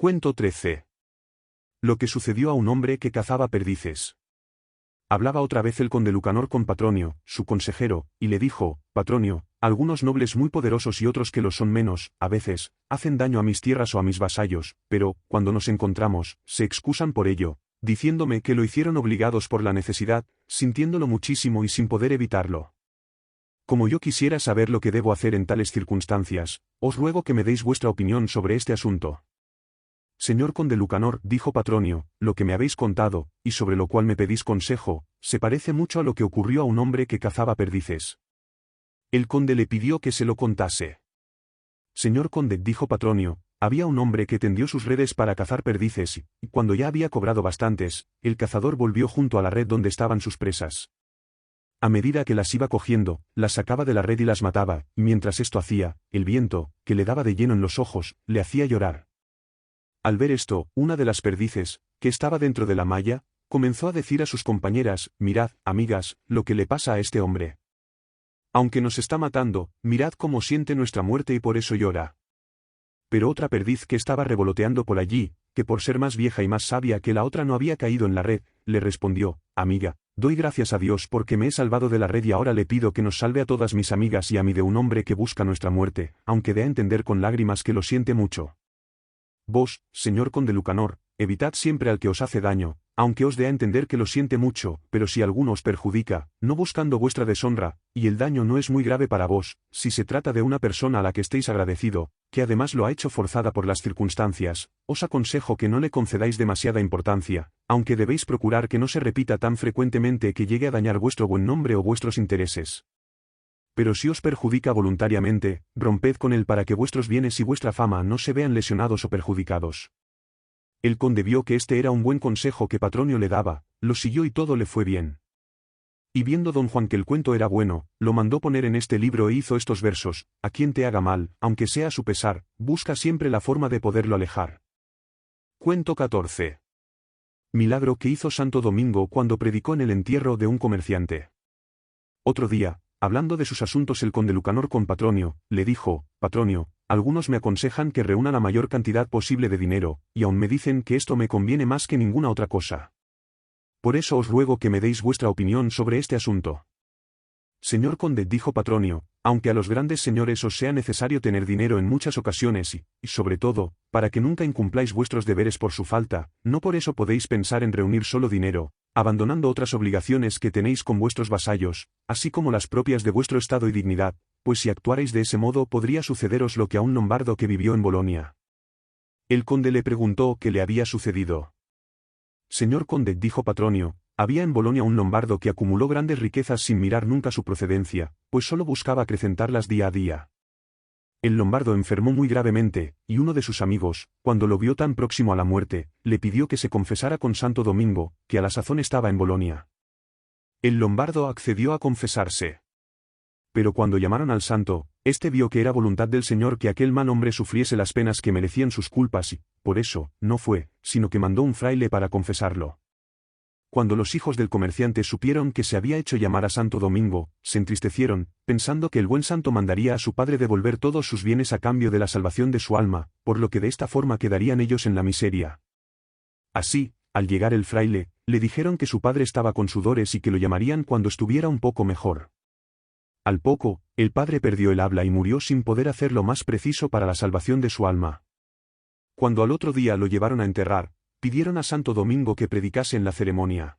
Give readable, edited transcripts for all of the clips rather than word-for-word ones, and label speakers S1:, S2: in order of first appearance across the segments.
S1: Cuento 13. Lo que sucedió a un hombre que cazaba perdices. Hablaba otra vez el conde Lucanor con Patronio, su consejero, y le dijo: Patronio, algunos nobles muy poderosos y otros que lo son menos, a veces, hacen daño a mis tierras o a mis vasallos, pero, cuando nos encontramos, se excusan por ello, diciéndome que lo hicieron obligados por la necesidad, sintiéndolo muchísimo y sin poder evitarlo. Como yo quisiera saber lo que debo hacer en tales circunstancias, os ruego que me deis vuestra opinión sobre este asunto. Señor conde Lucanor, dijo Patronio, lo que me habéis contado, y sobre lo cual me pedís consejo, se parece mucho a lo que ocurrió a un hombre que cazaba perdices. El conde le pidió que se lo contase. Señor conde, dijo Patronio, había un hombre que tendió sus redes para cazar perdices y, cuando ya había cobrado bastantes, el cazador volvió junto a la red donde estaban sus presas. A medida que las iba cogiendo, las sacaba de la red y las mataba, y mientras esto hacía, el viento, que le daba de lleno en los ojos, le hacía llorar. Al ver esto, una de las perdices, que estaba dentro de la malla, comenzó a decir a sus compañeras: mirad, amigas, lo que le pasa a este hombre. Aunque nos está matando, mirad cómo siente nuestra muerte y por eso llora. Pero otra perdiz que estaba revoloteando por allí, que por ser más vieja y más sabia que la otra no había caído en la red, le respondió: amiga, doy gracias a Dios porque me he salvado de la red y ahora le pido que nos salve a todas mis amigas y a mí de un hombre que busca nuestra muerte, aunque dé a entender con lágrimas que lo siente mucho. Vos, señor conde Lucanor, evitad siempre al que os hace daño, aunque os dé a entender que lo siente mucho, pero si alguno os perjudica, no buscando vuestra deshonra, y el daño no es muy grave para vos, si se trata de una persona a la que estéis agradecido, que además lo ha hecho forzada por las circunstancias, os aconsejo que no le concedáis demasiada importancia, aunque debéis procurar que no se repita tan frecuentemente que llegue a dañar vuestro buen nombre o vuestros intereses. Pero si os perjudica voluntariamente, romped con él para que vuestros bienes y vuestra fama no se vean lesionados o perjudicados. El conde vio que este era un buen consejo que Patronio le daba, lo siguió y todo le fue bien. Y viendo don Juan que el cuento era bueno, lo mandó poner en este libro e hizo estos versos: a quien te haga mal, aunque sea a su pesar, busca siempre la forma de poderlo alejar. Cuento 14. Milagro que hizo Santo Domingo cuando predicó en el entierro de un comerciante. Otro día, hablando de sus asuntos el conde Lucanor con Patronio, le dijo: Patronio, algunos me aconsejan que reúna la mayor cantidad posible de dinero, y aún me dicen que esto me conviene más que ninguna otra cosa. Por eso os ruego que me deis vuestra opinión sobre este asunto. Señor conde, dijo Patronio, aunque a los grandes señores os sea necesario tener dinero en muchas ocasiones y sobre todo, para que nunca incumpláis vuestros deberes por su falta, no por eso podéis pensar en reunir solo dinero, abandonando otras obligaciones que tenéis con vuestros vasallos, así como las propias de vuestro estado y dignidad, pues si actuarais de ese modo podría sucederos lo que a un lombardo que vivió en Bolonia. El conde le preguntó qué le había sucedido. Señor conde, dijo Patronio, había en Bolonia un lombardo que acumuló grandes riquezas sin mirar nunca su procedencia, pues solo buscaba acrecentarlas día a día. El lombardo enfermó muy gravemente, y uno de sus amigos, cuando lo vio tan próximo a la muerte, le pidió que se confesara con Santo Domingo, que a la sazón estaba en Bolonia. El lombardo accedió a confesarse. Pero cuando llamaron al santo, éste vio que era voluntad del Señor que aquel mal hombre sufriese las penas que merecían sus culpas y, por eso, no fue, sino que mandó un fraile para confesarlo. Cuando los hijos del comerciante supieron que se había hecho llamar a Santo Domingo, se entristecieron, pensando que el buen santo mandaría a su padre devolver todos sus bienes a cambio de la salvación de su alma, por lo que de esta forma quedarían ellos en la miseria. Así, al llegar el fraile, le dijeron que su padre estaba con sudores y que lo llamarían cuando estuviera un poco mejor. Al poco, el padre perdió el habla y murió sin poder hacer lo más preciso para la salvación de su alma. Cuando al otro día lo llevaron a enterrar, pidieron a Santo Domingo que predicase en la ceremonia.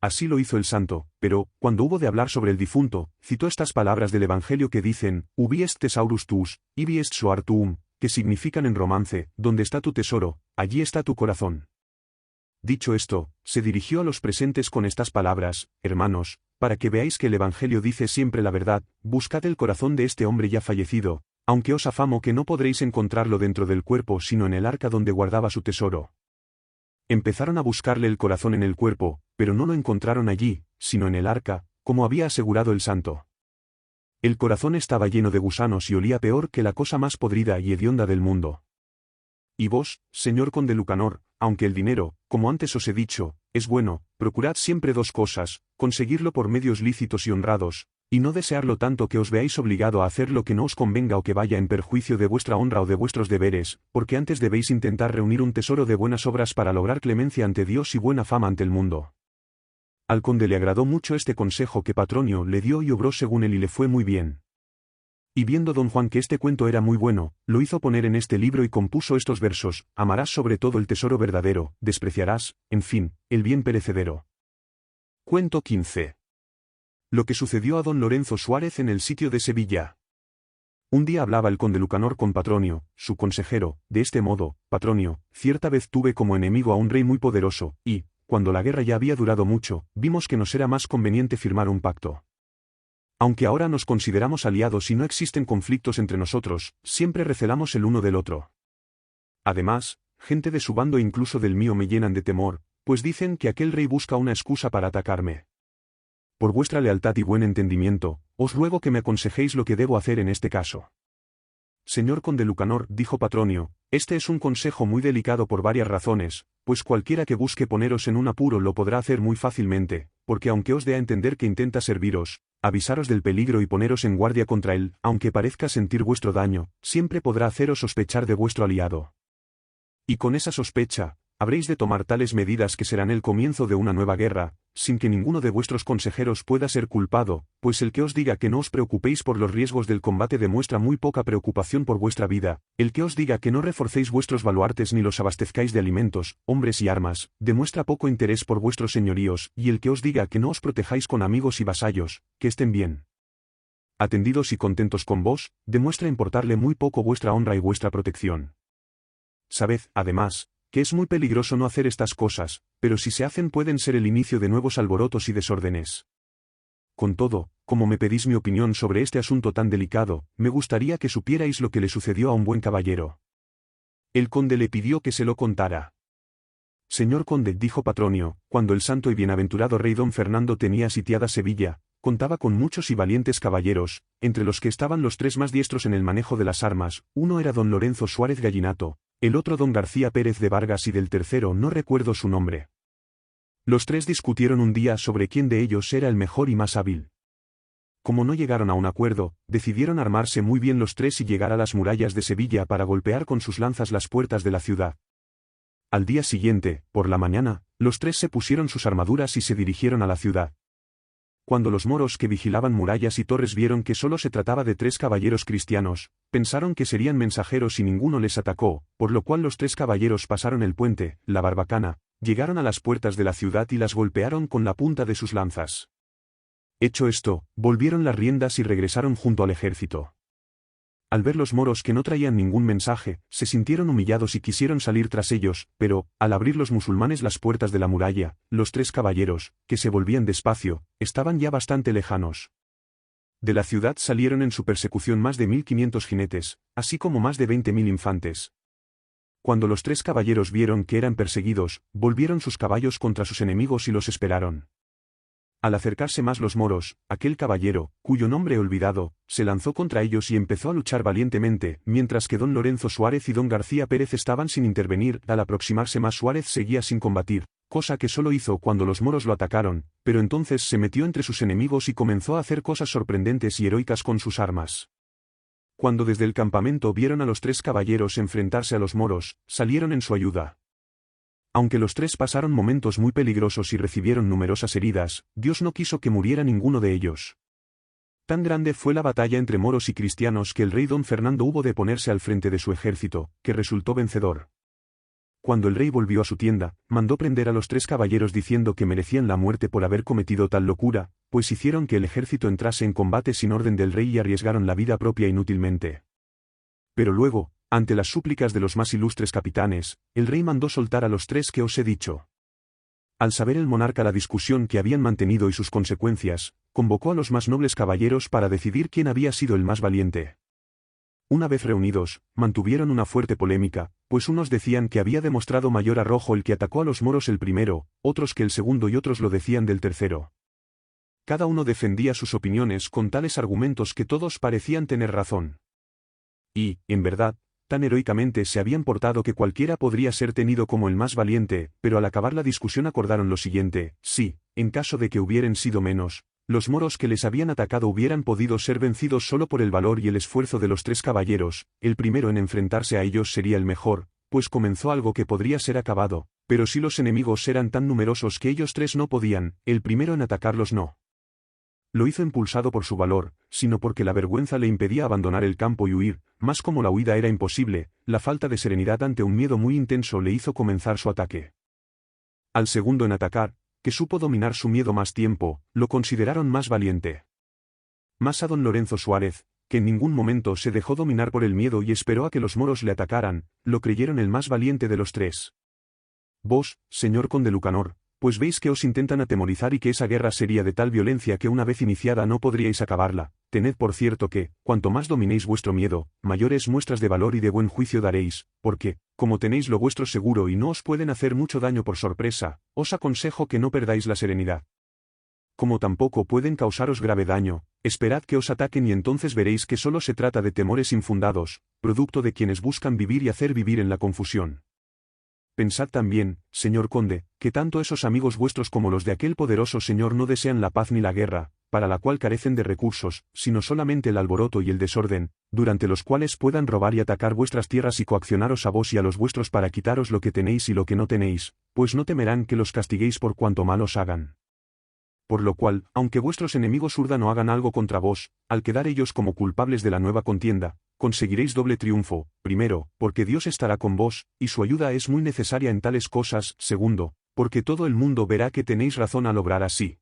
S1: Así lo hizo el santo, pero, cuando hubo de hablar sobre el difunto, citó estas palabras del Evangelio que dicen: Ubi est thesaurus tuus, ibi est suar tuum, que significan en romance: donde está tu tesoro, allí está tu corazón. Dicho esto, se dirigió a los presentes con estas palabras: hermanos, para que veáis que el Evangelio dice siempre la verdad, buscad el corazón de este hombre ya fallecido, aunque os afamo que no podréis encontrarlo dentro del cuerpo sino en el arca donde guardaba su tesoro. Empezaron a buscarle el corazón en el cuerpo, pero no lo encontraron allí, sino en el arca, como había asegurado el santo. El corazón estaba lleno de gusanos y olía peor que la cosa más podrida y hedionda del mundo. Y vos, señor conde Lucanor, aunque el dinero, como antes os he dicho, es bueno, procurad siempre dos cosas: conseguirlo por medios lícitos y honrados, y no desearlo tanto que os veáis obligado a hacer lo que no os convenga o que vaya en perjuicio de vuestra honra o de vuestros deberes, porque antes debéis intentar reunir un tesoro de buenas obras para lograr clemencia ante Dios y buena fama ante el mundo. Al conde le agradó mucho este consejo que Patronio le dio y obró según él y le fue muy bien. Y viendo don Juan que este cuento era muy bueno, lo hizo poner en este libro y compuso estos versos: amarás sobre todo el tesoro verdadero, despreciarás, en fin, el bien perecedero. Cuento 15. Lo que sucedió a don Lorenzo Suárez en el sitio de Sevilla. Un día hablaba el conde Lucanor con Patronio, su consejero, de este modo: Patronio, cierta vez tuve como enemigo a un rey muy poderoso, y, cuando la guerra ya había durado mucho, vimos que nos era más conveniente firmar un pacto. Aunque ahora nos consideramos aliados y no existen conflictos entre nosotros, siempre recelamos el uno del otro. Además, gente de su bando e incluso del mío me llenan de temor, pues dicen que aquel rey busca una excusa para atacarme. Por vuestra lealtad y buen entendimiento, os ruego que me aconsejéis lo que debo hacer en este caso. Señor conde Lucanor, dijo Patronio, este es un consejo muy delicado por varias razones, pues cualquiera que busque poneros en un apuro lo podrá hacer muy fácilmente, porque aunque os dé a entender que intenta serviros, avisaros del peligro y poneros en guardia contra él, aunque parezca sentir vuestro daño, siempre podrá haceros sospechar de vuestro aliado. Y con esa sospecha, habréis de tomar tales medidas que serán el comienzo de una nueva guerra, sin que ninguno de vuestros consejeros pueda ser culpado, pues el que os diga que no os preocupéis por los riesgos del combate demuestra muy poca preocupación por vuestra vida, el que os diga que no reforcéis vuestros baluartes ni los abastezcáis de alimentos, hombres y armas, demuestra poco interés por vuestros señoríos, y el que os diga que no os protejáis con amigos y vasallos, que estén bien atendidos y contentos con vos, demuestra importarle muy poco vuestra honra y vuestra protección. Sabed, además, que es muy peligroso no hacer estas cosas, pero si se hacen pueden ser el inicio de nuevos alborotos y desórdenes. Con todo, como me pedís mi opinión sobre este asunto tan delicado, me gustaría que supierais lo que le sucedió a un buen caballero. El conde le pidió que se lo contara. Señor conde, dijo Patronio, cuando el santo y bienaventurado rey don Fernando tenía sitiada Sevilla, contaba con muchos y valientes caballeros, entre los que estaban los tres más diestros en el manejo de las armas. Uno era don Lorenzo Suárez Gallinato, el otro don García Pérez de Vargas y del tercero no recuerdo su nombre. Los tres discutieron un día sobre quién de ellos era el mejor y más hábil. Como no llegaron a un acuerdo, decidieron armarse muy bien los tres y llegar a las murallas de Sevilla para golpear con sus lanzas las puertas de la ciudad. Al día siguiente, por la mañana, los tres se pusieron sus armaduras y se dirigieron a la ciudad. Cuando los moros que vigilaban murallas y torres vieron que solo se trataba de tres caballeros cristianos, pensaron que serían mensajeros y ninguno les atacó, por lo cual los tres caballeros pasaron el puente, la barbacana, llegaron a las puertas de la ciudad y las golpearon con la punta de sus lanzas. Hecho esto, volvieron las riendas y regresaron junto al ejército. Al ver los moros que no traían ningún mensaje, se sintieron humillados y quisieron salir tras ellos, pero, al abrir los musulmanes las puertas de la muralla, los tres caballeros, que se volvían despacio, estaban ya bastante lejanos. De la ciudad salieron en su persecución más de 1500 jinetes, así como más de 20.000 infantes. Cuando los tres caballeros vieron que eran perseguidos, volvieron sus caballos contra sus enemigos y los esperaron. Al acercarse más los moros, aquel caballero, cuyo nombre he olvidado, se lanzó contra ellos y empezó a luchar valientemente, mientras que don Lorenzo Suárez y don García Pérez estaban sin intervenir. Al aproximarse más Suárez seguía sin combatir, cosa que solo hizo cuando los moros lo atacaron, pero entonces se metió entre sus enemigos y comenzó a hacer cosas sorprendentes y heroicas con sus armas. Cuando desde el campamento vieron a los tres caballeros enfrentarse a los moros, salieron en su ayuda. Aunque los tres pasaron momentos muy peligrosos y recibieron numerosas heridas, Dios no quiso que muriera ninguno de ellos. Tan grande fue la batalla entre moros y cristianos que el rey don Fernando hubo de ponerse al frente de su ejército, que resultó vencedor. Cuando el rey volvió a su tienda, mandó prender a los tres caballeros diciendo que merecían la muerte por haber cometido tal locura, pues hicieron que el ejército entrase en combate sin orden del rey y arriesgaron la vida propia inútilmente. Pero luego, ante las súplicas de los más ilustres capitanes, el rey mandó soltar a los tres que os he dicho. Al saber el monarca la discusión que habían mantenido y sus consecuencias, convocó a los más nobles caballeros para decidir quién había sido el más valiente. Una vez reunidos, mantuvieron una fuerte polémica, pues unos decían que había demostrado mayor arrojo el que atacó a los moros el primero, otros que el segundo y otros lo decían del tercero. Cada uno defendía sus opiniones con tales argumentos que todos parecían tener razón. Y, en verdad, tan heroicamente se habían portado que cualquiera podría ser tenido como el más valiente, pero al acabar la discusión acordaron lo siguiente: sí, en caso de que hubieran sido menos, Los moros que les habían atacado hubieran podido ser vencidos solo por el valor y el esfuerzo de los 3 caballeros, el primero en enfrentarse a ellos sería el mejor, pues comenzó algo que podría ser acabado, pero si los enemigos eran tan numerosos que ellos 3 no podían, el primero en atacarlos no lo hizo impulsado por su valor, sino porque la vergüenza le impedía abandonar el campo y huir, más como la huida era imposible, la falta de serenidad ante un miedo muy intenso le hizo comenzar su ataque. Al segundo en atacar, que supo dominar su miedo más tiempo, lo consideraron más valiente. Más a don Lorenzo Suárez, que en ningún momento se dejó dominar por el miedo y esperó a que los moros le atacaran, lo creyeron el más valiente de los 3. Vos, señor conde Lucanor, pues veis que os intentan atemorizar y que esa guerra sería de tal violencia que una vez iniciada no podríais acabarla, tened por cierto que, cuanto más dominéis vuestro miedo, mayores muestras de valor y de buen juicio daréis, porque, como tenéis lo vuestro seguro y no os pueden hacer mucho daño por sorpresa, os aconsejo que no perdáis la serenidad. Como tampoco pueden causaros grave daño, esperad que os ataquen y entonces veréis que solo se trata de temores infundados, producto de quienes buscan vivir y hacer vivir en la confusión. Pensad también, señor conde, que tanto esos amigos vuestros como los de aquel poderoso señor no desean la paz ni la guerra, para la cual carecen de recursos, sino solamente el alboroto y el desorden, durante los cuales puedan robar y atacar vuestras tierras y coaccionaros a vos y a los vuestros para quitaros lo que tenéis y lo que no tenéis, pues no temerán que los castiguéis por cuanto mal os hagan. Por lo cual, aunque vuestros enemigos urdan o hagan algo contra vos, al quedar ellos como culpables de la nueva contienda, conseguiréis doble triunfo, primero, porque Dios estará con vos, y su ayuda es muy necesaria en tales cosas, segundo, porque todo el mundo verá que tenéis razón al obrar así.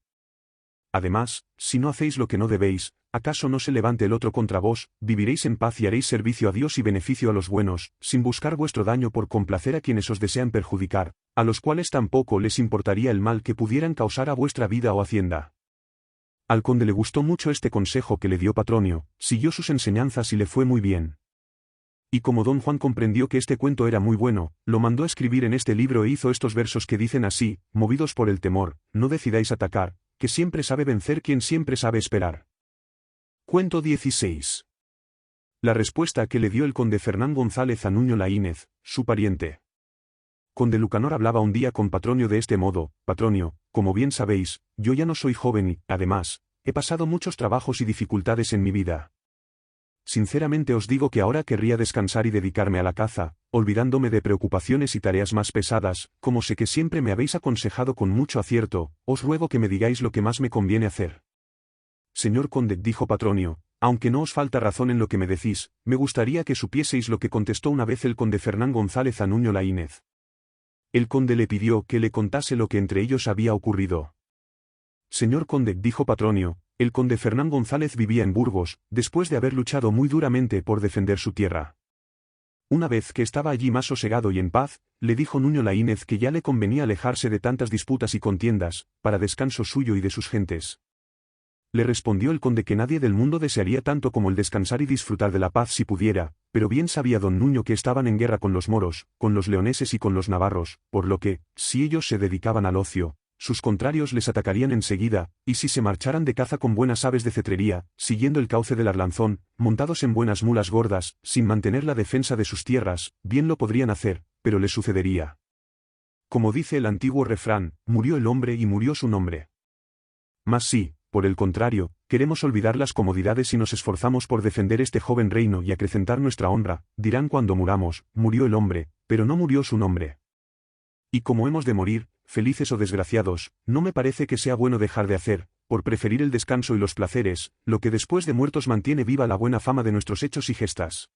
S1: Además, si no hacéis lo que no debéis, ¿acaso no se levante el otro contra vos? Viviréis en paz y haréis servicio a Dios y beneficio a los buenos, sin buscar vuestro daño por complacer a quienes os desean perjudicar, a los cuales tampoco les importaría el mal que pudieran causar a vuestra vida o hacienda. Al conde le gustó mucho este consejo que le dio Patronio, siguió sus enseñanzas y le fue muy bien. Y como don Juan comprendió que este cuento era muy bueno, lo mandó a escribir en este libro e hizo estos versos que dicen así: movidos por el temor, no decidáis atacar, que siempre sabe vencer quien siempre sabe esperar. Cuento 16. La respuesta que le dio el conde Fernán González a Nuño Laínez, su pariente. Conde Lucanor hablaba un día con Patronio de este modo: Patronio, como bien sabéis, yo ya no soy joven y, además, he pasado muchos trabajos y dificultades en mi vida. Sinceramente os digo que ahora querría descansar y dedicarme a la caza, olvidándome de preocupaciones y tareas más pesadas, como sé que siempre me habéis aconsejado con mucho acierto, os ruego que me digáis lo que más me conviene hacer. Señor conde, dijo Patronio, aunque no os falta razón en lo que me decís, me gustaría que supieseis lo que contestó una vez el conde Fernán González a Nuño Laínez. El conde le pidió que le contase lo que entre ellos había ocurrido. Señor conde, dijo Patronio, el conde Fernán González vivía en Burgos, después de haber luchado muy duramente por defender su tierra. Una vez que estaba allí más sosegado y en paz, le dijo Nuño Laínez que ya le convenía alejarse de tantas disputas y contiendas, para descanso suyo y de sus gentes. Le respondió el conde que nadie del mundo desearía tanto como el descansar y disfrutar de la paz si pudiera, pero bien sabía don Nuño que estaban en guerra con los moros, con los leoneses y con los navarros, por lo que, si ellos se dedicaban al ocio, sus contrarios les atacarían enseguida, y si se marcharan de caza con buenas aves de cetrería, siguiendo el cauce del Arlanzón, montados en buenas mulas gordas, sin mantener la defensa de sus tierras, bien lo podrían hacer, pero les sucedería. Como dice el antiguo refrán, murió el hombre y murió su nombre. Mas sí, por el contrario, queremos olvidar las comodidades y nos esforzamos por defender este joven reino y acrecentar nuestra honra, dirán cuando muramos, murió el hombre, pero no murió su nombre. Y como hemos de morir, felices o desgraciados, no me parece que sea bueno dejar de hacer, por preferir el descanso y los placeres, lo que después de muertos mantiene viva la buena fama de nuestros hechos y gestas.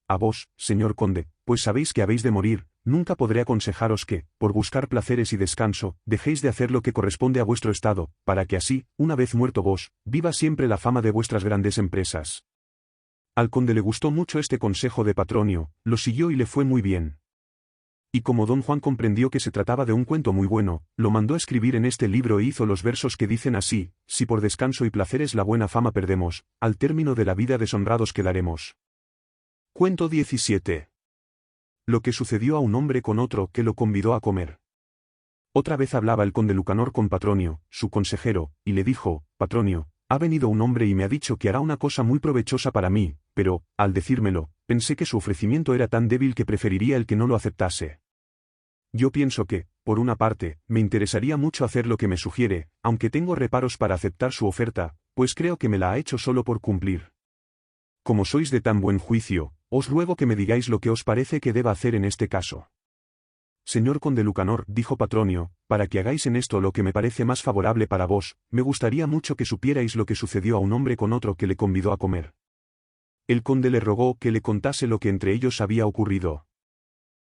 S1: A vos, señor conde, pues sabéis que habéis de morir, nunca podré aconsejaros que, por buscar placeres y descanso, dejéis de hacer lo que corresponde a vuestro estado, para que así, una vez muerto vos, viva siempre la fama de vuestras grandes empresas. Al conde le gustó mucho este consejo de Patronio, lo siguió y le fue muy bien. Y como don Juan comprendió que se trataba de un cuento muy bueno, lo mandó a escribir en este libro e hizo los versos que dicen así: si por descanso y placeres la buena fama perdemos, al término de la vida deshonrados quedaremos. Cuento 17. Lo que sucedió a un hombre con otro que lo convidó a comer. Otra vez hablaba el conde Lucanor con Patronio, su consejero, y le dijo: Patronio, ha venido un hombre y me ha dicho que hará una cosa muy provechosa para mí, pero, al decírmelo, pensé que su ofrecimiento era tan débil que preferiría el que no lo aceptase. Yo pienso que, por una parte, me interesaría mucho hacer lo que me sugiere, aunque tengo reparos para aceptar su oferta, pues creo que me la ha hecho solo por cumplir. Como sois de tan buen juicio, os ruego que me digáis lo que os parece que deba hacer en este caso. Señor conde Lucanor, dijo Patronio, para que hagáis en esto lo que me parece más favorable para vos, me gustaría mucho que supierais lo que sucedió a un hombre con otro que le convidó a comer. El conde le rogó que le contase lo que entre ellos había ocurrido.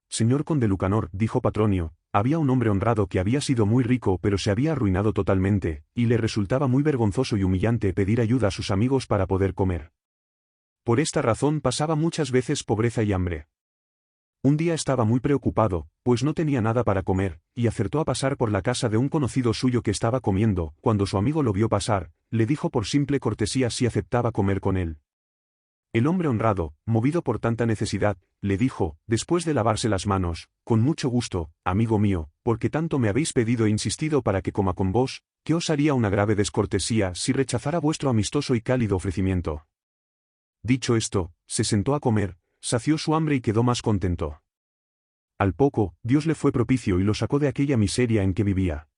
S1: Señor conde Lucanor, dijo Patronio, había un hombre honrado que había sido muy rico pero se había arruinado totalmente, y le resultaba muy vergonzoso y humillante pedir ayuda a sus amigos para poder comer. Por esta razón pasaba muchas veces pobreza y hambre. Un día estaba muy preocupado, pues no tenía nada para comer, y acertó a pasar por la casa de un conocido suyo que estaba comiendo. Cuando su amigo lo vio pasar, le dijo por simple cortesía si aceptaba comer con él. El hombre honrado, movido por tanta necesidad, le dijo, después de lavarse las manos, con mucho gusto, amigo mío, porque tanto me habéis pedido e insistido para que coma con vos, que os haría una grave descortesía si rechazara vuestro amistoso y cálido ofrecimiento. Dicho esto, se sentó a comer, sació su hambre y quedó más contento. Al poco, Dios le fue propicio y lo sacó de aquella miseria en que vivía.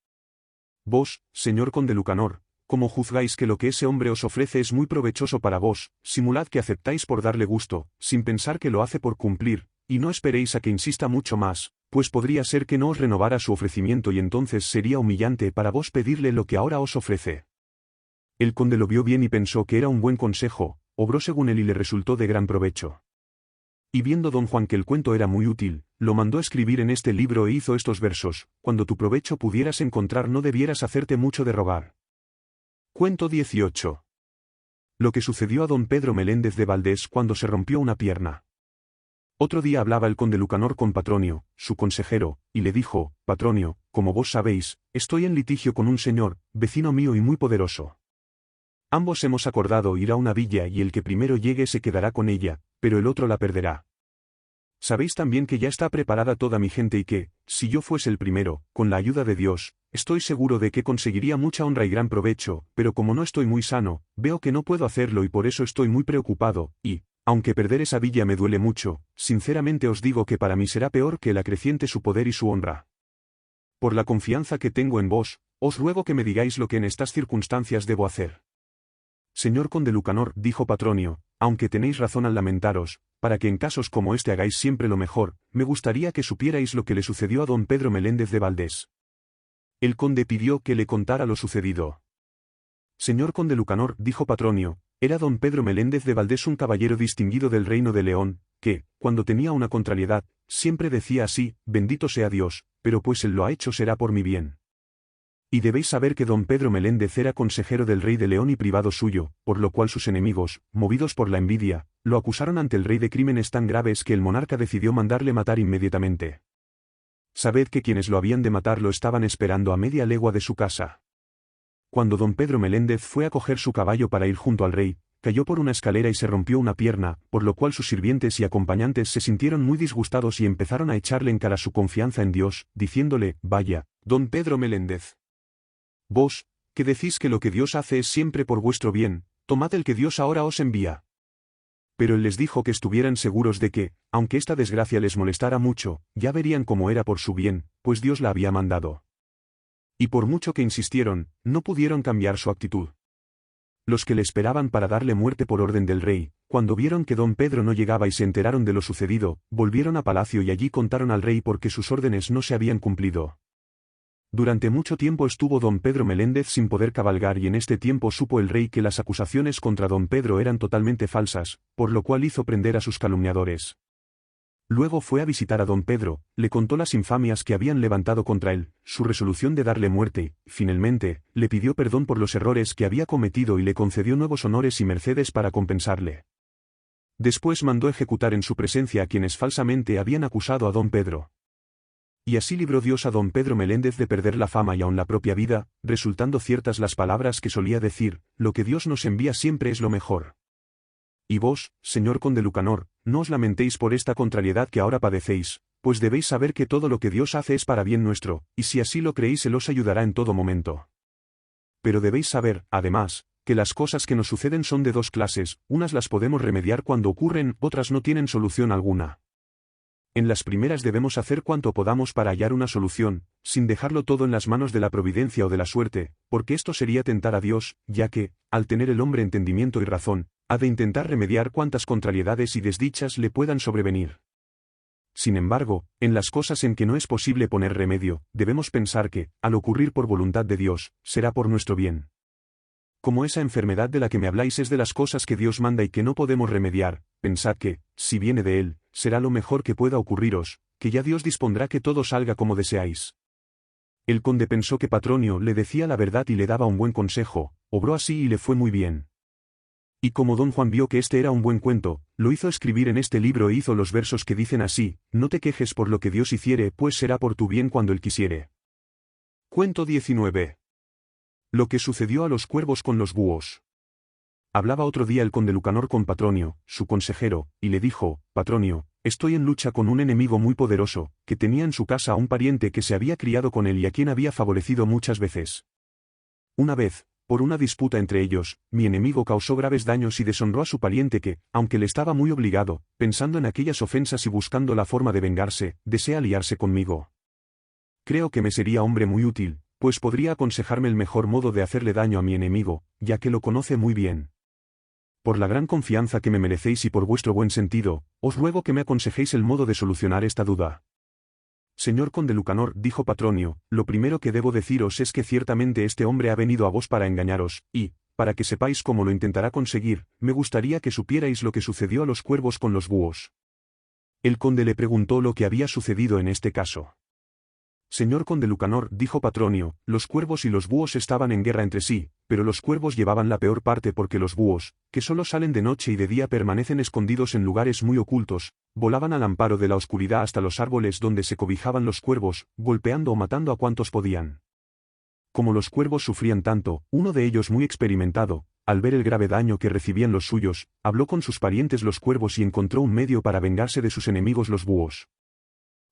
S1: Vos, señor conde Lucanor, como juzgáis que lo que ese hombre os ofrece es muy provechoso para vos, simulad que aceptáis por darle gusto, sin pensar que lo hace por cumplir, y no esperéis a que insista mucho más, pues podría ser que no os renovara su ofrecimiento y entonces sería humillante para vos pedirle lo que ahora os ofrece. El conde lo vio bien y pensó que era un buen consejo, obró según él y le resultó de gran provecho. Y viendo don Juan que el cuento era muy útil, lo mandó escribir en este libro e hizo estos versos: cuando tu provecho pudieras encontrar no debieras hacerte mucho de rogar. Cuento 18. Lo que sucedió a don Pedro Meléndez de Valdés cuando se rompió una pierna. Otro día hablaba el conde Lucanor con Patronio, su consejero, y le dijo: Patronio, como vos sabéis, estoy en litigio con un señor, vecino mío y muy poderoso. Ambos hemos acordado ir a una villa y el que primero llegue se quedará con ella, pero el otro la perderá. Sabéis también que ya está preparada toda mi gente y que, si yo fuese el primero, con la ayuda de Dios, estoy seguro de que conseguiría mucha honra y gran provecho, pero como no estoy muy sano, veo que no puedo hacerlo y por eso estoy muy preocupado, y, aunque perder esa villa me duele mucho, sinceramente os digo que para mí será peor que él acreciente su poder y su honra. Por la confianza que tengo en vos, os ruego que me digáis lo que en estas circunstancias debo hacer. Señor conde Lucanor, dijo Patronio, aunque tenéis razón al lamentaros, para que en casos como este hagáis siempre lo mejor, me gustaría que supierais lo que le sucedió a don Pedro Meléndez de Valdés. El conde pidió que le contara lo sucedido. Señor conde Lucanor, dijo Patronio, era don Pedro Meléndez de Valdés un caballero distinguido del reino de León, que, cuando tenía una contrariedad, siempre decía así: bendito sea Dios, pero pues él lo ha hecho será por mi bien. Y debéis saber que don Pedro Meléndez era consejero del rey de León y privado suyo, por lo cual sus enemigos, movidos por la envidia, lo acusaron ante el rey de crímenes tan graves que el monarca decidió mandarle matar inmediatamente. Sabed que quienes lo habían de matar lo estaban esperando a media legua de su casa. Cuando don Pedro Meléndez fue a coger su caballo para ir junto al rey, cayó por una escalera y se rompió una pierna, por lo cual sus sirvientes y acompañantes se sintieron muy disgustados y empezaron a echarle en cara su confianza en Dios, diciéndole: vaya, don Pedro Meléndez. Vos, que decís que lo que Dios hace es siempre por vuestro bien, tomad el que Dios ahora os envía. Pero él les dijo que estuvieran seguros de que, aunque esta desgracia les molestara mucho, ya verían cómo era por su bien, pues Dios la había mandado. Y por mucho que insistieron, no pudieron cambiar su actitud. Los que le esperaban para darle muerte por orden del rey, cuando vieron que don Pedro no llegaba y se enteraron de lo sucedido, volvieron a palacio y allí contaron al rey porque sus órdenes no se habían cumplido. Durante mucho tiempo estuvo don Pedro Meléndez sin poder cabalgar y en este tiempo supo el rey que las acusaciones contra don Pedro eran totalmente falsas, por lo cual hizo prender a sus calumniadores. Luego fue a visitar a don Pedro, le contó las infamias que habían levantado contra él, su resolución de darle muerte, y, finalmente, le pidió perdón por los errores que había cometido y le concedió nuevos honores y mercedes para compensarle. Después mandó ejecutar en su presencia a quienes falsamente habían acusado a don Pedro. Y así libró Dios a don Pedro Meléndez de perder la fama y aun la propia vida, resultando ciertas las palabras que solía decir: lo que Dios nos envía siempre es lo mejor. Y vos, señor conde Lucanor, no os lamentéis por esta contrariedad que ahora padecéis, pues debéis saber que todo lo que Dios hace es para bien nuestro, y si así lo creéis Él os ayudará en todo momento. Pero debéis saber, además, que las cosas que nos suceden son de dos clases: unas las podemos remediar cuando ocurren, otras no tienen solución alguna. en las primeras debemos hacer cuanto podamos para hallar una solución, sin dejarlo todo en las manos de la providencia o de la suerte, porque esto sería tentar a Dios, ya que, al tener el hombre entendimiento y razón, ha de intentar remediar cuantas contrariedades y desdichas le puedan sobrevenir. Sin embargo, en las cosas en que no es posible poner remedio, debemos pensar que, al ocurrir por voluntad de Dios, será por nuestro bien. Como esa enfermedad de la que me habláis es de las cosas que Dios manda y que no podemos remediar, pensad que, si viene de Él, será lo mejor que pueda ocurriros, que ya Dios dispondrá que todo salga como deseáis. El conde pensó que Patronio le decía la verdad y le daba un buen consejo, obró así y le fue muy bien. Y como don Juan vio que este era un buen cuento, lo hizo escribir en este libro e hizo los versos que dicen así: no te quejes por lo que Dios hiciere, pues será por tu bien cuando Él quisiere. Cuento 19. Lo que sucedió a los cuervos con los búhos. Hablaba otro día el conde Lucanor con Patronio, su consejero, y le dijo: Patronio, estoy en lucha con un enemigo muy poderoso, que tenía en su casa a un pariente que se había criado con él y a quien había favorecido muchas veces. Una vez, por una disputa entre ellos, mi enemigo causó graves daños y deshonró a su pariente que, aunque le estaba muy obligado, pensando en aquellas ofensas y buscando la forma de vengarse, desea aliarse conmigo. Creo que me sería hombre muy útil, pues podría aconsejarme el mejor modo de hacerle daño a mi enemigo, ya que lo conoce muy bien. Por la gran confianza que me merecéis y por vuestro buen sentido, os ruego que me aconsejéis el modo de solucionar esta duda. Señor conde Lucanor, dijo Patronio, lo primero que debo deciros es que ciertamente este hombre ha venido a vos para engañaros, y, para que sepáis cómo lo intentará conseguir, me gustaría que supierais lo que sucedió a los cuervos con los búhos. El conde le preguntó lo que había sucedido en este caso. Señor conde Lucanor, dijo Patronio, los cuervos y los búhos estaban en guerra entre sí, pero los cuervos llevaban la peor parte porque los búhos, que solo salen de noche y de día permanecen escondidos en lugares muy ocultos, volaban al amparo de la oscuridad hasta los árboles donde se cobijaban los cuervos, golpeando o matando a cuantos podían. Como los cuervos sufrían tanto, uno de ellos muy experimentado, al ver el grave daño que recibían los suyos, habló con sus parientes los cuervos y encontró un medio para vengarse de sus enemigos los búhos.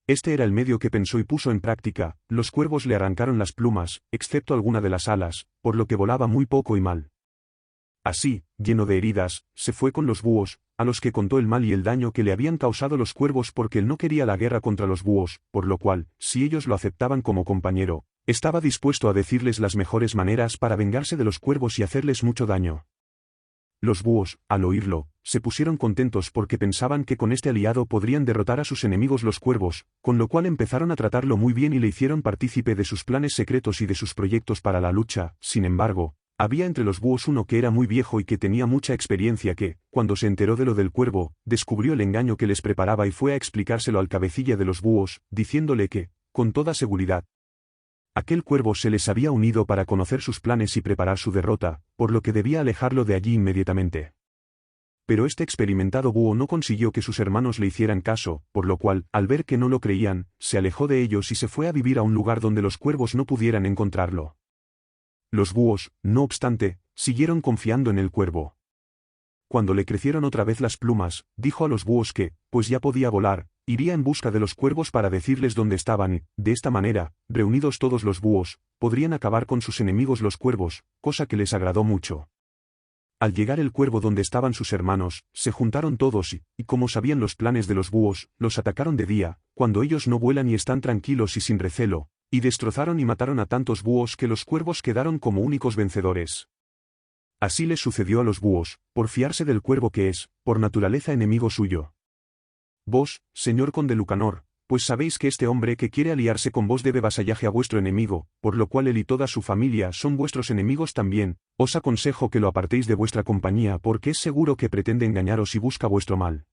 S1: Este era el medio que pensó y puso en práctica. Los cuervos le arrancaron las plumas, excepto alguna de las alas, por lo que volaba muy poco y mal. Así, lleno de heridas, se fue con los búhos, a los que contó el mal y el daño que le habían causado los cuervos porque él no quería la guerra contra los búhos, por lo cual, si ellos lo aceptaban como compañero, estaba dispuesto a decirles las mejores maneras para vengarse de los cuervos y hacerles mucho daño. Los búhos, al oírlo, se pusieron contentos porque pensaban que con este aliado podrían derrotar a sus enemigos los cuervos, con lo cual empezaron a tratarlo muy bien y le hicieron partícipe de sus planes secretos y de sus proyectos para la lucha. Sin embargo, había entre los búhos uno que era muy viejo y que tenía mucha experiencia que, cuando se enteró de lo del cuervo, descubrió el engaño que les preparaba y fue a explicárselo al cabecilla de los búhos, diciéndole que, con toda seguridad, aquel cuervo se les había unido para conocer sus planes y preparar su derrota, por lo que debía alejarlo de allí inmediatamente. Pero este experimentado búho no consiguió que sus hermanos le hicieran caso, por lo cual, al ver que no lo creían, se alejó de ellos y se fue a vivir a un lugar donde los cuervos no pudieran encontrarlo. Los búhos, no obstante, siguieron confiando en el cuervo. Cuando le crecieron otra vez las plumas, dijo a los búhos que, pues ya podía volar, iría en busca de los cuervos para decirles dónde estaban y, de esta manera, reunidos todos los búhos, podrían acabar con sus enemigos los cuervos, cosa que les agradó mucho. Al llegar el cuervo donde estaban sus hermanos, se juntaron todos y como sabían los planes de los búhos, los atacaron de día, cuando ellos no vuelan y están tranquilos y sin recelo, y destrozaron y mataron a tantos búhos que los cuervos quedaron como únicos vencedores. Así les sucedió a los búhos, por fiarse del cuervo que es, por naturaleza enemigo suyo. Vos, señor conde Lucanor, pues sabéis que este hombre que quiere aliarse con vos debe vasallaje a vuestro enemigo, por lo cual él y toda su familia son vuestros enemigos también, os aconsejo que lo apartéis de vuestra compañía porque es seguro que pretende engañaros y busca vuestro mal.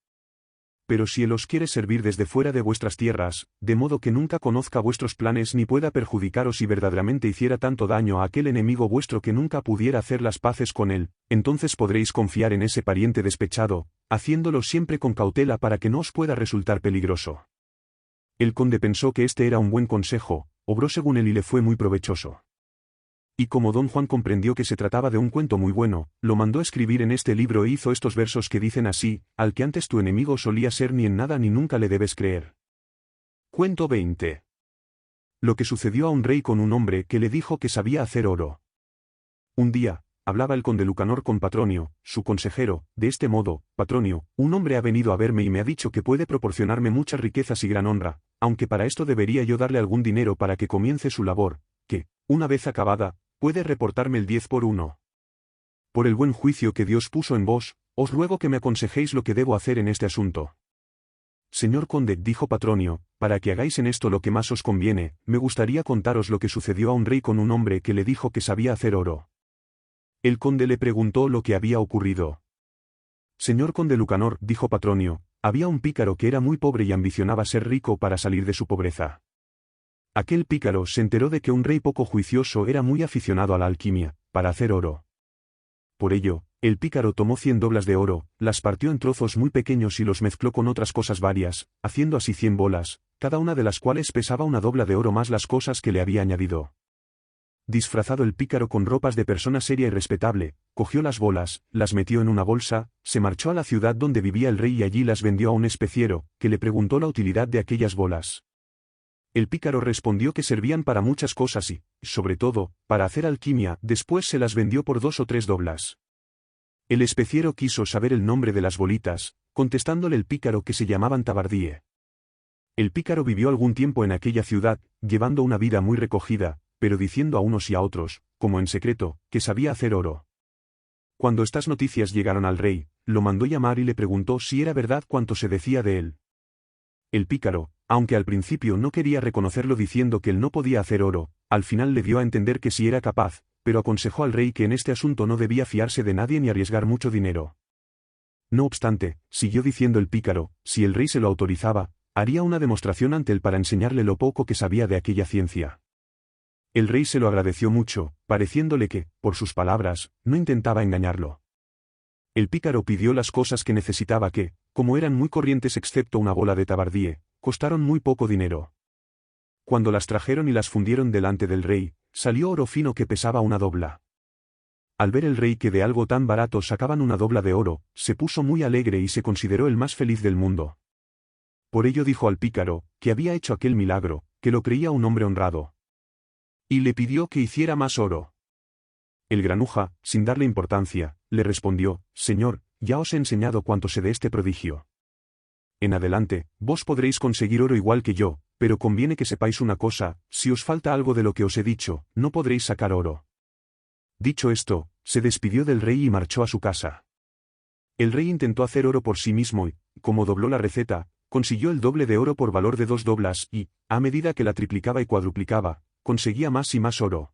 S1: Pero si él os quiere servir desde fuera de vuestras tierras, de modo que nunca conozca vuestros planes ni pueda perjudicaros y verdaderamente hiciera tanto daño a aquel enemigo vuestro que nunca pudiera hacer las paces con él, entonces podréis confiar en ese pariente despechado, haciéndolo siempre con cautela para que no os pueda resultar peligroso. El conde pensó que este era un buen consejo, obró según él y le fue muy provechoso. Y como don Juan comprendió que se trataba de un cuento muy bueno, lo mandó escribir en este libro e hizo estos versos que dicen así: al que antes tu enemigo solía ser ni en nada ni nunca le debes creer. Cuento 20. Lo que sucedió a un rey con un hombre que le dijo que sabía hacer oro. Un día, hablaba el conde Lucanor con Patronio, su consejero, de este modo: Patronio, un hombre ha venido a verme y me ha dicho que puede proporcionarme muchas riquezas y gran honra, aunque para esto debería yo darle algún dinero para que comience su labor, que, una vez acabada, puede reportarme el 10 por 1. Por el buen juicio que Dios puso en vos, os ruego que me aconsejéis lo que debo hacer en este asunto. Señor conde, dijo Patronio, para que hagáis en esto lo que más os conviene, me gustaría contaros lo que sucedió a un rey con un hombre que le dijo que sabía hacer oro. El conde le preguntó lo que había ocurrido. Señor conde Lucanor, dijo Patronio, había un pícaro que era muy pobre y ambicionaba ser rico para salir de su pobreza. Aquel pícaro se enteró de que un rey poco juicioso era muy aficionado a la alquimia, para hacer oro. Por ello, el pícaro tomó 100 doblas de oro, las partió en trozos muy pequeños y los mezcló con otras cosas varias, haciendo así 100 bolas, cada una de las cuales pesaba una dobla de oro más las cosas que le había añadido. Disfrazado el pícaro con ropas de persona seria y respetable, cogió las bolas, las metió en una bolsa, se marchó a la ciudad donde vivía el rey y allí las vendió a un especiero, que le preguntó la utilidad de aquellas bolas. El pícaro respondió que servían para muchas cosas y, sobre todo, para hacer alquimia. Después se las vendió por 2 o 3 doblas. El especiero quiso saber el nombre de las bolitas, contestándole el pícaro que se llamaban tabardíe. El pícaro vivió algún tiempo en aquella ciudad, llevando una vida muy recogida, pero diciendo a unos y a otros, como en secreto, que sabía hacer oro. Cuando estas noticias llegaron al rey, lo mandó llamar y le preguntó si era verdad cuanto se decía de él. El pícaro, aunque al principio no quería reconocerlo diciendo que él no podía hacer oro, al final le dio a entender que sí era capaz, pero aconsejó al rey que en este asunto no debía fiarse de nadie ni arriesgar mucho dinero. No obstante, siguió diciendo el pícaro, si el rey se lo autorizaba, haría una demostración ante él para enseñarle lo poco que sabía de aquella ciencia. El rey se lo agradeció mucho, pareciéndole que, por sus palabras, no intentaba engañarlo. El pícaro pidió las cosas que necesitaba que, como eran muy corrientes excepto una bola de tabardíe, costaron muy poco dinero. Cuando las trajeron y las fundieron delante del rey, salió oro fino que pesaba una dobla. Al ver el rey que de algo tan barato sacaban una dobla de oro, se puso muy alegre y se consideró el más feliz del mundo. Por ello dijo al pícaro, que había hecho aquel milagro, que lo creía un hombre honrado. Y le pidió que hiciera más oro. El granuja, sin darle importancia, le respondió, Señor, ya os he enseñado cuánto sé de este prodigio. En adelante, vos podréis conseguir oro igual que yo, pero conviene que sepáis una cosa, si os falta algo de lo que os he dicho, no podréis sacar oro. Dicho esto, se despidió del rey y marchó a su casa. El rey intentó hacer oro por sí mismo y, como dobló la receta, consiguió el doble de oro por valor de 2 doblas y, a medida que la triplicaba y cuadruplicaba, conseguía más y más oro.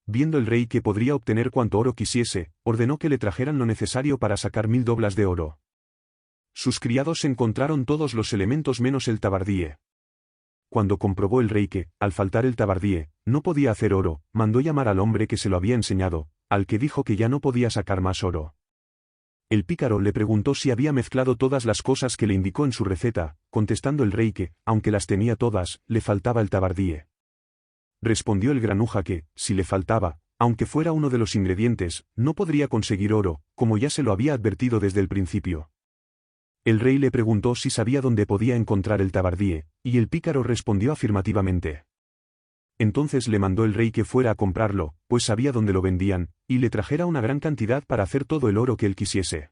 S1: Viendo el rey que podría obtener cuanto oro quisiese, ordenó que le trajeran lo necesario para sacar 1000 doblas de oro. Sus criados encontraron todos los elementos menos el tabardíe. Cuando comprobó el rey que, al faltar el tabardíe, no podía hacer oro, mandó llamar al hombre que se lo había enseñado, al que dijo que ya no podía sacar más oro. El pícaro le preguntó si había mezclado todas las cosas que le indicó en su receta, contestando el rey que, aunque las tenía todas, le faltaba el tabardíe. Respondió el granuja que, si le faltaba, aunque fuera uno de los ingredientes, no podría conseguir oro, como ya se lo había advertido desde el principio. El rey le preguntó si sabía dónde podía encontrar el tabardíe, y el pícaro respondió afirmativamente. Entonces le mandó el rey que fuera a comprarlo, pues sabía dónde lo vendían, y le trajera una gran cantidad para hacer todo el oro que él quisiese.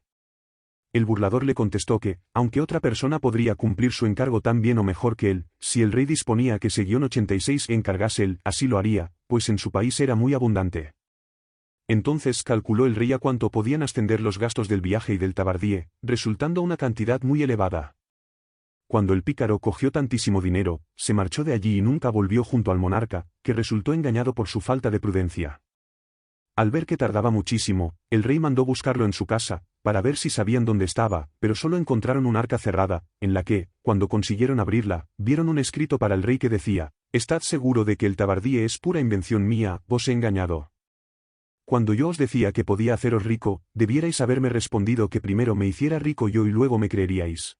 S1: El burlador le contestó que, aunque otra persona podría cumplir su encargo tan bien o mejor que él, si el rey disponía que se-86 encargase él, así lo haría, pues en su país era muy abundante. Entonces calculó el rey a cuánto podían ascender los gastos del viaje y del tabardíe, resultando una cantidad muy elevada. Cuando el pícaro cogió tantísimo dinero, se marchó de allí y nunca volvió junto al monarca, que resultó engañado por su falta de prudencia. Al ver que tardaba muchísimo, el rey mandó buscarlo en su casa, para ver si sabían dónde estaba, pero solo encontraron un arca cerrada, en la que, cuando consiguieron abrirla, vieron un escrito para el rey que decía, «Estad seguro de que el tabardíe es pura invención mía, vos he engañado. Cuando yo os decía que podía haceros rico, debierais haberme respondido que primero me hiciera rico yo y luego me creeríais».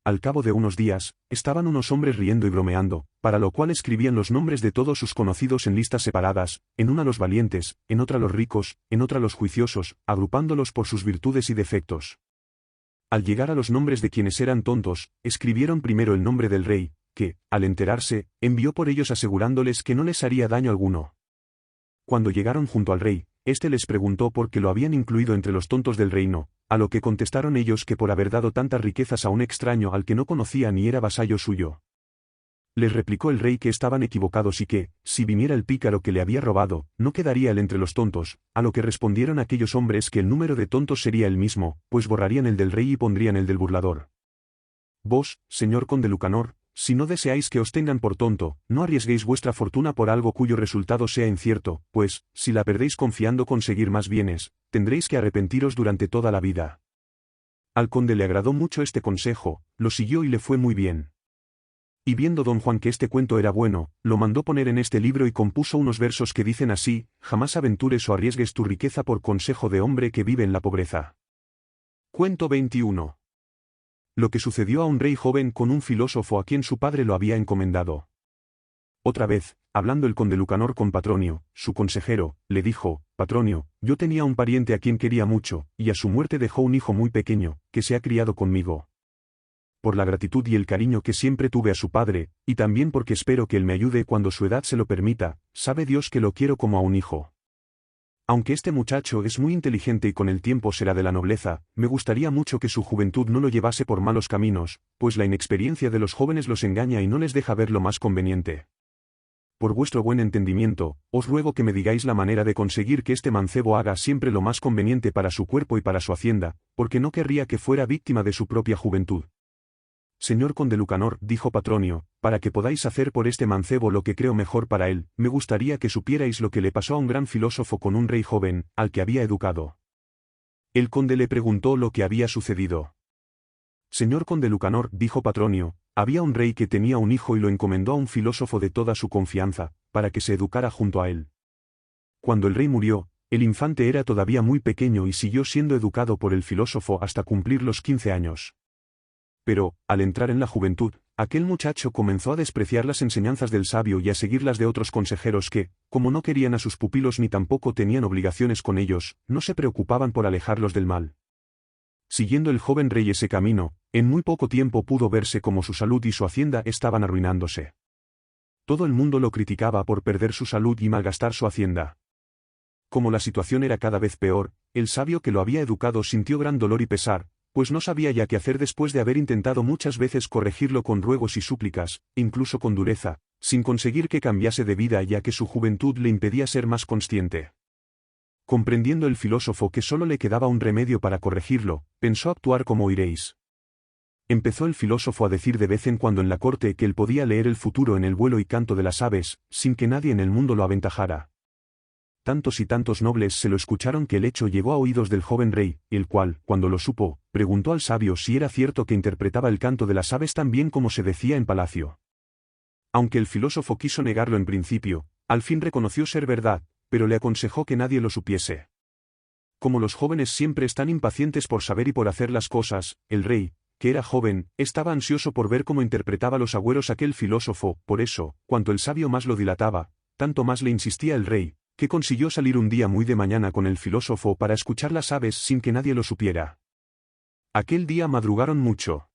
S1: Al cabo de unos días, estaban unos hombres riendo y bromeando, para lo cual escribían los nombres de todos sus conocidos en listas separadas, en una los valientes, en otra los ricos, en otra los juiciosos, agrupándolos por sus virtudes y defectos. Al llegar a los nombres de quienes eran tontos, escribieron primero el nombre del rey, que, al enterarse, envió por ellos asegurándoles que no les haría daño alguno. Cuando llegaron junto al rey, Este les preguntó por qué lo habían incluido entre los tontos del reino, a lo que contestaron ellos que por haber dado tantas riquezas a un extraño al que no conocía ni era vasallo suyo. Les replicó el rey que estaban equivocados y que, si viniera el pícaro que le había robado, no quedaría él entre los tontos, a lo que respondieron aquellos hombres que el número de tontos sería el mismo, pues borrarían el del rey y pondrían el del burlador. Vos, señor conde Lucanor, si no deseáis que os tengan por tonto, no arriesguéis vuestra fortuna por algo cuyo resultado sea incierto, pues, si la perdéis confiando conseguir más bienes, tendréis que arrepentiros durante toda la vida. Al conde le agradó mucho este consejo, lo siguió y le fue muy bien. Y viendo don Juan que este cuento era bueno, lo mandó poner en este libro y compuso unos versos que dicen así: jamás aventures o arriesgues tu riqueza por consejo de hombre que vive en la pobreza. Cuento 21. Lo que sucedió a un rey joven con un filósofo a quien su padre lo había encomendado. Otra vez, hablando el conde Lucanor con Patronio, su consejero, le dijo: Patronio, yo tenía un pariente a quien quería mucho, y a su muerte dejó un hijo muy pequeño, que se ha criado conmigo. Por la gratitud y el cariño que siempre tuve a su padre, y también porque espero que él me ayude cuando su edad se lo permita, sabe Dios que lo quiero como a un hijo. Aunque este muchacho es muy inteligente y con el tiempo será de la nobleza, me gustaría mucho que su juventud no lo llevase por malos caminos, pues la inexperiencia de los jóvenes los engaña y no les deja ver lo más conveniente. Por vuestro buen entendimiento, os ruego que me digáis la manera de conseguir que este mancebo haga siempre lo más conveniente para su cuerpo y para su hacienda, porque no querría que fuera víctima de su propia juventud. Señor conde Lucanor, dijo Patronio, para que podáis hacer por este mancebo lo que creo mejor para él, me gustaría que supierais lo que le pasó a un gran filósofo con un rey joven, al que había educado. El conde le preguntó lo que había sucedido. Señor conde Lucanor, dijo Patronio, había un rey que tenía un hijo y lo encomendó a un filósofo de toda su confianza, para que se educara junto a él. Cuando el rey murió, el infante era todavía muy pequeño y siguió siendo educado por el filósofo hasta cumplir los 15 años. Pero, al entrar en la juventud, aquel muchacho comenzó a despreciar las enseñanzas del sabio y a seguir las de otros consejeros que, como no querían a sus pupilos ni tampoco tenían obligaciones con ellos, no se preocupaban por alejarlos del mal. Siguiendo el joven rey ese camino, en muy poco tiempo pudo verse como su salud y su hacienda estaban arruinándose. Todo el mundo lo criticaba por perder su salud y malgastar su hacienda. Como la situación era cada vez peor, el sabio que lo había educado sintió gran dolor y pesar, pues no sabía ya qué hacer después de haber intentado muchas veces corregirlo con ruegos y súplicas, incluso con dureza, sin conseguir que cambiase de vida ya que su juventud le impedía ser más consciente. Comprendiendo el filósofo que solo le quedaba un remedio para corregirlo, pensó actuar como oiréis. Empezó el filósofo a decir de vez en cuando en la corte que él podía leer el futuro en el vuelo y canto de las aves, sin que nadie en el mundo lo aventajara. Tantos y tantos nobles se lo escucharon que el hecho llegó a oídos del joven rey, el cual, cuando lo supo, preguntó al sabio si era cierto que interpretaba el canto de las aves tan bien como se decía en palacio. Aunque el filósofo quiso negarlo en principio, al fin reconoció ser verdad, pero le aconsejó que nadie lo supiese. Como los jóvenes siempre están impacientes por saber y por hacer las cosas, el rey, que era joven, estaba ansioso por ver cómo interpretaba los agüeros aquel filósofo, por eso, cuanto el sabio más lo dilataba, tanto más le insistía el rey, que consiguió salir un día muy de mañana con el filósofo para escuchar las aves sin que nadie lo supiera. Aquel día madrugaron mucho.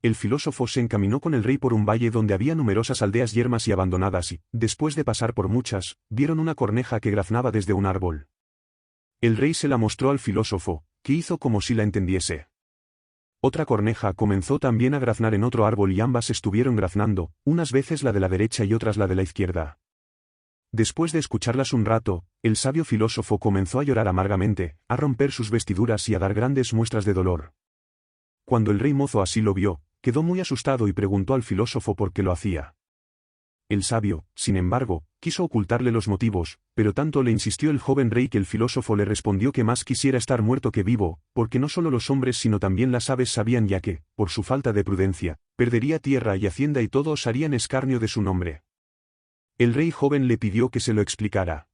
S1: El filósofo se encaminó con el rey por un valle donde había numerosas aldeas yermas y abandonadas y, después de pasar por muchas, vieron una corneja que graznaba desde un árbol. El rey se la mostró al filósofo, que hizo como si la entendiese. Otra corneja comenzó también a graznar en otro árbol y ambas estuvieron graznando, unas veces la de la derecha y otras la de la izquierda. Después de escucharlas un rato, el sabio filósofo comenzó a llorar amargamente, a romper sus vestiduras y a dar grandes muestras de dolor. Cuando el rey mozo así lo vio, quedó muy asustado y preguntó al filósofo por qué lo hacía. El sabio, sin embargo, quiso ocultarle los motivos, pero tanto le insistió el joven rey que el filósofo le respondió que más quisiera estar muerto que vivo, porque no solo los hombres sino también las aves sabían ya que, por su falta de prudencia, perdería tierra y hacienda y todos harían escarnio de su nombre. El rey joven le pidió que se lo explicara.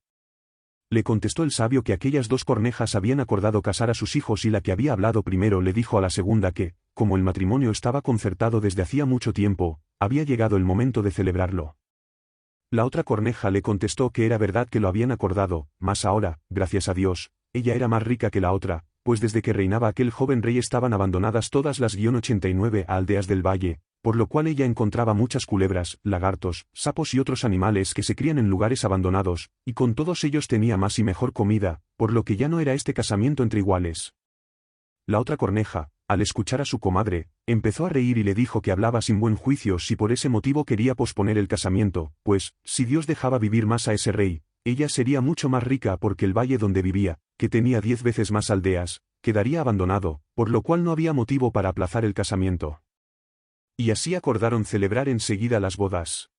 S1: Le contestó el sabio que aquellas dos cornejas habían acordado casar a sus hijos y la que había hablado primero le dijo a la segunda que, como el matrimonio estaba concertado desde hacía mucho tiempo, había llegado el momento de celebrarlo. La otra corneja le contestó que era verdad que lo habían acordado, mas ahora, gracias a Dios, ella era más rica que la otra, pues desde que reinaba aquel joven rey estaban abandonadas todas las 89 aldeas del valle, por lo cual ella encontraba muchas culebras, lagartos, sapos y otros animales que se crían en lugares abandonados, y con todos ellos tenía más y mejor comida, por lo que ya no era este casamiento entre iguales. La otra corneja, al escuchar a su comadre, empezó a reír y le dijo que hablaba sin buen juicio si por ese motivo quería posponer el casamiento, pues, si Dios dejaba vivir más a ese rey, ella sería mucho más rica porque el valle donde vivía, que tenía 10 veces más aldeas, quedaría abandonado, por lo cual no había motivo para aplazar el casamiento. Y así acordaron celebrar enseguida las bodas.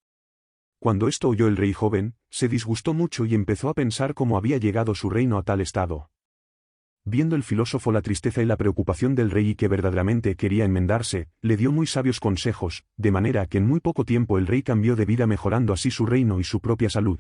S1: Cuando esto oyó el rey joven, se disgustó mucho y empezó a pensar cómo había llegado su reino a tal estado. Viendo el filósofo la tristeza y la preocupación del rey y que verdaderamente quería enmendarse, le dio muy sabios consejos, de manera que en muy poco tiempo el rey cambió de vida mejorando así su reino y su propia salud.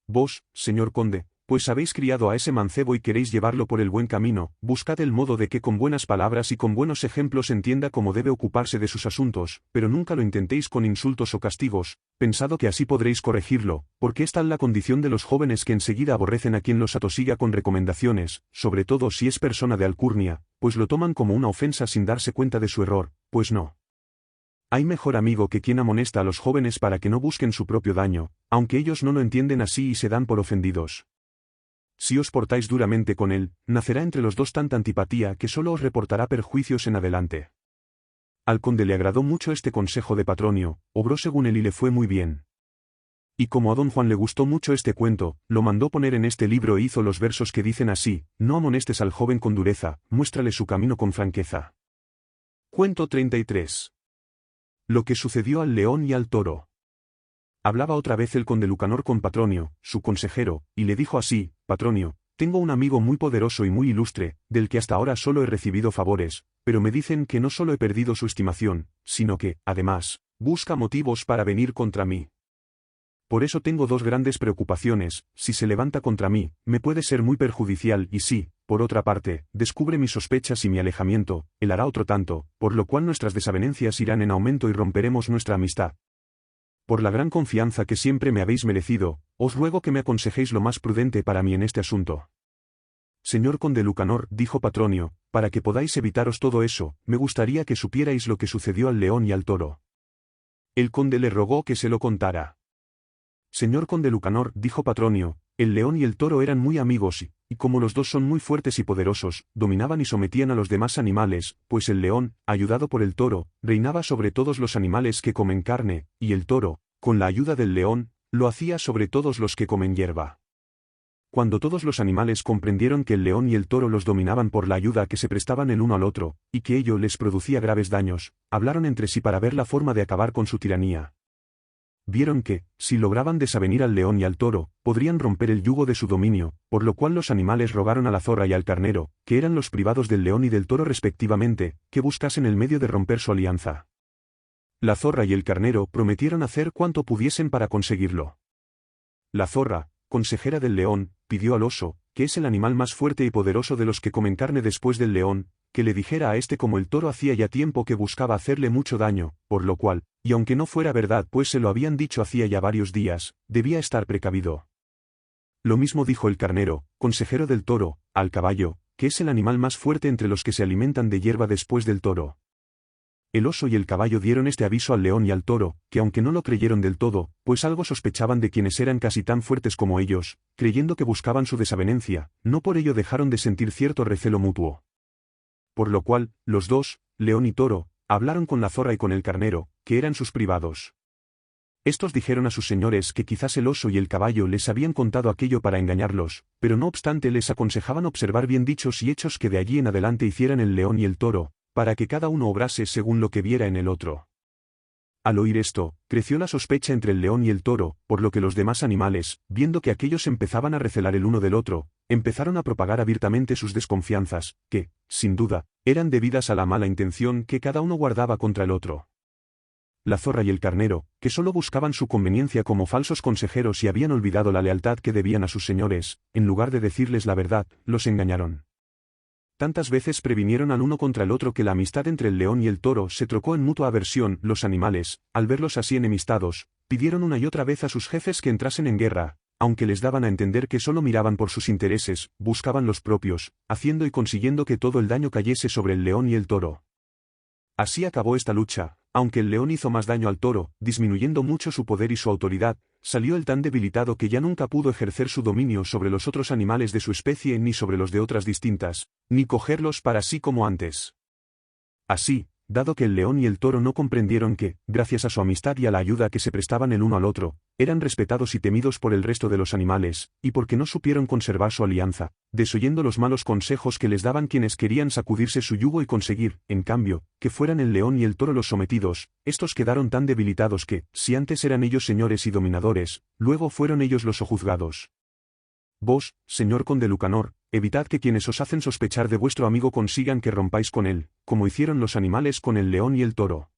S1: Vos, señor conde, pues habéis criado a ese mancebo y queréis llevarlo por el buen camino, buscad el modo de que con buenas palabras y con buenos ejemplos entienda cómo debe ocuparse de sus asuntos, pero nunca lo intentéis con insultos o castigos, pensado que así podréis corregirlo, porque es tal la condición de los jóvenes que enseguida aborrecen a quien los atosiga con recomendaciones, sobre todo si es persona de alcurnia, pues lo toman como una ofensa sin darse cuenta de su error, pues no. Hay mejor amigo que quien amonesta a los jóvenes para que no busquen su propio daño, aunque ellos no lo entienden así y se dan por ofendidos. Si os portáis duramente con él, nacerá entre los dos tanta antipatía que solo os reportará perjuicios en adelante. Al conde le agradó mucho este consejo de Patronio, obró según él y le fue muy bien. Y como a don Juan le gustó mucho este cuento, lo mandó poner en este libro e hizo los versos que dicen así: no amonestes al joven con dureza, muéstrale su camino con franqueza. Cuento 33. Lo que sucedió al león y al toro. Hablaba otra vez el conde Lucanor con Patronio, su consejero, y le dijo así: Patronio, tengo un amigo muy poderoso y muy ilustre, del que hasta ahora solo he recibido favores, pero me dicen que no solo he perdido su estimación, sino que, además, busca motivos para venir contra mí. Por eso tengo dos grandes preocupaciones: si se levanta contra mí, me puede ser muy perjudicial y si, por otra parte, descubre mis sospechas y mi alejamiento, él hará otro tanto, por lo cual nuestras desavenencias irán en aumento y romperemos nuestra amistad. Por la gran confianza que siempre me habéis merecido, os ruego que me aconsejéis lo más prudente para mí en este asunto. Señor conde Lucanor, dijo Patronio, para que podáis evitaros todo eso, me gustaría que supierais lo que sucedió al león y al toro. El conde le rogó que se lo contara. Señor conde Lucanor, dijo Patronio, el león y el toro eran muy amigos y como los dos son muy fuertes y poderosos, dominaban y sometían a los demás animales, pues el león, ayudado por el toro, reinaba sobre todos los animales que comen carne, y el toro, con la ayuda del león, lo hacía sobre todos los que comen hierba. Cuando todos los animales comprendieron que el león y el toro los dominaban por la ayuda que se prestaban el uno al otro, y que ello les producía graves daños, hablaron entre sí para ver la forma de acabar con su tiranía. Vieron que, si lograban desavenir al león y al toro, podrían romper el yugo de su dominio, por lo cual los animales rogaron a la zorra y al carnero, que eran los privados del león y del toro respectivamente, que buscasen el medio de romper su alianza. La zorra y el carnero prometieron hacer cuanto pudiesen para conseguirlo. La zorra, consejera del león, pidió al oso, que es el animal más fuerte y poderoso de los que comen carne después del león, que le dijera a este como el toro hacía ya tiempo que buscaba hacerle mucho daño, por lo cual, y aunque no fuera verdad pues se lo habían dicho hacía ya varios días, debía estar precavido. Lo mismo dijo el carnero, consejero del toro, al caballo, que es el animal más fuerte entre los que se alimentan de hierba después del toro. El oso y el caballo dieron este aviso al león y al toro, que aunque no lo creyeron del todo, pues algo sospechaban de quienes eran casi tan fuertes como ellos, creyendo que buscaban su desavenencia, no por ello dejaron de sentir cierto recelo mutuo. Por lo cual, los dos, león y toro, hablaron con la zorra y con el carnero, que eran sus privados. Estos dijeron a sus señores que quizás el oso y el caballo les habían contado aquello para engañarlos, pero no obstante les aconsejaban observar bien dichos y hechos que de allí en adelante hicieran el león y el toro, para que cada uno obrase según lo que viera en el otro. Al oír esto, creció la sospecha entre el león y el toro, por lo que los demás animales, viendo que aquellos empezaban a recelar el uno del otro, empezaron a propagar abiertamente sus desconfianzas, que, sin duda, eran debidas a la mala intención que cada uno guardaba contra el otro. La zorra y el carnero, que solo buscaban su conveniencia como falsos consejeros y habían olvidado la lealtad que debían a sus señores, en lugar de decirles la verdad, los engañaron. Tantas veces previnieron al uno contra el otro que la amistad entre el león y el toro se trocó en mutua aversión. Los animales, al verlos así enemistados, pidieron una y otra vez a sus jefes que entrasen en guerra, aunque les daban a entender que solo miraban por sus intereses, buscaban los propios, haciendo y consiguiendo que todo el daño cayese sobre el león y el toro. Así acabó esta lucha, aunque el león hizo más daño al toro, disminuyendo mucho su poder y su autoridad, salió el tan debilitado que ya nunca pudo ejercer su dominio sobre los otros animales de su especie ni sobre los de otras distintas, ni cogerlos para sí como antes. Así, dado que el león y el toro no comprendieron que, gracias a su amistad y a la ayuda que se prestaban el uno al otro, eran respetados y temidos por el resto de los animales, y porque no supieron conservar su alianza, desoyendo los malos consejos que les daban quienes querían sacudirse su yugo y conseguir, en cambio, que fueran el león y el toro los sometidos, estos quedaron tan debilitados que, si antes eran ellos señores y dominadores, luego fueron ellos los sojuzgados. Vos, señor conde Lucanor, evitad que quienes os hacen sospechar de vuestro amigo consigan que rompáis con él, como hicieron los animales con el león y el toro.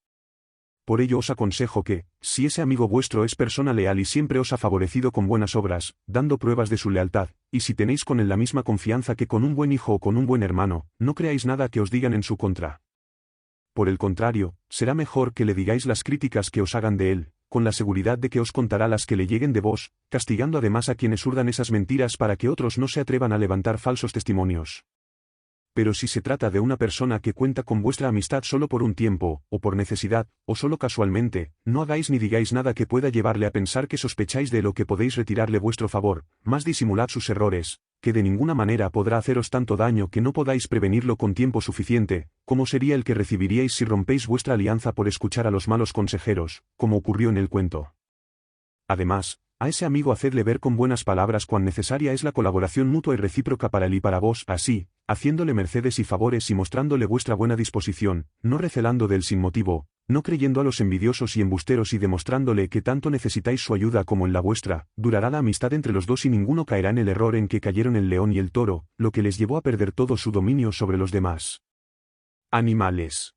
S1: Por ello os aconsejo que, si ese amigo vuestro es persona leal y siempre os ha favorecido con buenas obras, dando pruebas de su lealtad, y si tenéis con él la misma confianza que con un buen hijo o con un buen hermano, no creáis nada que os digan en su contra. Por el contrario, será mejor que le digáis las críticas que os hagan de él, con la seguridad de que os contará las que le lleguen de vos, castigando además a quienes urdan esas mentiras para que otros no se atrevan a levantar falsos testimonios. Pero si se trata de una persona que cuenta con vuestra amistad solo por un tiempo, o por necesidad, o solo casualmente, no hagáis ni digáis nada que pueda llevarle a pensar que sospecháis de lo que podéis retirarle vuestro favor, más disimulad sus errores, que de ninguna manera podrá haceros tanto daño que no podáis prevenirlo con tiempo suficiente, como sería el que recibiríais si rompéis vuestra alianza por escuchar a los malos consejeros, como ocurrió en el cuento. Además, a ese amigo hacedle ver con buenas palabras cuán necesaria es la colaboración mutua y recíproca para él y para vos, así, haciéndole mercedes y favores y mostrándole vuestra buena disposición, no recelando de él sin motivo, no creyendo a los envidiosos y embusteros y demostrándole que tanto necesitáis su ayuda como en la vuestra, durará la amistad entre los dos y ninguno caerá en el error en que cayeron el león y el toro, lo que les llevó a perder todo su dominio sobre los demás animales.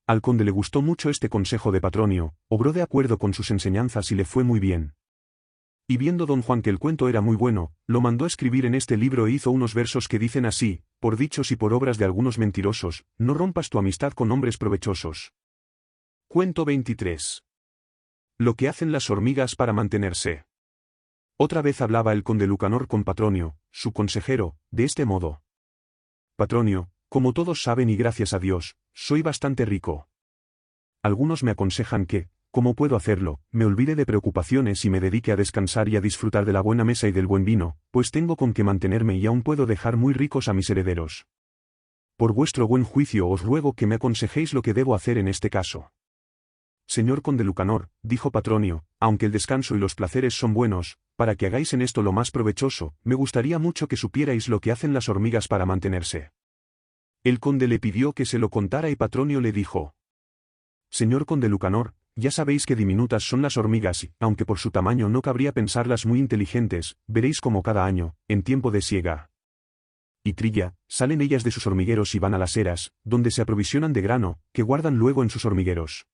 S1: Al conde le gustó mucho este consejo de Patronio, obró de acuerdo con sus enseñanzas y le fue muy bien. Y viendo don Juan que el cuento era muy bueno, lo mandó escribir en este libro e hizo unos versos que dicen así: por dichos y por obras de algunos mentirosos, no rompas tu amistad con hombres provechosos. Cuento 23. Lo que hacen las hormigas para mantenerse. Otra vez hablaba el conde Lucanor con Patronio, su consejero, de este modo. Patronio, como todos saben y gracias a Dios, soy bastante rico. Algunos me aconsejan que, ¿cómo puedo hacerlo?, me olvide de preocupaciones y me dedique a descansar y a disfrutar de la buena mesa y del buen vino, pues tengo con qué mantenerme y aún puedo dejar muy ricos a mis herederos. Por vuestro buen juicio os ruego que me aconsejéis lo que debo hacer en este caso. Señor conde Lucanor, dijo Patronio, aunque el descanso y los placeres son buenos, para que hagáis en esto lo más provechoso, me gustaría mucho que supierais lo que hacen las hormigas para mantenerse. El conde le pidió que se lo contara y Patronio le dijo: Señor conde Lucanor, ya sabéis que diminutas son las hormigas y, aunque por su tamaño no cabría pensarlas muy inteligentes, veréis como cada año, en tiempo de siega y trilla, salen ellas de sus hormigueros y van a las eras, donde se aprovisionan de grano, que guardan luego en sus hormigueros.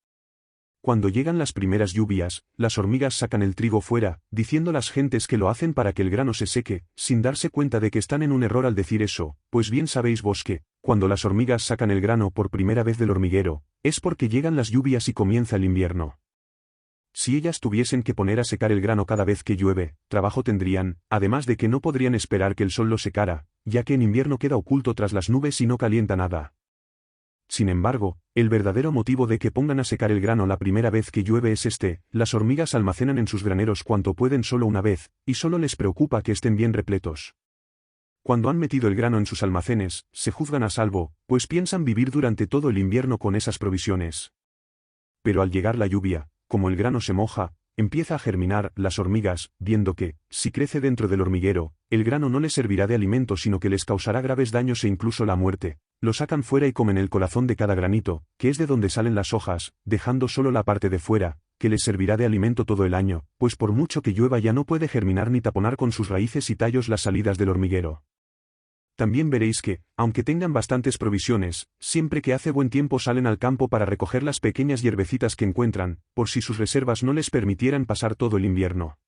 S1: Cuando llegan las primeras lluvias, las hormigas sacan el trigo fuera, diciendo las gentes que lo hacen para que el grano se seque, sin darse cuenta de que están en un error al decir eso, pues bien sabéis vos que, cuando las hormigas sacan el grano por primera vez del hormiguero, es porque llegan las lluvias y comienza el invierno. Si ellas tuviesen que poner a secar el grano cada vez que llueve, trabajo tendrían, además de que no podrían esperar que el sol lo secara, ya que en invierno queda oculto tras las nubes y no calienta nada. Sin embargo, el verdadero motivo de que pongan a secar el grano la primera vez que llueve es este: las hormigas almacenan en sus graneros cuanto pueden solo una vez, y solo les preocupa que estén bien repletos. Cuando han metido el grano en sus almacenes, se juzgan a salvo, pues piensan vivir durante todo el invierno con esas provisiones. Pero al llegar la lluvia, como el grano se moja, empieza a germinar, las hormigas, viendo que, si crece dentro del hormiguero, el grano no les servirá de alimento sino que les causará graves daños e incluso la muerte, lo sacan fuera y comen el corazón de cada granito, que es de donde salen las hojas, dejando solo la parte de fuera, que les servirá de alimento todo el año, pues por mucho que llueva ya no puede germinar ni taponar con sus raíces y tallos las salidas del hormiguero. También veréis que, aunque tengan bastantes provisiones, siempre que hace buen tiempo salen al campo para recoger las pequeñas hierbecitas que encuentran, por si sus reservas no les permitieran pasar todo el invierno.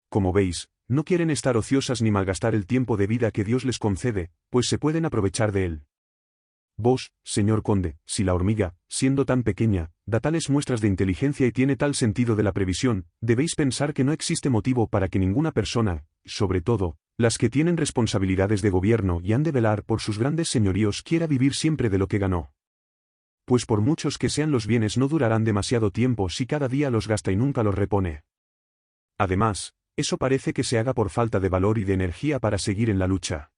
S1: Como veis, no quieren estar ociosas ni malgastar el tiempo de vida que Dios les concede, pues se pueden aprovechar de él. Vos, señor conde, si la hormiga, siendo tan pequeña, da tales muestras de inteligencia y tiene tal sentido de la previsión, debéis pensar que no existe motivo para que ninguna persona, sobre todo, las que tienen responsabilidades de gobierno y han de velar por sus grandes señoríos, quiera vivir siempre de lo que ganó. Pues por muchos que sean los bienes no durarán demasiado tiempo si cada día los gasta y nunca los repone. Además, eso parece que se haga por falta de valor y de energía para seguir en la lucha.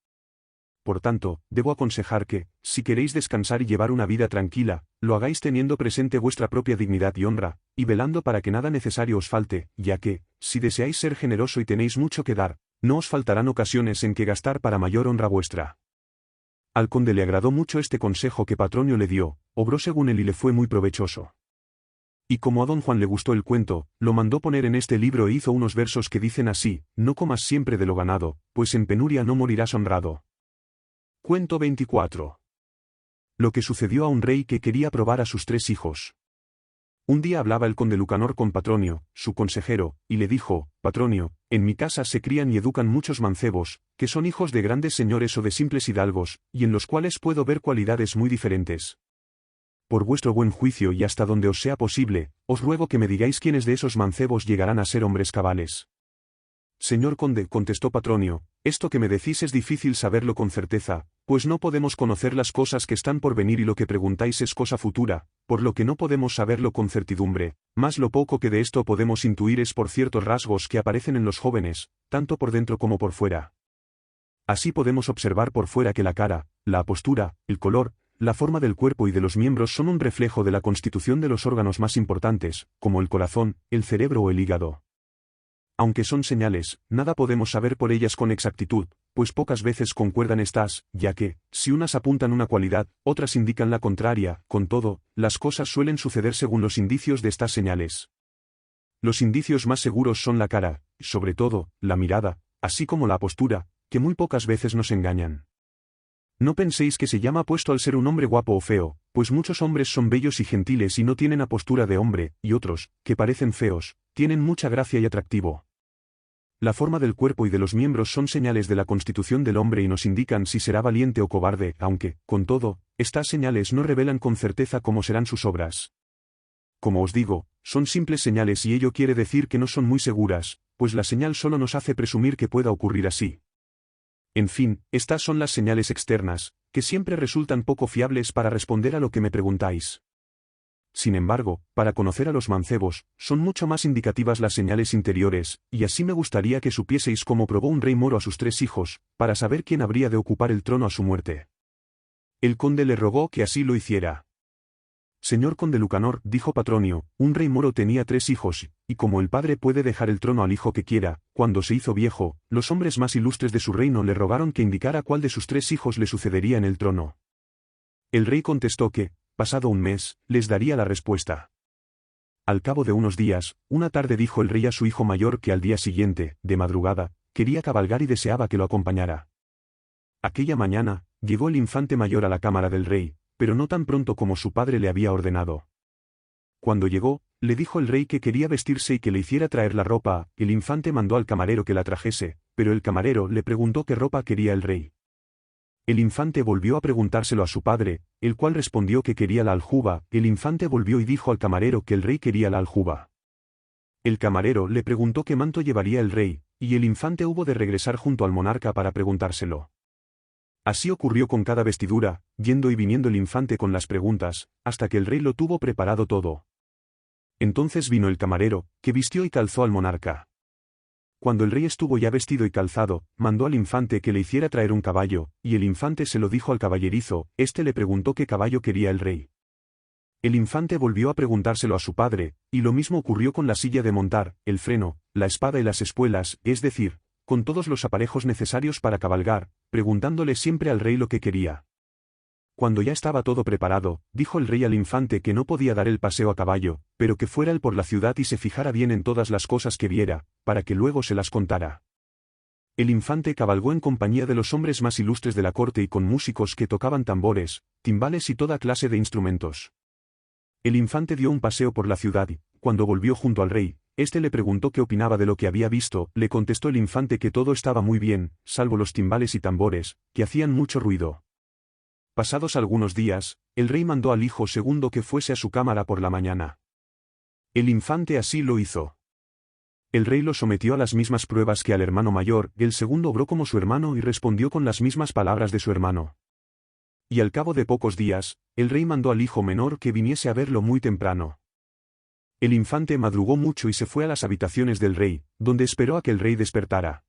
S1: Por tanto, debo aconsejar que, si queréis descansar y llevar una vida tranquila, lo hagáis teniendo presente vuestra propia dignidad y honra, y velando para que nada necesario os falte, ya que, si deseáis ser generoso y tenéis mucho que dar, no os faltarán ocasiones en que gastar para mayor honra vuestra. Al conde le agradó mucho este consejo que Patronio le dio, obró según él y le fue muy provechoso. Y como a don Juan le gustó el cuento, lo mandó poner en este libro e hizo unos versos que dicen así: no comas siempre de lo ganado, pues en penuria no morirás honrado. Cuento 24. Lo que sucedió a un rey que quería probar a sus 3 hijos. Un día hablaba el conde Lucanor con Patronio, su consejero, y le dijo: Patronio, en mi casa se crían y educan muchos mancebos, que son hijos de grandes señores o de simples hidalgos, y en los cuales puedo ver cualidades muy diferentes. Por vuestro buen juicio y hasta donde os sea posible, os ruego que me digáis quiénes de esos mancebos llegarán a ser hombres cabales. Señor conde, contestó Patronio, esto que me decís es difícil saberlo con certeza, pues no podemos conocer las cosas que están por venir y lo que preguntáis es cosa futura, por lo que no podemos saberlo con certidumbre, mas lo poco que de esto podemos intuir es por ciertos rasgos que aparecen en los jóvenes, tanto por dentro como por fuera. Así podemos observar por fuera que la cara, la postura, el color, la forma del cuerpo y de los miembros son un reflejo de la constitución de los órganos más importantes, como el corazón, el cerebro o el hígado. Aunque son señales, nada podemos saber por ellas con exactitud, pues pocas veces concuerdan estas, ya que, si unas apuntan una cualidad, otras indican la contraria. Con todo, las cosas suelen suceder según los indicios de estas señales. Los indicios más seguros son la cara, sobre todo, la mirada, así como la postura, que muy pocas veces nos engañan. No penséis que se llama apuesto al ser un hombre guapo o feo, pues muchos hombres son bellos y gentiles y no tienen apostura de hombre, y otros, que parecen feos, tienen mucha gracia y atractivo. La forma del cuerpo y de los miembros son señales de la constitución del hombre y nos indican si será valiente o cobarde, aunque, con todo, estas señales no revelan con certeza cómo serán sus obras. Como os digo, son simples señales y ello quiere decir que no son muy seguras, pues la señal solo nos hace presumir que pueda ocurrir así. En fin, estas son las señales externas, que siempre resultan poco fiables para responder a lo que me preguntáis. Sin embargo, para conocer a los mancebos, son mucho más indicativas las señales interiores, y así me gustaría que supieseis cómo probó un rey moro a sus 3 hijos, para saber quién habría de ocupar el trono a su muerte. El conde le rogó que así lo hiciera. Señor conde Lucanor, dijo Patronio, un rey moro tenía 3 hijos, y como el padre puede dejar el trono al hijo que quiera, cuando se hizo viejo, los hombres más ilustres de su reino le rogaron que indicara cuál de sus 3 hijos le sucedería en el trono. El rey contestó que, pasado un mes, les daría la respuesta. Al cabo de unos días, una tarde dijo el rey a su hijo mayor que al día siguiente, de madrugada, quería cabalgar y deseaba que lo acompañara. Aquella mañana, llegó el infante mayor a la cámara del rey, pero no tan pronto como su padre le había ordenado. Cuando llegó, le dijo el rey que quería vestirse y que le hiciera traer la ropa. El infante mandó al camarero que la trajese, pero el camarero le preguntó qué ropa quería el rey. El infante volvió a preguntárselo a su padre, el cual respondió que quería la aljuba. El infante volvió y dijo al camarero que el rey quería la aljuba. El camarero le preguntó qué manto llevaría el rey, y el infante hubo de regresar junto al monarca para preguntárselo. Así ocurrió con cada vestidura, yendo y viniendo el infante con las preguntas, hasta que el rey lo tuvo preparado todo. Entonces vino el camarero, que vistió y calzó al monarca. Cuando el rey estuvo ya vestido y calzado, mandó al infante que le hiciera traer un caballo, y el infante se lo dijo al caballerizo. Este le preguntó qué caballo quería el rey. El infante volvió a preguntárselo a su padre, y lo mismo ocurrió con la silla de montar, el freno, la espada y las espuelas, es decir, con todos los aparejos necesarios para cabalgar, preguntándole siempre al rey lo que quería. Cuando ya estaba todo preparado, dijo el rey al infante que no podía dar el paseo a caballo, pero que fuera él por la ciudad y se fijara bien en todas las cosas que viera, para que luego se las contara. El infante cabalgó en compañía de los hombres más ilustres de la corte y con músicos que tocaban tambores, timbales y toda clase de instrumentos. El infante dio un paseo por la ciudad y, cuando volvió junto al rey, este le preguntó qué opinaba de lo que había visto. Le contestó el infante que todo estaba muy bien, salvo los timbales y tambores, que hacían mucho ruido. Pasados algunos días, el rey mandó al hijo segundo que fuese a su cámara por la mañana. El infante así lo hizo. El rey lo sometió a las mismas pruebas que al hermano mayor, el segundo obró como su hermano y respondió con las mismas palabras de su hermano. Y al cabo de pocos días, el rey mandó al hijo menor que viniese a verlo muy temprano. El infante madrugó mucho y se fue a las habitaciones del rey, donde esperó a que el rey despertara.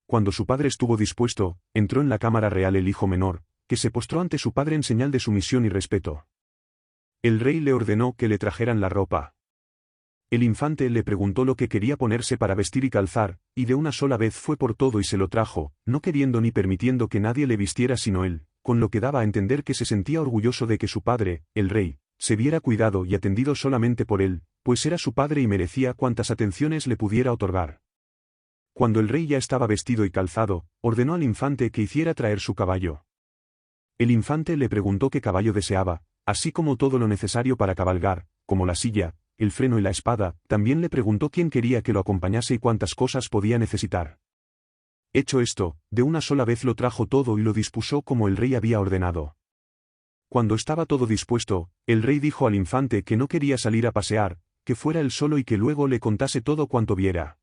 S1: Cuando su padre estuvo dispuesto, entró en la cámara real el hijo menor, que se postró ante su padre en señal de sumisión y respeto. El rey le ordenó que le trajeran la ropa. El infante le preguntó lo que quería ponerse para vestir y calzar, y de una sola vez fue por todo y se lo trajo, no queriendo ni permitiendo que nadie le vistiera sino él, con lo que daba a entender que se sentía orgulloso de que su padre, el rey, se viera cuidado y atendido solamente por él, pues era su padre y merecía cuantas atenciones le pudiera otorgar. Cuando el rey ya estaba vestido y calzado, ordenó al infante que hiciera traer su caballo. El infante le preguntó qué caballo deseaba, así como todo lo necesario para cabalgar, como la silla, el freno y la espada. También le preguntó quién quería que lo acompañase y cuántas cosas podía necesitar. Hecho esto, de una sola vez lo trajo todo y lo dispuso como el rey había ordenado. Cuando estaba todo dispuesto, el rey dijo al infante que no quería salir a pasear, que fuera él solo y que luego le contase todo cuanto viera.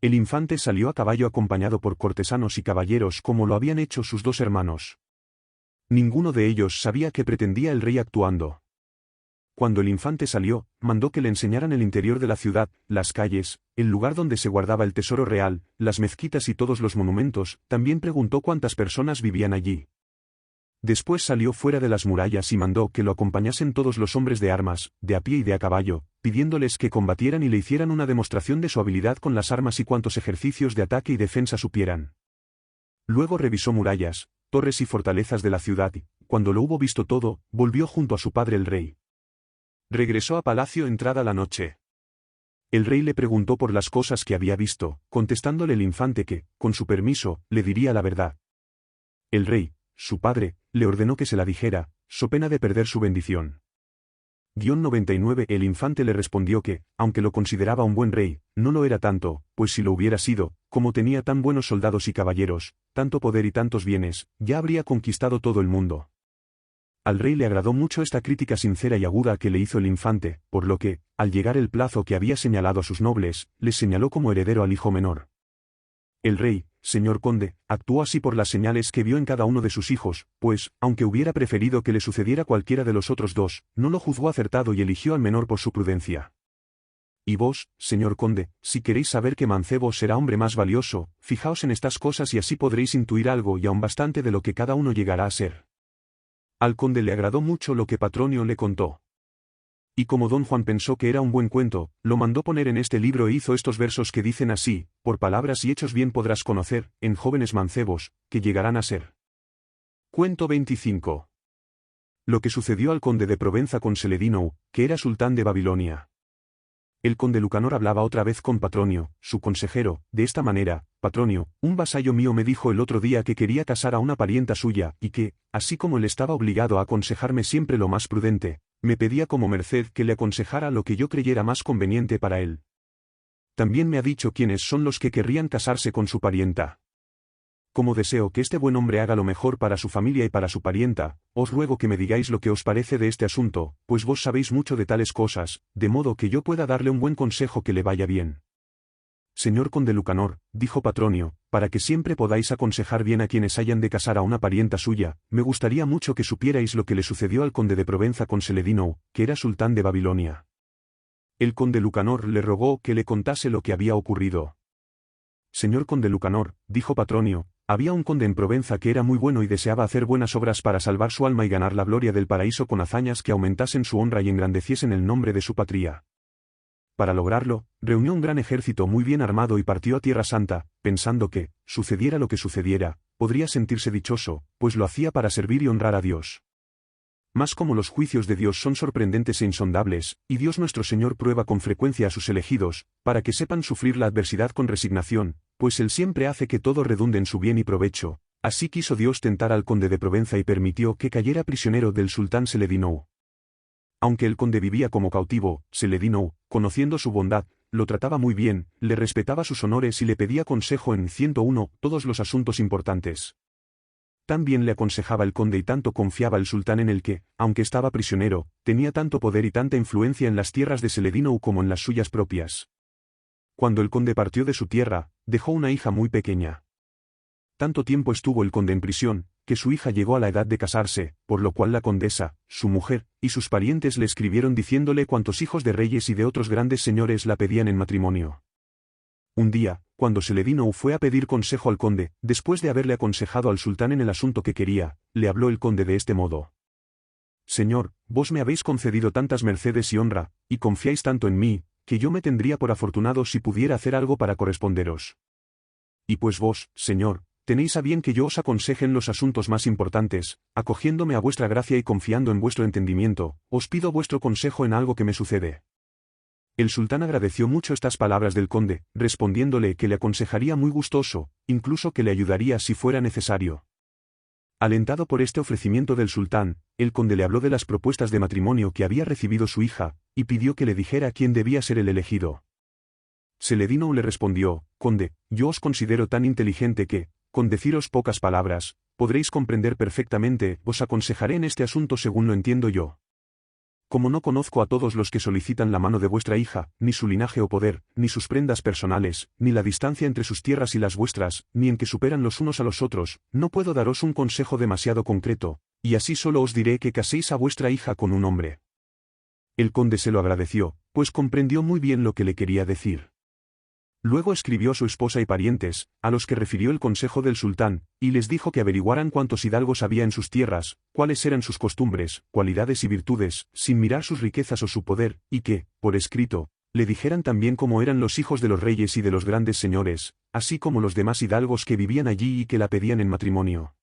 S1: El infante salió a caballo acompañado por cortesanos y caballeros como lo habían hecho sus dos hermanos. Ninguno de ellos sabía qué pretendía el rey actuando. Cuando el infante salió, mandó que le enseñaran el interior de la ciudad, las calles, el lugar donde se guardaba el tesoro real, las mezquitas y todos los monumentos. También preguntó cuántas personas vivían allí. Después salió fuera de las murallas y mandó que lo acompañasen todos los hombres de armas, de a pie y de a caballo, pidiéndoles que combatieran y le hicieran una demostración de su habilidad con las armas y cuantos ejercicios de ataque y defensa supieran. Luego revisó murallas, torres y fortalezas de la ciudad y, cuando lo hubo visto todo, volvió junto a su padre el rey. Regresó a palacio entrada la noche. El rey le preguntó por las cosas que había visto, contestándole el infante que, con su permiso, le diría la verdad. El rey, su padre, le ordenó que se la dijera, so pena de perder su bendición. 99 El infante le respondió que, aunque lo consideraba un buen rey, no lo era tanto, pues si lo hubiera sido, como tenía tan buenos soldados y caballeros, tanto poder y tantos bienes, ya habría conquistado todo el mundo. Al rey le agradó mucho esta crítica sincera y aguda que le hizo el infante, por lo que, al llegar el plazo que había señalado a sus nobles, les señaló como heredero al hijo menor. El rey, señor conde, actuó así por las señales que vio en cada uno de sus hijos, pues, aunque hubiera preferido que le sucediera cualquiera de los otros dos, no lo juzgó acertado y eligió al menor por su prudencia. Y vos, señor conde, si queréis saber que Mancebo será hombre más valioso, fijaos en estas cosas y así podréis intuir algo y aún bastante de lo que cada uno llegará a ser. Al conde le agradó mucho lo que Patronio le contó. Y como don Juan pensó que era un buen cuento, lo mandó poner en este libro e hizo estos versos que dicen así: por palabras y hechos bien podrás conocer, en jóvenes mancebos, que llegarán a ser. Cuento 25. Lo que sucedió al conde de Provenza con Seledino, que era sultán de Babilonia. El conde Lucanor hablaba otra vez con Patronio, su consejero, de esta manera: Patronio, un vasallo mío me dijo el otro día que quería casar a una parienta suya, y que, así como él estaba obligado a aconsejarme siempre lo más prudente, me pedía como merced que le aconsejara lo que yo creyera más conveniente para él. También me ha dicho quiénes son los que querrían casarse con su parienta. Como deseo que este buen hombre haga lo mejor para su familia y para su parienta, os ruego que me digáis lo que os parece de este asunto, pues vos sabéis mucho de tales cosas, de modo que yo pueda darle un buen consejo que le vaya bien. Señor conde Lucanor, dijo Patronio, para que siempre podáis aconsejar bien a quienes hayan de casar a una parienta suya, me gustaría mucho que supierais lo que le sucedió al conde de Provenza con Seledino, que era sultán de Babilonia. El conde Lucanor le rogó que le contase lo que había ocurrido. Señor conde Lucanor, dijo Patronio, había un conde en Provenza que era muy bueno y deseaba hacer buenas obras para salvar su alma y ganar la gloria del paraíso con hazañas que aumentasen su honra y engrandeciesen el nombre de su patria. Para lograrlo, reunió un gran ejército muy bien armado y partió a Tierra Santa, pensando que, sucediera lo que sucediera, podría sentirse dichoso, pues lo hacía para servir y honrar a Dios. Mas como los juicios de Dios son sorprendentes e insondables, y Dios nuestro Señor prueba con frecuencia a sus elegidos, para que sepan sufrir la adversidad con resignación, pues Él siempre hace que todo redunde en su bien y provecho, así quiso Dios tentar al conde de Provenza y permitió que cayera prisionero del sultán Seledino. Aunque el conde vivía como cautivo, Seledino, conociendo su bondad, lo trataba muy bien, le respetaba sus honores y le pedía consejo en 101 todos los asuntos importantes. Tan bien le aconsejaba el conde y tanto confiaba el sultán en él que, aunque estaba prisionero, tenía tanto poder y tanta influencia en las tierras de Seledino como en las suyas propias. Cuando el conde partió de su tierra, dejó una hija muy pequeña. Tanto tiempo estuvo el conde en prisión, que su hija llegó a la edad de casarse, por lo cual la condesa, su mujer, y sus parientes le escribieron diciéndole cuántos hijos de reyes y de otros grandes señores la pedían en matrimonio. Un día, cuando Seledino fue a pedir consejo al conde, después de haberle aconsejado al sultán en el asunto que quería, le habló el conde de este modo. Señor, vos me habéis concedido tantas mercedes y honra, y confiáis tanto en mí, que yo me tendría por afortunado si pudiera hacer algo para corresponderos. Y pues vos, señor, tenéis a bien que yo os aconseje en los asuntos más importantes, acogiéndome a vuestra gracia y confiando en vuestro entendimiento, os pido vuestro consejo en algo que me sucede. El sultán agradeció mucho estas palabras del conde, respondiéndole que le aconsejaría muy gustoso, incluso que le ayudaría si fuera necesario. Alentado por este ofrecimiento del sultán, el conde le habló de las propuestas de matrimonio que había recibido su hija, y pidió que le dijera quién debía ser el elegido. Seledino le respondió, conde, yo os considero tan inteligente que, con deciros pocas palabras, podréis comprender perfectamente, os aconsejaré en este asunto según lo entiendo yo. Como no conozco a todos los que solicitan la mano de vuestra hija, ni su linaje o poder, ni sus prendas personales, ni la distancia entre sus tierras y las vuestras, ni en que superan los unos a los otros, no puedo daros un consejo demasiado concreto, y así solo os diré que caséis a vuestra hija con un hombre. El conde se lo agradeció, pues comprendió muy bien lo que le quería decir. Luego escribió a su esposa y parientes, a los que refirió el consejo del sultán, y les dijo que averiguaran cuántos hidalgos había en sus tierras, cuáles eran sus costumbres, cualidades y virtudes, sin mirar sus riquezas o su poder, y que, por escrito, le dijeran también cómo eran los hijos de los reyes y de los grandes señores, así como los demás hidalgos que vivían allí y que la pedían en matrimonio.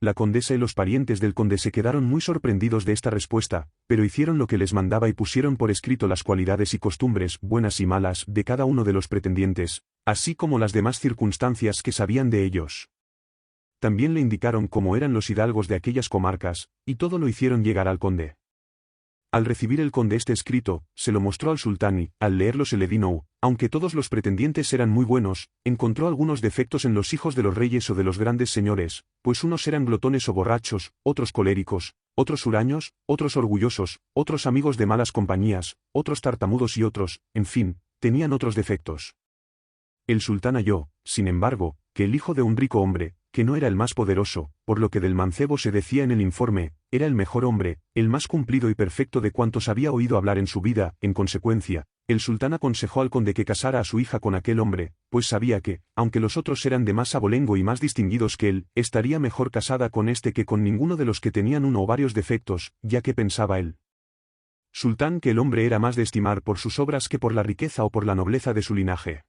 S1: La condesa y los parientes del conde se quedaron muy sorprendidos de esta respuesta, pero hicieron lo que les mandaba y pusieron por escrito las cualidades y costumbres, buenas y malas, de cada uno de los pretendientes, así como las demás circunstancias que sabían de ellos. También le indicaron cómo eran los hidalgos de aquellas comarcas, y todo lo hicieron llegar al conde. Al recibir el conde este escrito, se lo mostró al sultán y, al leerlo Seledino, aunque todos los pretendientes eran muy buenos, encontró algunos defectos en los hijos de los reyes o de los grandes señores, pues unos eran glotones o borrachos, otros coléricos, otros huraños, otros orgullosos, otros amigos de malas compañías, otros tartamudos y otros, en fin, tenían otros defectos. El sultán halló, sin embargo, que el hijo de un rico hombre, que no era el más poderoso, por lo que del mancebo se decía en el informe, era el mejor hombre, el más cumplido y perfecto de cuantos había oído hablar en su vida. En consecuencia, el sultán aconsejó al conde que casara a su hija con aquel hombre, pues sabía que, aunque los otros eran de más abolengo y más distinguidos que él, estaría mejor casada con este que con ninguno de los que tenían uno o varios defectos, ya que pensaba él sultán que el hombre era más de estimar por sus obras que por la riqueza o por la nobleza de su linaje.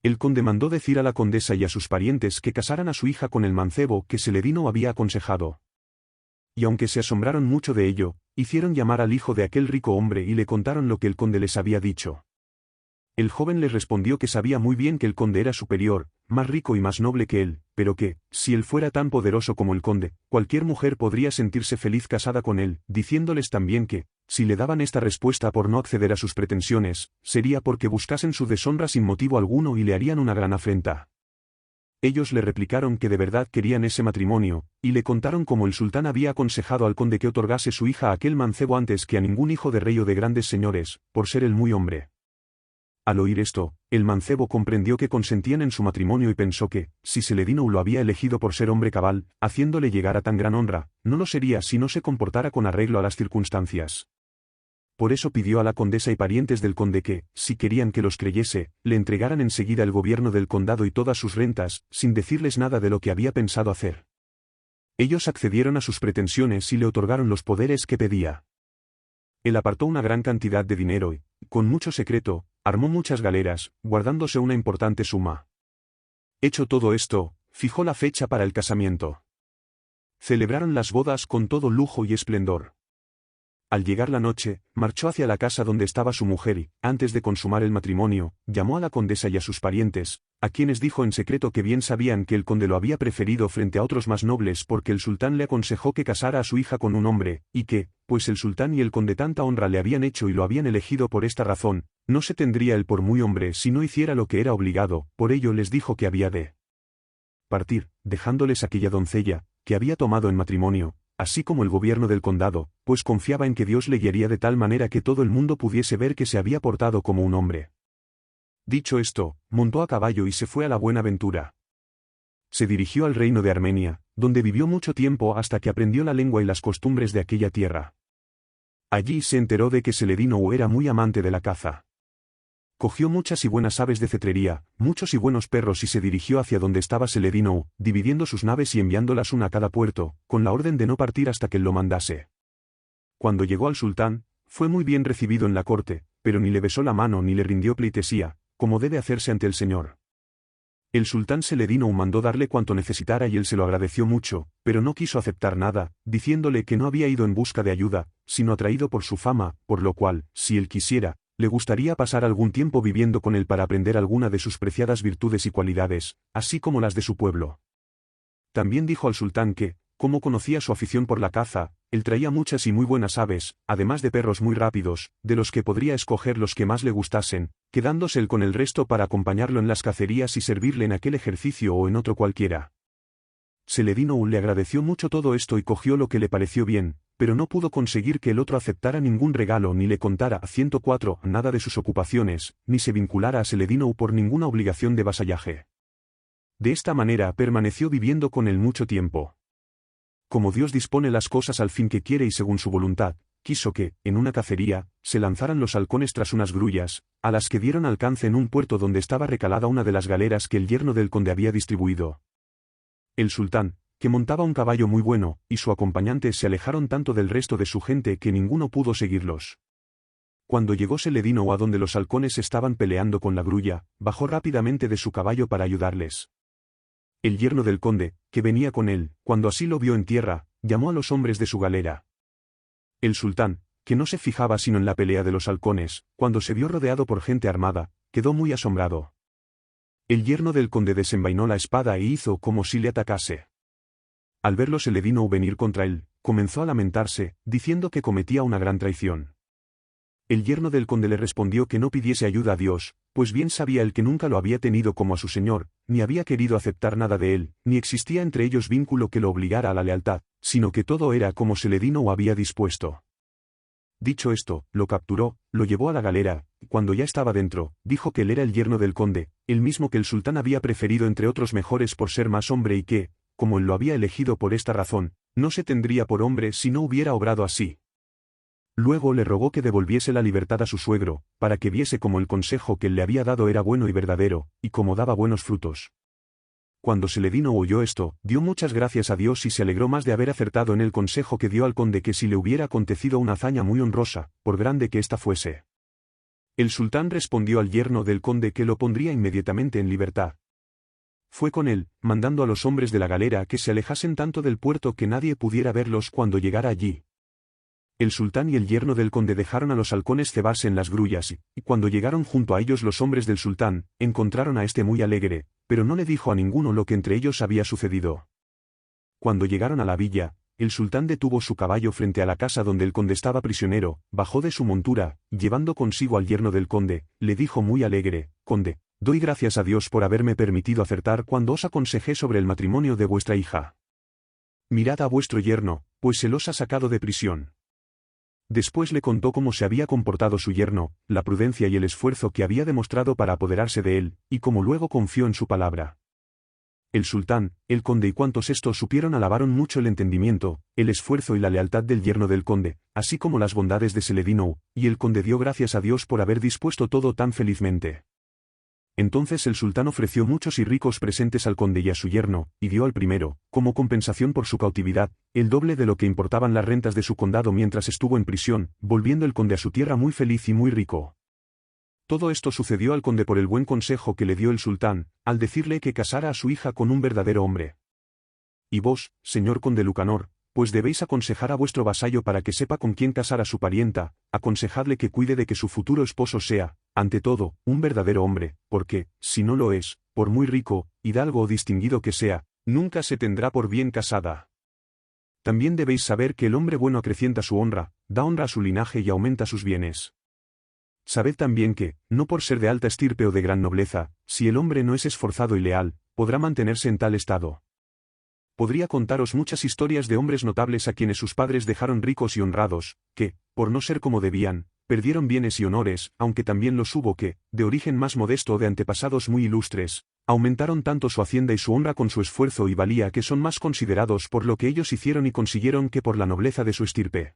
S1: El conde mandó decir a la condesa y a sus parientes que casaran a su hija con el mancebo que Seledino había aconsejado. Y aunque se asombraron mucho de ello, hicieron llamar al hijo de aquel rico hombre y le contaron lo que el conde les había dicho. El joven les respondió que sabía muy bien que el conde era superior, más rico y más noble que él, pero que, si él fuera tan poderoso como el conde, cualquier mujer podría sentirse feliz casada con él, diciéndoles también que, si le daban esta respuesta por no acceder a sus pretensiones, sería porque buscasen su deshonra sin motivo alguno y le harían una gran afrenta. Ellos le replicaron que de verdad querían ese matrimonio, y le contaron cómo el sultán había aconsejado al conde que otorgase su hija a aquel mancebo antes que a ningún hijo de rey o de grandes señores, por ser él muy hombre. Al oír esto, el mancebo comprendió que consentían en su matrimonio y pensó que, si Seledino lo había elegido por ser hombre cabal, haciéndole llegar a tan gran honra, no lo sería si no se comportara con arreglo a las circunstancias. Por eso pidió a la condesa y parientes del conde que, si querían que los creyese, le entregaran enseguida el gobierno del condado y todas sus rentas, sin decirles nada de lo que había pensado hacer. Ellos accedieron a sus pretensiones y le otorgaron los poderes que pedía. Él apartó una gran cantidad de dinero y, con mucho secreto, armó muchas galeras, guardándose una importante suma. Hecho todo esto, fijó la fecha para el casamiento. Celebraron las bodas con todo lujo y esplendor. Al llegar la noche, marchó hacia la casa donde estaba su mujer y, antes de consumar el matrimonio, llamó a la condesa y a sus parientes, a quienes dijo en secreto que bien sabían que el conde lo había preferido frente a otros más nobles porque el sultán le aconsejó que casara a su hija con un hombre, y que, pues el sultán y el conde tanta honra le habían hecho y lo habían elegido por esta razón, no se tendría él por muy hombre si no hiciera lo que era obligado. Por ello les dijo que había de partir, dejándoles aquella doncella, que había tomado en matrimonio, así como el gobierno del condado, pues confiaba en que Dios le guiaría de tal manera que todo el mundo pudiese ver que se había portado como un hombre. Dicho esto, montó a caballo y se fue a la buena ventura. Se dirigió al reino de Armenia, donde vivió mucho tiempo hasta que aprendió la lengua y las costumbres de aquella tierra. Allí se enteró de que Seledino era muy amante de la caza. Cogió muchas y buenas aves de cetrería, muchos y buenos perros y se dirigió hacia donde estaba Seledino, dividiendo sus naves y enviándolas una a cada puerto, con la orden de no partir hasta que él lo mandase. Cuando llegó al sultán, fue muy bien recibido en la corte, pero ni le besó la mano ni le rindió pleitesía, como debe hacerse ante el señor. El sultán Seledino mandó darle cuanto necesitara y él se lo agradeció mucho, pero no quiso aceptar nada, diciéndole que no había ido en busca de ayuda, sino atraído por su fama, por lo cual, si él quisiera, le gustaría pasar algún tiempo viviendo con él para aprender alguna de sus preciadas virtudes y cualidades, así como las de su pueblo. También dijo al sultán que, como conocía su afición por la caza, él traía muchas y muy buenas aves, además de perros muy rápidos, de los que podría escoger los que más le gustasen, quedándose él con el resto para acompañarlo en las cacerías y servirle en aquel ejercicio o en otro cualquiera. Seledino le agradeció mucho todo esto y cogió lo que le pareció bien, pero no pudo conseguir que el otro aceptara ningún regalo ni le contara a 104 nada de sus ocupaciones, ni se vinculara a Seledino por ninguna obligación de vasallaje. De esta manera permaneció viviendo con él mucho tiempo. Como Dios dispone las cosas al fin que quiere y según su voluntad, quiso que, en una cacería, se lanzaran los halcones tras unas grullas, a las que dieron alcance en un puerto donde estaba recalada una de las galeras que el yerno del conde había distribuido. El sultán, que montaba un caballo muy bueno, y su acompañante se alejaron tanto del resto de su gente que ninguno pudo seguirlos. Cuando llegó Seledino a donde los halcones estaban peleando con la grulla, bajó rápidamente de su caballo para ayudarles. El yerno del conde, que venía con él, cuando así lo vio en tierra, llamó a los hombres de su galera. El sultán, que no se fijaba sino en la pelea de los halcones, cuando se vio rodeado por gente armada, quedó muy asombrado. El yerno del conde desenvainó la espada e hizo como si le atacase. Al verlo Seledino venir contra él, comenzó a lamentarse, diciendo que cometía una gran traición. El yerno del conde le respondió que no pidiese ayuda a Dios, pues bien sabía él que nunca lo había tenido como a su señor, ni había querido aceptar nada de él, ni existía entre ellos vínculo que lo obligara a la lealtad, sino que todo era como Seledino había dispuesto. Dicho esto, lo capturó, lo llevó a la galera, y cuando ya estaba dentro, dijo que él era el yerno del conde, el mismo que el sultán había preferido entre otros mejores por ser más hombre y que, como él lo había elegido por esta razón, no se tendría por hombre si no hubiera obrado así. Luego le rogó que devolviese la libertad a su suegro, para que viese como el consejo que él le había dado era bueno y verdadero, y como daba buenos frutos. Cuando Seledino oyó esto, dio muchas gracias a Dios y se alegró más de haber acertado en el consejo que dio al conde que si le hubiera acontecido una hazaña muy honrosa, por grande que ésta fuese. El sultán respondió al yerno del conde que lo pondría inmediatamente en libertad. Fue con él, mandando a los hombres de la galera que se alejasen tanto del puerto que nadie pudiera verlos cuando llegara allí. El sultán y el yerno del conde dejaron a los halcones cebarse en las grullas y cuando llegaron junto a ellos los hombres del sultán, encontraron a este muy alegre, pero no le dijo a ninguno lo que entre ellos había sucedido. Cuando llegaron a la villa, el sultán detuvo su caballo frente a la casa donde el conde estaba prisionero, bajó de su montura, y llevando consigo al yerno del conde, le dijo muy alegre: «Conde, doy gracias a Dios por haberme permitido acertar cuando os aconsejé sobre el matrimonio de vuestra hija. Mirad a vuestro yerno, pues se los ha sacado de prisión». Después le contó cómo se había comportado su yerno, la prudencia y el esfuerzo que había demostrado para apoderarse de él, y cómo luego confió en su palabra. El sultán, el conde y cuantos estos supieron alabaron mucho el entendimiento, el esfuerzo y la lealtad del yerno del conde, así como las bondades de Seledino, y el conde dio gracias a Dios por haber dispuesto todo tan felizmente. Entonces el sultán ofreció muchos y ricos presentes al conde y a su yerno, y dio al primero, como compensación por su cautividad, el doble de lo que importaban las rentas de su condado mientras estuvo en prisión, volviendo el conde a su tierra muy feliz y muy rico. Todo esto sucedió al conde por el buen consejo que le dio el sultán, al decirle que casara a su hija con un verdadero hombre. Y vos, señor conde Lucanor, pues debéis aconsejar a vuestro vasallo para que sepa con quién casar a su parienta, aconsejadle que cuide de que su futuro esposo sea, ante todo, un verdadero hombre, porque, si no lo es, por muy rico, hidalgo o distinguido que sea, nunca se tendrá por bien casada. También debéis saber que el hombre bueno acrecienta su honra, da honra a su linaje y aumenta sus bienes. Sabed también que, no por ser de alta estirpe o de gran nobleza, si el hombre no es esforzado y leal, podrá mantenerse en tal estado. Podría contaros muchas historias de hombres notables a quienes sus padres dejaron ricos y honrados, que, por no ser como debían, perdieron bienes y honores, aunque también los hubo que, de origen más modesto o de antepasados muy ilustres, aumentaron tanto su hacienda y su honra con su esfuerzo y valía que son más considerados por lo que ellos hicieron y consiguieron que por la nobleza de su estirpe.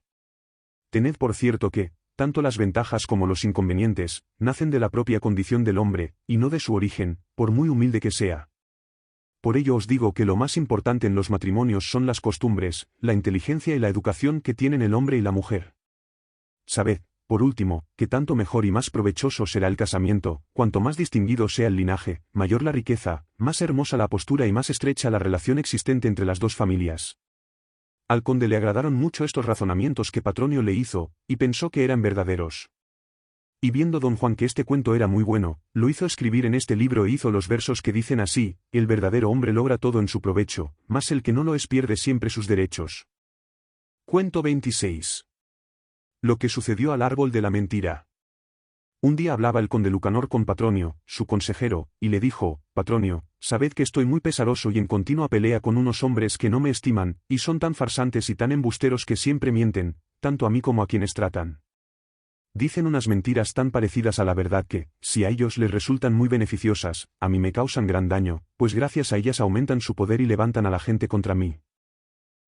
S1: Tened por cierto que, tanto las ventajas como los inconvenientes, nacen de la propia condición del hombre, y no de su origen, por muy humilde que sea. Por ello os digo que lo más importante en los matrimonios son las costumbres, la inteligencia y la educación que tienen el hombre y la mujer. Sabed, por último, que tanto mejor y más provechoso será el casamiento, cuanto más distinguido sea el linaje, mayor la riqueza, más hermosa la postura y más estrecha la relación existente entre las dos familias. Al conde le agradaron mucho estos razonamientos que Patronio le hizo, y pensó que eran verdaderos. Y viendo don Juan que este cuento era muy bueno, lo hizo escribir en este libro e hizo los versos que dicen así: el verdadero hombre logra todo en su provecho, mas el que no lo es pierde siempre sus derechos. Cuento 26. Lo que sucedió al árbol de la mentira. Un día hablaba el conde Lucanor con Patronio, su consejero, y le dijo: Patronio, sabed que estoy muy pesaroso y en continua pelea con unos hombres que no me estiman, y son tan farsantes y tan embusteros que siempre mienten, tanto a mí como a quienes tratan. Dicen unas mentiras tan parecidas a la verdad que, si a ellos les resultan muy beneficiosas, a mí me causan gran daño, pues gracias a ellas aumentan su poder y levantan a la gente contra mí.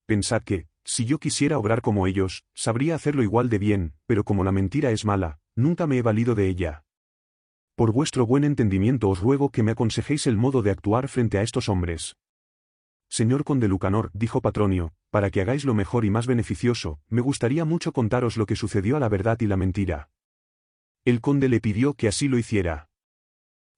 S1: Pensad que, si yo quisiera obrar como ellos, sabría hacerlo igual de bien, pero como la mentira es mala, nunca me he valido de ella. Por vuestro buen entendimiento os ruego que me aconsejéis el modo de actuar frente a estos hombres. Señor conde Lucanor, dijo Patronio, para que hagáis lo mejor y más beneficioso, me gustaría mucho contaros lo que sucedió a la verdad y la mentira. El conde le pidió que así lo hiciera.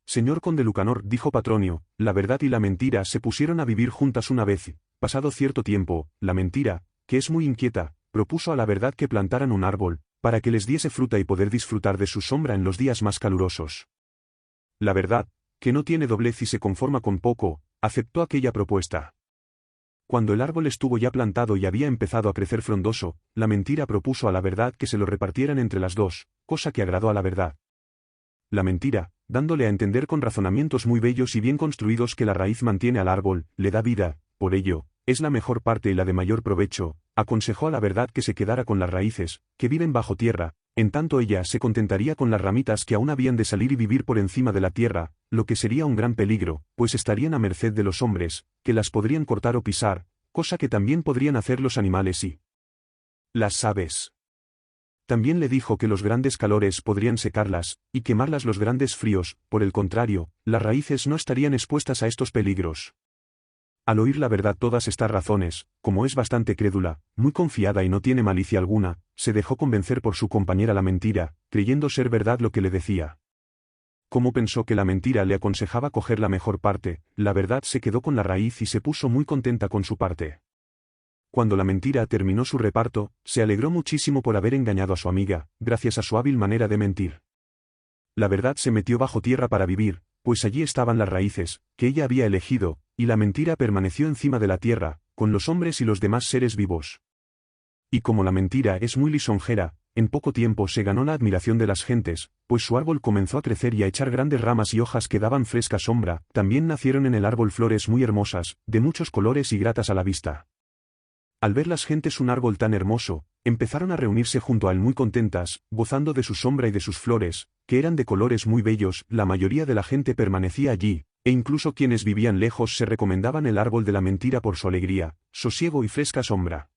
S1: Señor conde Lucanor, dijo Patronio, la verdad y la mentira se pusieron a vivir juntas una vez. Pasado cierto tiempo, la mentira, que es muy inquieta, propuso a la verdad que plantaran un árbol, para que les diese fruta y poder disfrutar de su sombra en los días más calurosos. La verdad, que no tiene doblez y se conforma con poco, aceptó aquella propuesta. Cuando el árbol estuvo ya plantado y había empezado a crecer frondoso, la mentira propuso a la verdad que se lo repartieran entre las dos, cosa que agradó a la verdad. La mentira, dándole a entender con razonamientos muy bellos y bien construidos que la raíz mantiene al árbol, le da vida, por ello, es la mejor parte y la de mayor provecho, aconsejó a la verdad que se quedara con las raíces, que viven bajo tierra, en tanto ella se contentaría con las ramitas que aún habían de salir y vivir por encima de la tierra, lo que sería un gran peligro, pues estarían a merced de los hombres, que las podrían cortar o pisar, cosa que también podrían hacer los animales y las aves. También le dijo que los grandes calores podrían secarlas, y quemarlas los grandes fríos, por el contrario, las raíces no estarían expuestas a estos peligros. Al oír la verdad todas estas razones, como es bastante crédula, muy confiada y no tiene malicia alguna, se dejó convencer por su compañera la mentira, creyendo ser verdad lo que le decía. Como pensó que la mentira le aconsejaba coger la mejor parte, la verdad se quedó con la raíz y se puso muy contenta con su parte. Cuando la mentira terminó su reparto, se alegró muchísimo por haber engañado a su amiga, gracias a su hábil manera de mentir. La verdad se metió bajo tierra para vivir, pues allí estaban las raíces, que ella había elegido, y la mentira permaneció encima de la tierra, con los hombres y los demás seres vivos. Y como la mentira es muy lisonjera, en poco tiempo se ganó la admiración de las gentes, pues su árbol comenzó a crecer y a echar grandes ramas y hojas que daban fresca sombra, también nacieron en el árbol flores muy hermosas, de muchos colores y gratas a la vista. Al ver las gentes un árbol tan hermoso, empezaron a reunirse junto a él muy contentas, gozando de su sombra y de sus flores, que eran de colores muy bellos. La mayoría de la gente permanecía allí, e incluso quienes vivían lejos se recomendaban el árbol de la mentira por su alegría, sosiego y fresca sombra.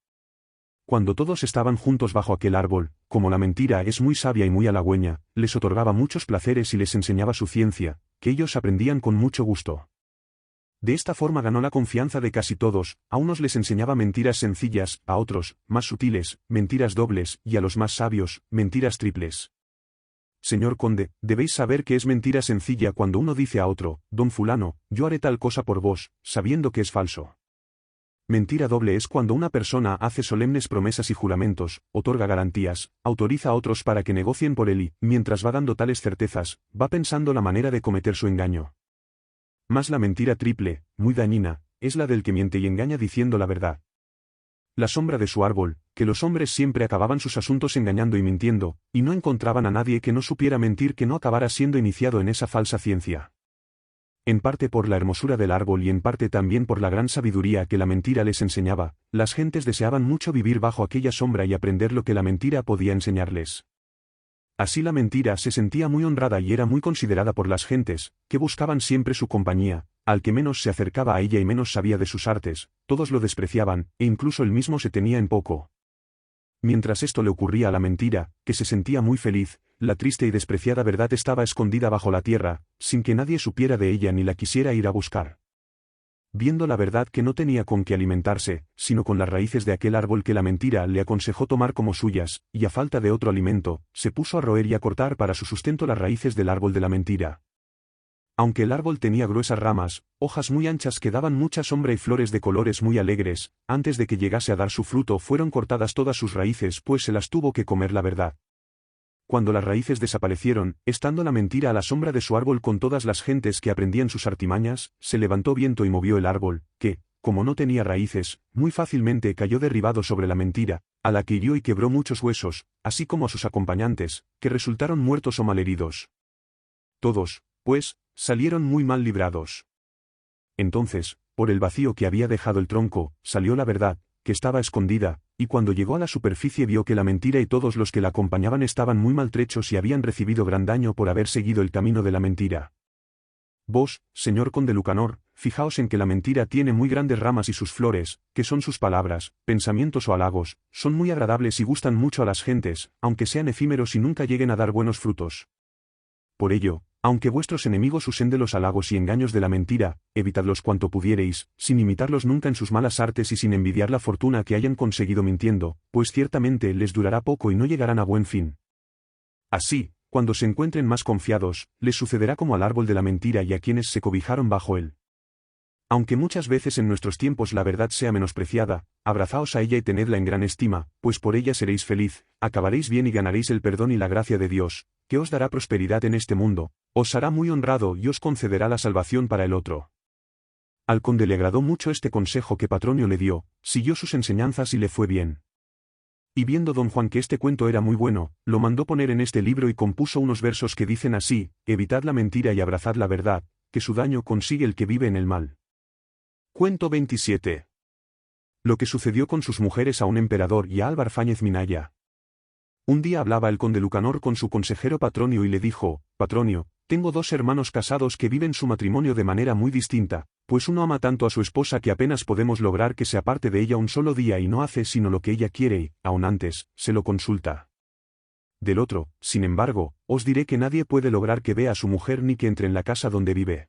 S1: Cuando todos estaban juntos bajo aquel árbol, como la mentira es muy sabia y muy halagüeña, les otorgaba muchos placeres y les enseñaba su ciencia, que ellos aprendían con mucho gusto. De esta forma ganó la confianza de casi todos, a unos les enseñaba mentiras sencillas, a otros, más sutiles, mentiras dobles, y a los más sabios, mentiras triples. Señor conde, debéis saber que es mentira sencilla cuando uno dice a otro: don fulano, yo haré tal cosa por vos, sabiendo que es falso. Mentira doble es cuando una persona hace solemnes promesas y juramentos, otorga garantías, autoriza a otros para que negocien por él y, mientras va dando tales certezas, va pensando la manera de cometer su engaño. Mas la mentira triple, muy dañina, es la del que miente y engaña diciendo la verdad. La sombra de su árbol, que los hombres siempre acababan sus asuntos engañando y mintiendo, y no encontraban a nadie que no supiera mentir que no acabara siendo iniciado en esa falsa ciencia. en parte por la hermosura del árbol y en parte también por la gran sabiduría que la mentira les enseñaba, las gentes deseaban mucho vivir bajo aquella sombra y aprender lo que la mentira podía enseñarles. Así la mentira se sentía muy honrada y era muy considerada por las gentes, que buscaban siempre su compañía. Al que menos se acercaba a ella y menos sabía de sus artes, todos lo despreciaban, e incluso él mismo se tenía en poco. Mientras esto le ocurría a la mentira, que se sentía muy feliz, la triste y despreciada verdad estaba escondida bajo la tierra, sin que nadie supiera de ella ni la quisiera ir a buscar. Viendo la verdad que no tenía con qué alimentarse, sino con las raíces de aquel árbol que la mentira le aconsejó tomar como suyas, y a falta de otro alimento, se puso a roer y a cortar para su sustento las raíces del árbol de la mentira. Aunque el árbol tenía gruesas ramas, hojas muy anchas que daban mucha sombra y flores de colores muy alegres, antes de que llegase a dar su fruto fueron cortadas todas sus raíces pues se las tuvo que comer la verdad. Cuando las raíces desaparecieron, estando la mentira a la sombra de su árbol con todas las gentes que aprendían sus artimañas, se levantó viento y movió el árbol, que, como no tenía raíces, muy fácilmente cayó derribado sobre la mentira, a la que hirió y quebró muchos huesos, así como a sus acompañantes, que resultaron muertos o malheridos. Todos, pues, salieron muy mal librados. Entonces, por el vacío que había dejado el tronco, salió la verdad, que estaba escondida, y cuando llegó a la superficie vio que la mentira y todos los que la acompañaban estaban muy maltrechos y habían recibido gran daño por haber seguido el camino de la mentira. Vos, señor conde Lucanor, fijaos en que la mentira tiene muy grandes ramas y sus flores, que son sus palabras, pensamientos o halagos, son muy agradables y gustan mucho a las gentes, aunque sean efímeros y nunca lleguen a dar buenos frutos. Por ello, aunque vuestros enemigos usen de los halagos y engaños de la mentira, evitadlos cuanto pudiereis, sin imitarlos nunca en sus malas artes y sin envidiar la fortuna que hayan conseguido mintiendo, pues ciertamente les durará poco y no llegarán a buen fin. Así, cuando se encuentren más confiados, les sucederá como al árbol de la mentira y a quienes se cobijaron bajo él. Aunque muchas veces en nuestros tiempos la verdad sea menospreciada, abrazaos a ella y tenedla en gran estima, pues por ella seréis feliz, acabaréis bien y ganaréis el perdón y la gracia de Dios, que os dará prosperidad en este mundo, os hará muy honrado y os concederá la salvación para el otro. Al conde le agradó mucho este consejo que Patronio le dio, siguió sus enseñanzas y le fue bien. Y viendo don Juan que este cuento era muy bueno, lo mandó poner en este libro y compuso unos versos que dicen así: evitad la mentira y abrazad la verdad, que su daño consigue el que vive en el mal. Cuento 27. Lo que sucedió con sus mujeres a un emperador y a Álvar Fáñez Minaya. Un día hablaba el conde Lucanor con su consejero Patronio y le dijo: Patronio, tengo 2 hermanos casados que viven su matrimonio de manera muy distinta, pues uno ama tanto a su esposa que apenas podemos lograr que se aparte de ella un solo día y no hace sino lo que ella quiere y, aun antes, se lo consulta. Del otro, sin embargo, os diré que nadie puede lograr que vea a su mujer ni que entre en la casa donde vive.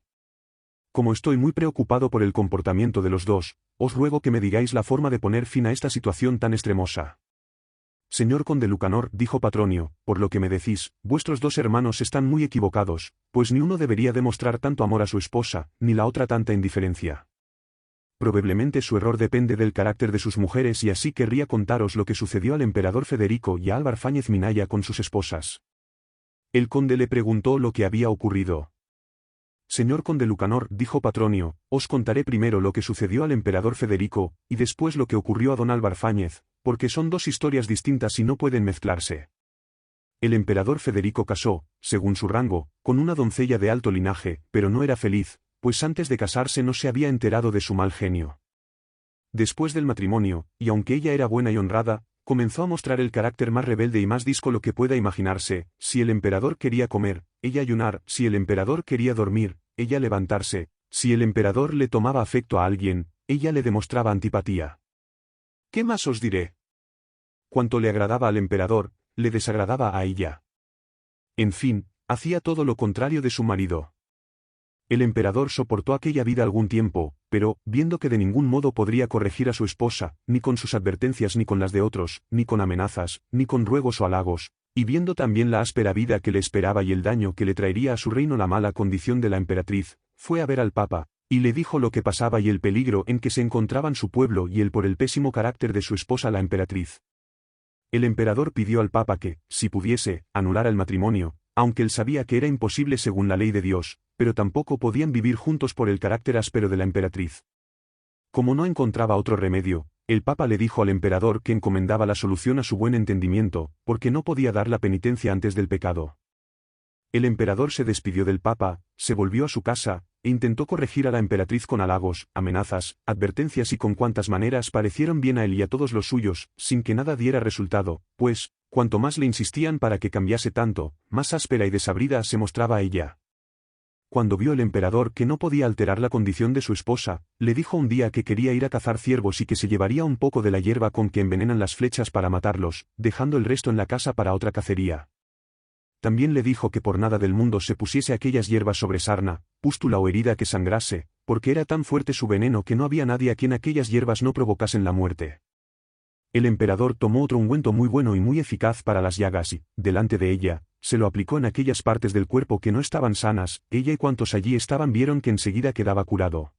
S1: Como estoy muy preocupado por el comportamiento de los dos, os ruego que me digáis la forma de poner fin a esta situación tan extremosa. Señor conde Lucanor, dijo Patronio, por lo que me decís, vuestros 2 hermanos están muy equivocados, pues ni uno debería demostrar tanto amor a su esposa, ni la otra tanta indiferencia. Probablemente su error depende del carácter de sus mujeres y así querría contaros lo que sucedió al emperador Federico y a Álvar Fáñez Minaya con sus esposas. El conde le preguntó lo que había ocurrido. Señor conde Lucanor, dijo Patronio, os contaré primero lo que sucedió al emperador Federico, y después lo que ocurrió a don Álvar Fáñez, porque son 2 historias distintas y no pueden mezclarse. El emperador Federico casó, según su rango, con una doncella de alto linaje, pero no era feliz, pues antes de casarse no se había enterado de su mal genio. Después del matrimonio, y aunque ella era buena y honrada, comenzó a mostrar el carácter más rebelde y más díscolo que pueda imaginarse. Si el emperador quería comer, ella ayunar; si el emperador quería dormir, ella levantarse; si el emperador le tomaba afecto a alguien, ella le demostraba antipatía. ¿Qué más os diré? Cuanto le agradaba al emperador, le desagradaba a ella. En fin, hacía todo lo contrario de su marido. El emperador soportó aquella vida algún tiempo, pero, viendo que de ningún modo podría corregir a su esposa, ni con sus advertencias ni con las de otros, ni con amenazas, ni con ruegos o halagos, y viendo también la áspera vida que le esperaba y el daño que le traería a su reino la mala condición de la emperatriz, fue a ver al papa, y le dijo lo que pasaba y el peligro en que se encontraban su pueblo y él por el pésimo carácter de su esposa la emperatriz. El emperador pidió al papa que, si pudiese, anulara el matrimonio, aunque él sabía que era imposible según la ley de Dios, pero tampoco podían vivir juntos por el carácter áspero de la emperatriz. Como no encontraba otro remedio, el papa le dijo al emperador que encomendaba la solución a su buen entendimiento, porque no podía dar la penitencia antes del pecado. El emperador se despidió del papa, se volvió a su casa, e intentó corregir a la emperatriz con halagos, amenazas, advertencias y con cuantas maneras parecieron bien a él y a todos los suyos, sin que nada diera resultado, pues, cuanto más le insistían para que cambiase tanto, más áspera y desabrida se mostraba ella. Cuando vio el emperador que no podía alterar la condición de su esposa, le dijo un día que quería ir a cazar ciervos y que se llevaría un poco de la hierba con que envenenan las flechas para matarlos, dejando el resto en la casa para otra cacería. También le dijo que por nada del mundo se pusiese aquellas hierbas sobre sarna, pústula o herida que sangrase, porque era tan fuerte su veneno que no había nadie a quien aquellas hierbas no provocasen la muerte. El emperador tomó otro ungüento muy bueno y muy eficaz para las llagas y, delante de ella, se lo aplicó en aquellas partes del cuerpo que no estaban sanas, ella y cuantos allí estaban vieron que enseguida quedaba curado.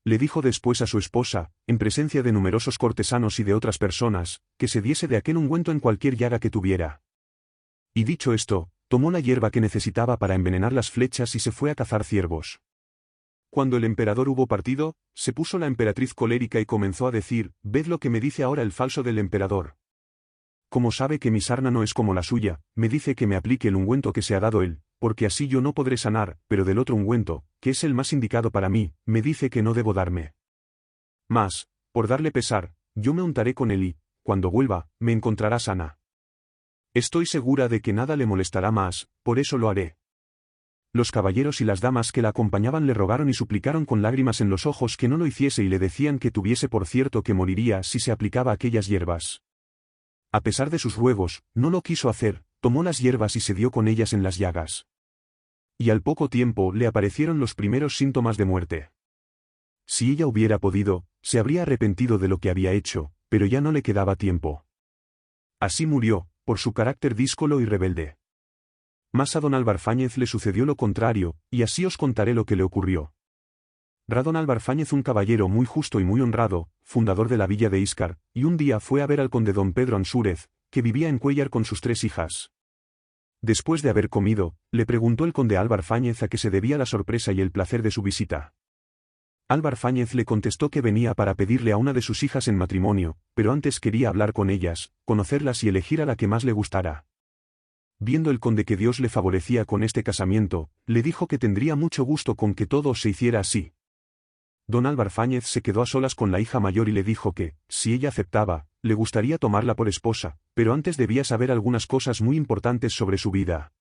S1: Le dijo después a su esposa, en presencia de numerosos cortesanos y de otras personas, que se diese de aquel ungüento en cualquier llaga que tuviera. Y dicho esto, tomó la hierba que necesitaba para envenenar las flechas y se fue a cazar ciervos. Cuando el emperador hubo partido, se puso la emperatriz colérica y comenzó a decir, «Ved lo que me dice ahora el falso del emperador. Como sabe que mi sarna no es como la suya, me dice que me aplique el ungüento que se ha dado él, porque así yo no podré sanar, pero del otro ungüento, que es el más indicado para mí, me dice que no debo darme. Mas, por darle pesar, yo me untaré con él y, cuando vuelva, me encontrará sana. Estoy segura de que nada le molestará más, por eso lo haré». Los caballeros y las damas que la acompañaban le rogaron y suplicaron con lágrimas en los ojos que no lo hiciese y le decían que tuviese por cierto que moriría si se aplicaba aquellas hierbas. A pesar de sus ruegos, no lo quiso hacer, tomó las hierbas y se dio con ellas en las llagas. Y al poco tiempo le aparecieron los primeros síntomas de muerte. Si ella hubiera podido, se habría arrepentido de lo que había hecho, pero ya no le quedaba tiempo. Así murió, por su carácter díscolo y rebelde. Mas a don Álvar Fáñez le sucedió lo contrario, y así os contaré lo que le ocurrió. Era don Álvar Fáñez un caballero muy justo y muy honrado, fundador de la villa de Íscar, y un día fue a ver al conde don Pedro Ansúrez, que vivía en Cuéllar con sus 3 hijas. Después de haber comido, le preguntó el conde Álvar Fáñez a qué se debía la sorpresa y el placer de su visita. Álvar Fáñez le contestó que venía para pedirle a una de sus hijas en matrimonio, pero antes quería hablar con ellas, conocerlas y elegir a la que más le gustara. Viendo el conde que Dios le favorecía con este casamiento, le dijo que tendría mucho gusto con que todo se hiciera así. Don Álvar Fáñez se quedó a solas con la hija mayor y le dijo que, si ella aceptaba, le gustaría tomarla por esposa, pero antes debía saber algunas cosas muy importantes sobre su vida.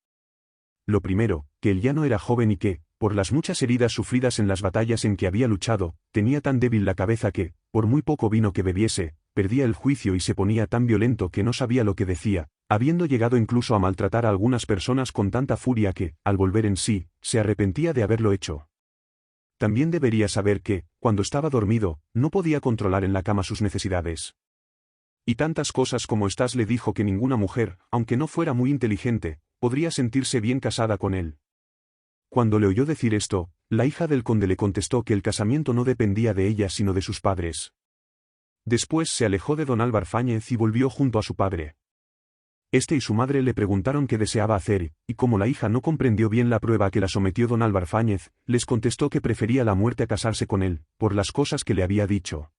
S1: Lo primero, que él ya no era joven y que, por las muchas heridas sufridas en las batallas en que había luchado, tenía tan débil la cabeza que, por muy poco vino que bebiese, perdía el juicio y se ponía tan violento que no sabía lo que decía, habiendo llegado incluso a maltratar a algunas personas con tanta furia que, al volver en sí, se arrepentía de haberlo hecho. También debería saber que, cuando estaba dormido, no podía controlar en la cama sus necesidades. Y tantas cosas como estas le dijo que ninguna mujer, aunque no fuera muy inteligente, podría sentirse bien casada con él. Cuando le oyó decir esto, la hija del conde le contestó que el casamiento no dependía de ella sino de sus padres. Después se alejó de don Álvar Fáñez y volvió junto a su padre. Este y su madre le preguntaron qué deseaba hacer, y como la hija no comprendió bien la prueba a que la sometió don Álvar Fáñez, les contestó que prefería la muerte a casarse con él, por las cosas que le había dicho.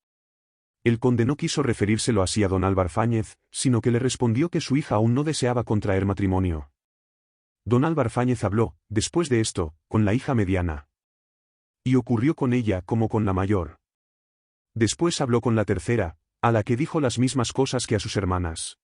S1: El conde no quiso referírselo así a don Álvar Fáñez, sino que le respondió que su hija aún no deseaba contraer matrimonio. Don Álvar Fáñez habló, después de esto, con la hija mediana. Y ocurrió con ella como con la mayor. Después habló con la tercera, a la que dijo las mismas cosas que a sus hermanas.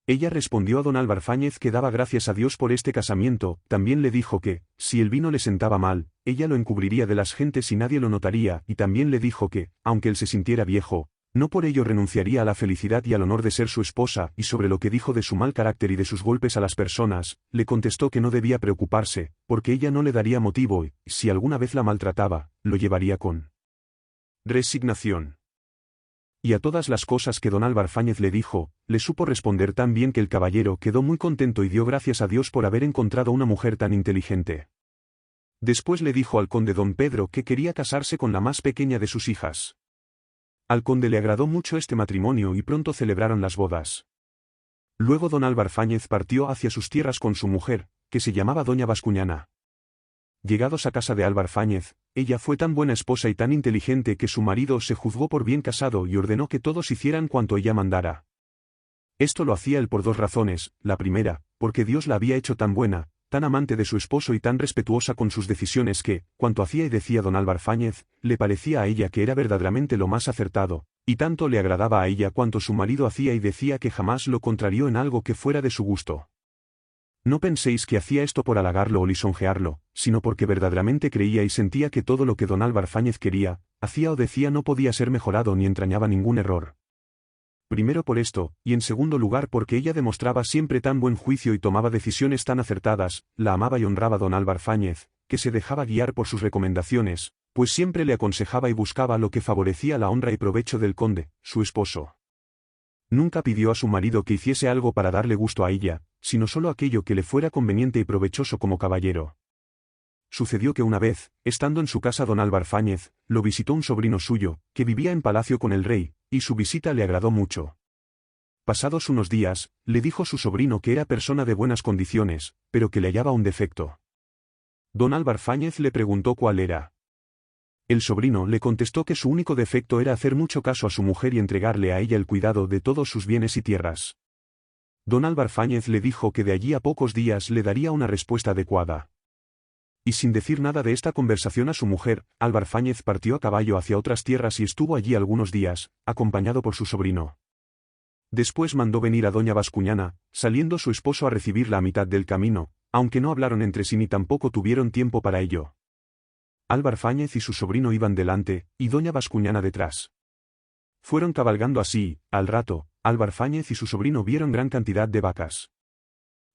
S1: Ella respondió a don Álvar Fáñez que daba gracias a Dios por este casamiento, también le dijo que, si el vino le sentaba mal, ella lo encubriría de las gentes y nadie lo notaría, y también le dijo que, aunque él se sintiera viejo, no por ello renunciaría a la felicidad y al honor de ser su esposa, y sobre lo que dijo de su mal carácter y de sus golpes a las personas, le contestó que no debía preocuparse, porque ella no le daría motivo y, si alguna vez la maltrataba, lo llevaría con resignación. Y a todas las cosas que don Álvar Fáñez le dijo, le supo responder tan bien que el caballero quedó muy contento y dio gracias a Dios por haber encontrado una mujer tan inteligente. Después le dijo al conde don Pedro que quería casarse con la más pequeña de sus hijas. Al conde le agradó mucho este matrimonio y pronto celebraron las bodas. Luego don Álvar Fáñez partió hacia sus tierras con su mujer, que se llamaba doña Bascuñana. Llegados a casa de Álvar Fáñez, ella fue tan buena esposa y tan inteligente que su marido se juzgó por bien casado y ordenó que todos hicieran cuanto ella mandara. Esto lo hacía él por 2 razones, la primera, porque Dios la había hecho tan buena, tan amante de su esposo y tan respetuosa con sus decisiones que, cuanto hacía y decía don Álvar Fáñez, le parecía a ella que era verdaderamente lo más acertado, y tanto le agradaba a ella cuanto su marido hacía y decía que jamás lo contrarió en algo que fuera de su gusto. No penséis que hacía esto por halagarlo o lisonjearlo, sino porque verdaderamente creía y sentía que todo lo que don Álvar Fáñez quería, hacía o decía no podía ser mejorado ni entrañaba ningún error. Primero por esto, y en segundo lugar porque ella demostraba siempre tan buen juicio y tomaba decisiones tan acertadas, la amaba y honraba don Álvar Fáñez, que se dejaba guiar por sus recomendaciones, pues siempre le aconsejaba y buscaba lo que favorecía la honra y provecho del conde, su esposo. Nunca pidió a su marido que hiciese algo para darle gusto a ella, sino solo aquello que le fuera conveniente y provechoso como caballero. Sucedió que una vez, estando en su casa don Álvar Fáñez, lo visitó un sobrino suyo, que vivía en palacio con el rey, y su visita le agradó mucho. Pasados unos días, le dijo su sobrino que era persona de buenas condiciones, pero que le hallaba un defecto. Don Álvar Fáñez le preguntó cuál era. El sobrino le contestó que su único defecto era hacer mucho caso a su mujer y entregarle a ella el cuidado de todos sus bienes y tierras. Don Álvar Fáñez le dijo que de allí a pocos días le daría una respuesta adecuada. Y sin decir nada de esta conversación a su mujer, Álvar Fáñez partió a caballo hacia otras tierras y estuvo allí algunos días, acompañado por su sobrino. Después mandó venir a doña Bascuñana, saliendo su esposo a recibirla a mitad del camino, aunque no hablaron entre sí ni tampoco tuvieron tiempo para ello. Álvar Fáñez y su sobrino iban delante, y doña Bascuñana detrás. Fueron cabalgando así, al rato, Álvar Fáñez y su sobrino vieron gran cantidad de vacas.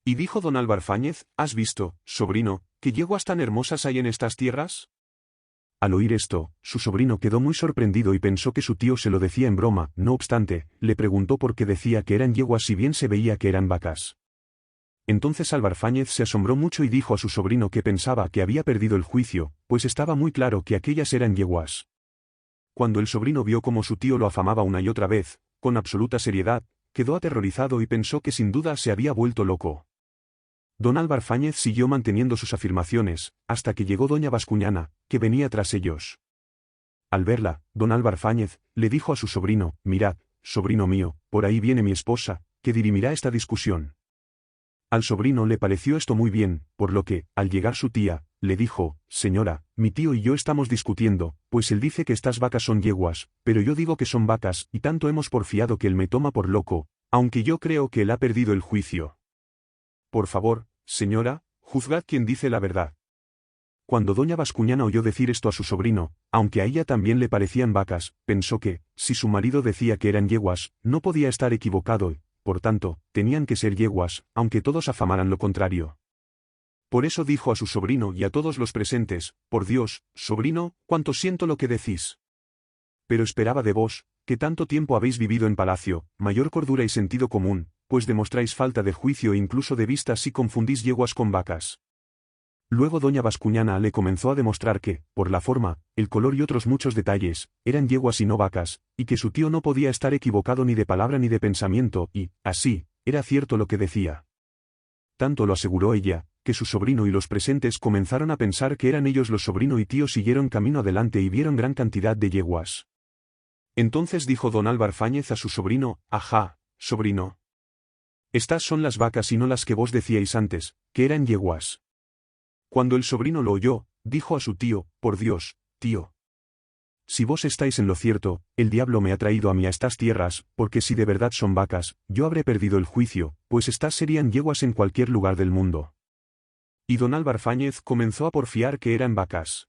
S1: Y dijo don Álvar Fáñez, ¿has visto, sobrino, qué yeguas tan hermosas hay en estas tierras? Al oír esto, su sobrino quedó muy sorprendido y pensó que su tío se lo decía en broma, no obstante, le preguntó por qué decía que eran yeguas si bien se veía que eran vacas. Entonces Álvar Fáñez se asombró mucho y dijo a su sobrino que pensaba que había perdido el juicio, pues estaba muy claro que aquellas eran yeguas. Cuando el sobrino vio cómo su tío lo afamaba una y otra vez, con absoluta seriedad, quedó aterrorizado y pensó que sin duda se había vuelto loco. Don Álvar Fáñez siguió manteniendo sus afirmaciones, hasta que llegó doña Bascuñana, que venía tras ellos. Al verla, don Álvar Fáñez le dijo a su sobrino, mirad, sobrino mío, por ahí viene mi esposa, que dirimirá esta discusión. Al sobrino le pareció esto muy bien, por lo que, al llegar su tía, le dijo, señora, mi tío y yo estamos discutiendo, pues él dice que estas vacas son yeguas, pero yo digo que son vacas, y tanto hemos porfiado que él me toma por loco, aunque yo creo que él ha perdido el juicio. Por favor, señora, juzgad quién dice la verdad. Cuando doña Bascuñana oyó decir esto a su sobrino, aunque a ella también le parecían vacas, pensó que, si su marido decía que eran yeguas, no podía estar equivocado y, por tanto, tenían que ser yeguas, aunque todos afamaran lo contrario. Por eso dijo a su sobrino y a todos los presentes, por Dios, sobrino, cuánto siento lo que decís. Pero esperaba de vos, que tanto tiempo habéis vivido en palacio, mayor cordura y sentido común, pues demostráis falta de juicio e incluso de vista si confundís yeguas con vacas. Luego doña Bascuñana le comenzó a demostrar que, por la forma, el color y otros muchos detalles, eran yeguas y no vacas, y que su tío no podía estar equivocado ni de palabra ni de pensamiento, y, así, era cierto lo que decía. Tanto lo aseguró ella, que su sobrino y los presentes comenzaron a pensar que eran ellos los sobrino y tío siguieron camino adelante y vieron gran cantidad de yeguas. Entonces dijo don Álvar Fáñez a su sobrino, ajá, sobrino. Estas son las vacas y no las que vos decíais antes, que eran yeguas. Cuando el sobrino lo oyó, dijo a su tío, por Dios, tío. Si vos estáis en lo cierto, el diablo me ha traído a mí a estas tierras, porque si de verdad son vacas, yo habré perdido el juicio, pues estas serían yeguas en cualquier lugar del mundo. Y don Álvar Fáñez comenzó a porfiar que eran vacas.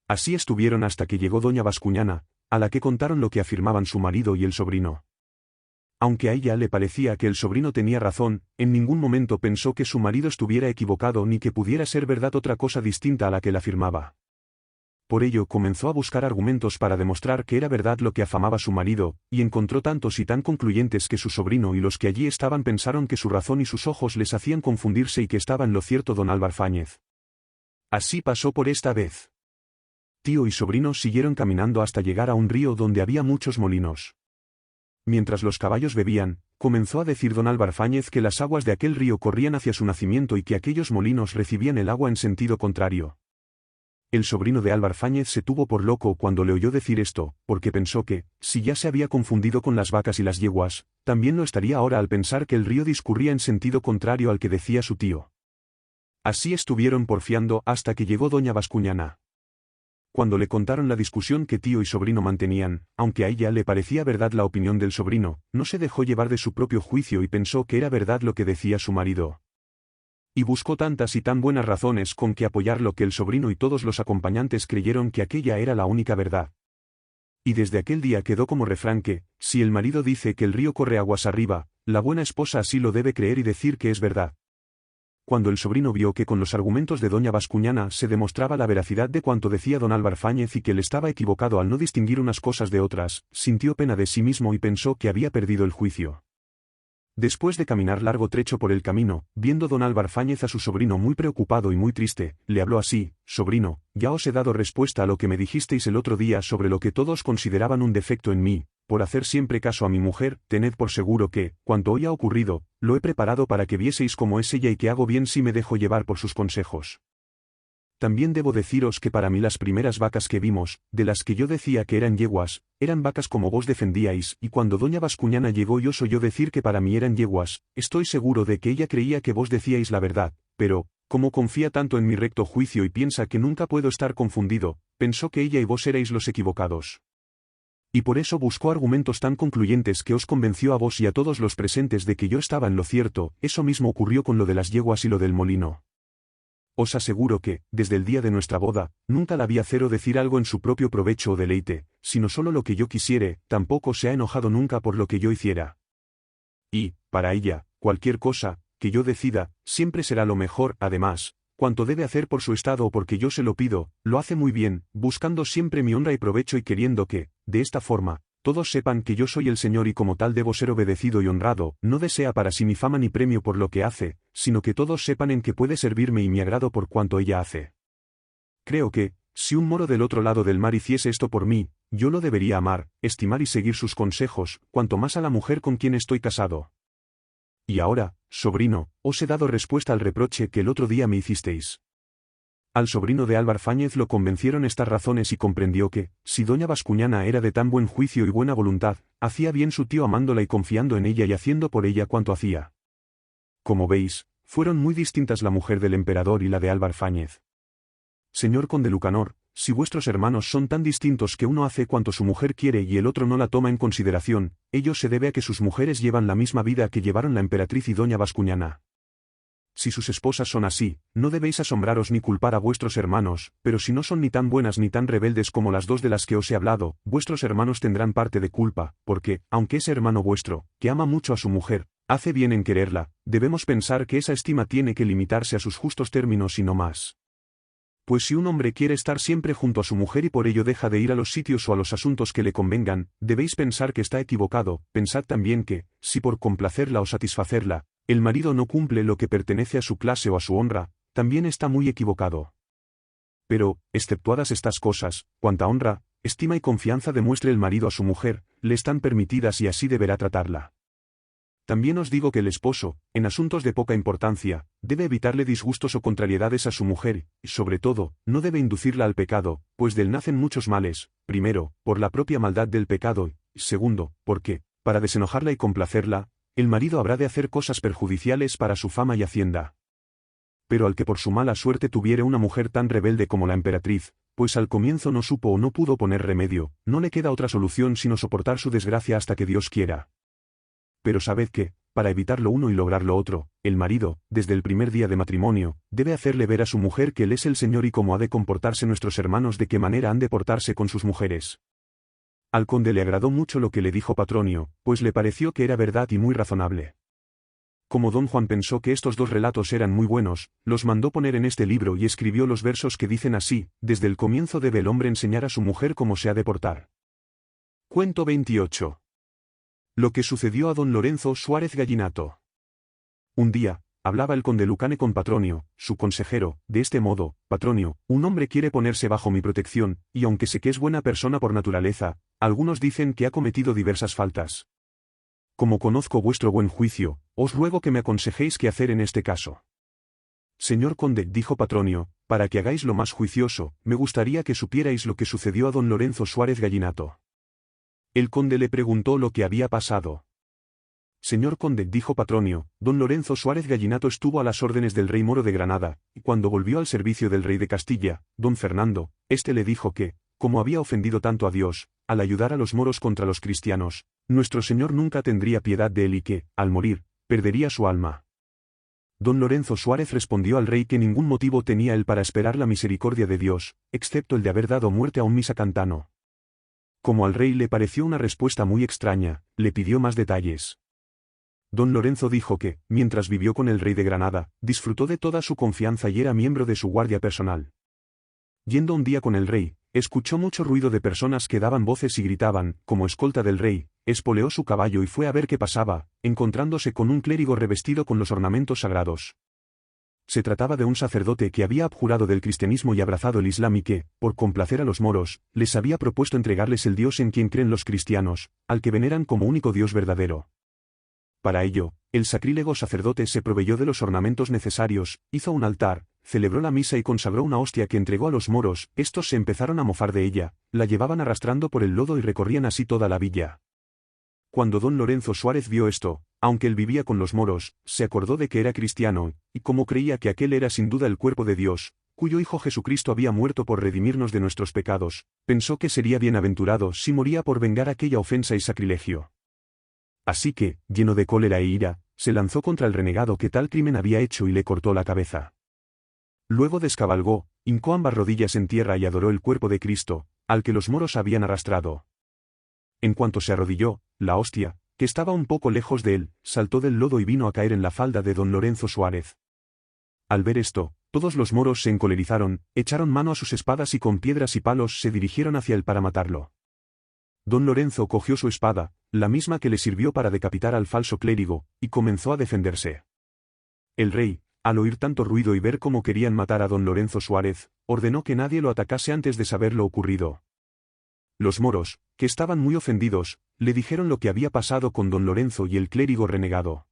S1: Así estuvieron hasta que llegó doña Bascuñana, a la que contaron lo que afirmaban su marido y el sobrino. Aunque a ella le parecía que el sobrino tenía razón, en ningún momento pensó que su marido estuviera equivocado ni que pudiera ser verdad otra cosa distinta a la que él afirmaba. Por ello comenzó a buscar argumentos para demostrar que era verdad lo que afamaba su marido, y encontró tantos y tan concluyentes que su sobrino y los que allí estaban pensaron que su razón y sus ojos les hacían confundirse y que estaba en lo cierto don Álvar Fáñez. Así pasó por esta vez. Tío y sobrino siguieron caminando hasta llegar a un río donde había muchos molinos. Mientras los caballos bebían, comenzó a decir don Álvar Fáñez que las aguas de aquel río corrían hacia su nacimiento y que aquellos molinos recibían el agua en sentido contrario. El sobrino de Álvar Fáñez se tuvo por loco cuando le oyó decir esto, porque pensó que, si ya se había confundido con las vacas y las yeguas, también lo estaría ahora al pensar que el río discurría en sentido contrario al que decía su tío. Así estuvieron porfiando hasta que llegó doña Bascuñana. Cuando le contaron la discusión que tío y sobrino mantenían, aunque a ella le parecía verdad la opinión del sobrino, no se dejó llevar de su propio juicio y pensó que era verdad lo que decía su marido. Y buscó tantas y tan buenas razones con que apoyar lo que el sobrino y todos los acompañantes creyeron que aquella era la única verdad. Y desde aquel día quedó como refrán que, si el marido dice que el río corre aguas arriba, la buena esposa así lo debe creer y decir que es verdad. Cuando el sobrino vio que con los argumentos de doña Bascuñana se demostraba la veracidad de cuanto decía don Álvar Fáñez y que él estaba equivocado al no distinguir unas cosas de otras, sintió pena de sí mismo y pensó que había perdido el juicio. Después de caminar largo trecho por el camino, viendo don Álvar Fáñez a su sobrino muy preocupado y muy triste, le habló así: sobrino, ya os he dado respuesta a lo que me dijisteis el otro día sobre lo que todos consideraban un defecto en mí. Por hacer siempre caso a mi mujer, tened por seguro que, cuanto hoy ha ocurrido, lo he preparado para que vieseis cómo es ella y que hago bien si me dejo llevar por sus consejos. También debo deciros que para mí las primeras vacas que vimos, de las que yo decía que eran yeguas, eran vacas como vos defendíais, y cuando doña Bascuñana llegó y os oyó decir que para mí eran yeguas, estoy seguro de que ella creía que vos decíais la verdad, pero, como confía tanto en mi recto juicio y piensa que nunca puedo estar confundido, pensó que ella y vos erais los equivocados. Y por eso buscó argumentos tan concluyentes que os convenció a vos y a todos los presentes de que yo estaba en lo cierto. Eso mismo ocurrió con lo de las yeguas y lo del molino. Os aseguro que, desde el día de nuestra boda, nunca la vi hacer o decir algo en su propio provecho o deleite, sino solo lo que yo quisiere, tampoco se ha enojado nunca por lo que yo hiciera. Y, para ella, cualquier cosa, que yo decida, siempre será lo mejor. Además, cuanto debe hacer por su estado o porque yo se lo pido, lo hace muy bien, buscando siempre mi honra y provecho y queriendo que, de esta forma, todos sepan que yo soy el Señor y como tal debo ser obedecido y honrado. No desea para sí ni fama ni premio por lo que hace, sino que todos sepan en que puede servirme y mi agrado por cuanto ella hace. Creo que, si un moro del otro lado del mar hiciese esto por mí, yo lo debería amar, estimar y seguir sus consejos, cuanto más a la mujer con quien estoy casado. Y ahora, sobrino, os he dado respuesta al reproche que el otro día me hicisteis. Al sobrino de Álvar Fáñez lo convencieron estas razones y comprendió que, si doña Bascuñana era de tan buen juicio y buena voluntad, hacía bien su tío amándola y confiando en ella y haciendo por ella cuanto hacía. Como veis, fueron muy distintas la mujer del emperador y la de Álvar Fáñez. Señor conde Lucanor, si vuestros hermanos son tan distintos que uno hace cuanto su mujer quiere y el otro no la toma en consideración, ello se debe a que sus mujeres llevan la misma vida que llevaron la emperatriz y doña Bascuñana. Si sus esposas son así, no debéis asombraros ni culpar a vuestros hermanos, pero si no son ni tan buenas ni tan rebeldes como las dos de las que os he hablado, vuestros hermanos tendrán parte de culpa, porque, aunque ese hermano vuestro, que ama mucho a su mujer, hace bien en quererla, debemos pensar que esa estima tiene que limitarse a sus justos términos y no más. Pues si un hombre quiere estar siempre junto a su mujer y por ello deja de ir a los sitios o a los asuntos que le convengan, debéis pensar que está equivocado. Pensad también que, si por complacerla o satisfacerla, el marido no cumple lo que pertenece a su clase o a su honra, también está muy equivocado. Pero, exceptuadas estas cosas, cuanta honra, estima y confianza demuestre el marido a su mujer, le están permitidas y así deberá tratarla. También os digo que el esposo, en asuntos de poca importancia, debe evitarle disgustos o contrariedades a su mujer, y sobre todo, no debe inducirla al pecado, pues del nacen muchos males, primero, por la propia maldad del pecado, y segundo, porque, para desenojarla y complacerla, el marido habrá de hacer cosas perjudiciales para su fama y hacienda. Pero al que por su mala suerte tuviere una mujer tan rebelde como la emperatriz, pues al comienzo no supo o no pudo poner remedio, no le queda otra solución sino soportar su desgracia hasta que Dios quiera. Pero sabed que, para evitar lo uno y lograr lo otro, el marido, desde el primer día de matrimonio, debe hacerle ver a su mujer que él es el Señor y cómo ha de comportarse nuestros hermanos, de qué manera han de portarse con sus mujeres. Al conde le agradó mucho lo que le dijo Patronio, pues le pareció que era verdad y muy razonable. Como don Juan pensó que estos dos relatos eran muy buenos, los mandó poner en este libro y escribió los versos que dicen así: desde el comienzo debe el hombre enseñar a su mujer cómo se ha de portar. Cuento 28. Lo que sucedió a don Lorenzo Suárez Gallinato. Un día, hablaba el conde Lucane con Patronio, su consejero, de este modo: Patronio, un hombre quiere ponerse bajo mi protección, y aunque sé que es buena persona por naturaleza, algunos dicen que ha cometido diversas faltas. Como conozco vuestro buen juicio, os ruego que me aconsejéis qué hacer en este caso. Señor conde, dijo Patronio, para que hagáis lo más juicioso, me gustaría que supierais lo que sucedió a don Lorenzo Suárez Gallinato. El conde le preguntó lo que había pasado. Señor conde, dijo Patronio, don Lorenzo Suárez Gallinato estuvo a las órdenes del rey moro de Granada, y cuando volvió al servicio del rey de Castilla, don Fernando, éste le dijo que, como había ofendido tanto a Dios, al ayudar a los moros contra los cristianos, nuestro Señor nunca tendría piedad de él y que, al morir, perdería su alma. Don Lorenzo Suárez respondió al rey que ningún motivo tenía él para esperar la misericordia de Dios, excepto el de haber dado muerte a un misacantano. Como al rey le pareció una respuesta muy extraña, le pidió más detalles. Don Lorenzo dijo que, mientras vivió con el rey de Granada, disfrutó de toda su confianza y era miembro de su guardia personal. Yendo un día con el rey, escuchó mucho ruido de personas que daban voces y gritaban, como escolta del rey, espoleó su caballo y fue a ver qué pasaba, encontrándose con un clérigo revestido con los ornamentos sagrados. Se trataba de un sacerdote que había abjurado del cristianismo y abrazado el islam y que, por complacer a los moros, les había propuesto entregarles el Dios en quien creen los cristianos, al que veneran como único Dios verdadero. Para ello, el sacrílego sacerdote se proveyó de los ornamentos necesarios, hizo un altar, celebró la misa y consagró una hostia que entregó a los moros. Estos se empezaron a mofar de ella, la llevaban arrastrando por el lodo y recorrían así toda la villa. Cuando don Lorenzo Suárez vio esto, aunque él vivía con los moros, se acordó de que era cristiano, y como creía que aquel era sin duda el cuerpo de Dios, cuyo Hijo Jesucristo había muerto por redimirnos de nuestros pecados, pensó que sería bienaventurado si moría por vengar aquella ofensa y sacrilegio. Así que, lleno de cólera e ira, se lanzó contra el renegado que tal crimen había hecho y le cortó la cabeza. Luego descabalgó, hincó ambas rodillas en tierra y adoró el cuerpo de Cristo, al que los moros habían arrastrado. En cuanto se arrodilló, la hostia, que estaba un poco lejos de él, saltó del lodo y vino a caer en la falda de don Lorenzo Suárez. Al ver esto, todos los moros se encolerizaron, echaron mano a sus espadas y con piedras y palos se dirigieron hacia él para matarlo. Don Lorenzo cogió su espada, la misma que le sirvió para decapitar al falso clérigo, y comenzó a defenderse. El rey, al oír tanto ruido y ver cómo querían matar a don Lorenzo Suárez, ordenó que nadie lo atacase antes de saber lo ocurrido. Los moros, que estaban muy ofendidos, le dijeron lo que había pasado con don Lorenzo y el clérigo renegado.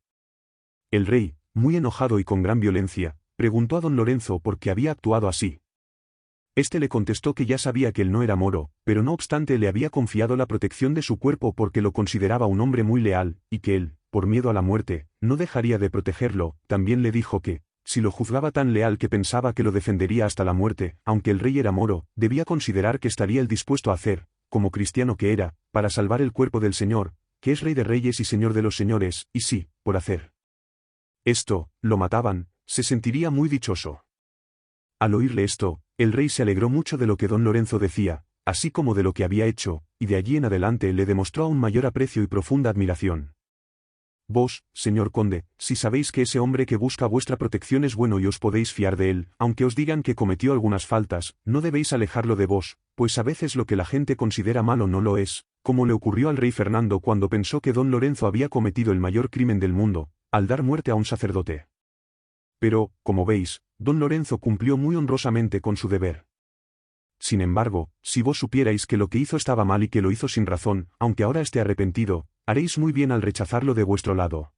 S1: El rey, muy enojado y con gran violencia, preguntó a don Lorenzo por qué había actuado así. Este le contestó que ya sabía que él no era moro, pero no obstante le había confiado la protección de su cuerpo porque lo consideraba un hombre muy leal, y que él, por miedo a la muerte, no dejaría de protegerlo. También le dijo que, si lo juzgaba tan leal que pensaba que lo defendería hasta la muerte, aunque el rey era moro, debía considerar que estaría él dispuesto a hacer, como cristiano que era, para salvar el cuerpo del Señor, que es Rey de Reyes y Señor de los Señores, y si, por hacer esto, lo mataban, se sentiría muy dichoso. Al oírle esto, el rey se alegró mucho de lo que don Lorenzo decía, así como de lo que había hecho, y de allí en adelante le demostró aún mayor aprecio y profunda admiración. Vos, señor conde, si sabéis que ese hombre que busca vuestra protección es bueno y os podéis fiar de él, aunque os digan que cometió algunas faltas, no debéis alejarlo de vos, pues a veces lo que la gente considera malo no lo es, como le ocurrió al rey Fernando cuando pensó que don Lorenzo había cometido el mayor crimen del mundo, al dar muerte a un sacerdote. Pero, como veis, don Lorenzo cumplió muy honrosamente con su deber. Sin embargo, si vos supierais que lo que hizo estaba mal y que lo hizo sin razón, aunque ahora esté arrepentido, haréis muy bien al rechazarlo de vuestro lado.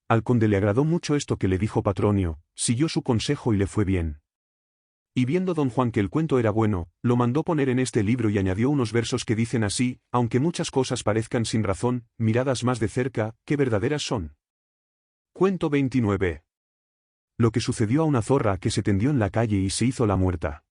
S1: Al conde le agradó mucho esto que le dijo Patronio, siguió su consejo y le fue bien. Y viendo don Juan que el cuento era bueno, lo mandó poner en este libro y añadió unos versos que dicen así: aunque muchas cosas parezcan sin razón, miradas más de cerca, qué verdaderas son. Cuento 29. Lo que sucedió a una zorra que se tendió en la calle y se hizo la muerta.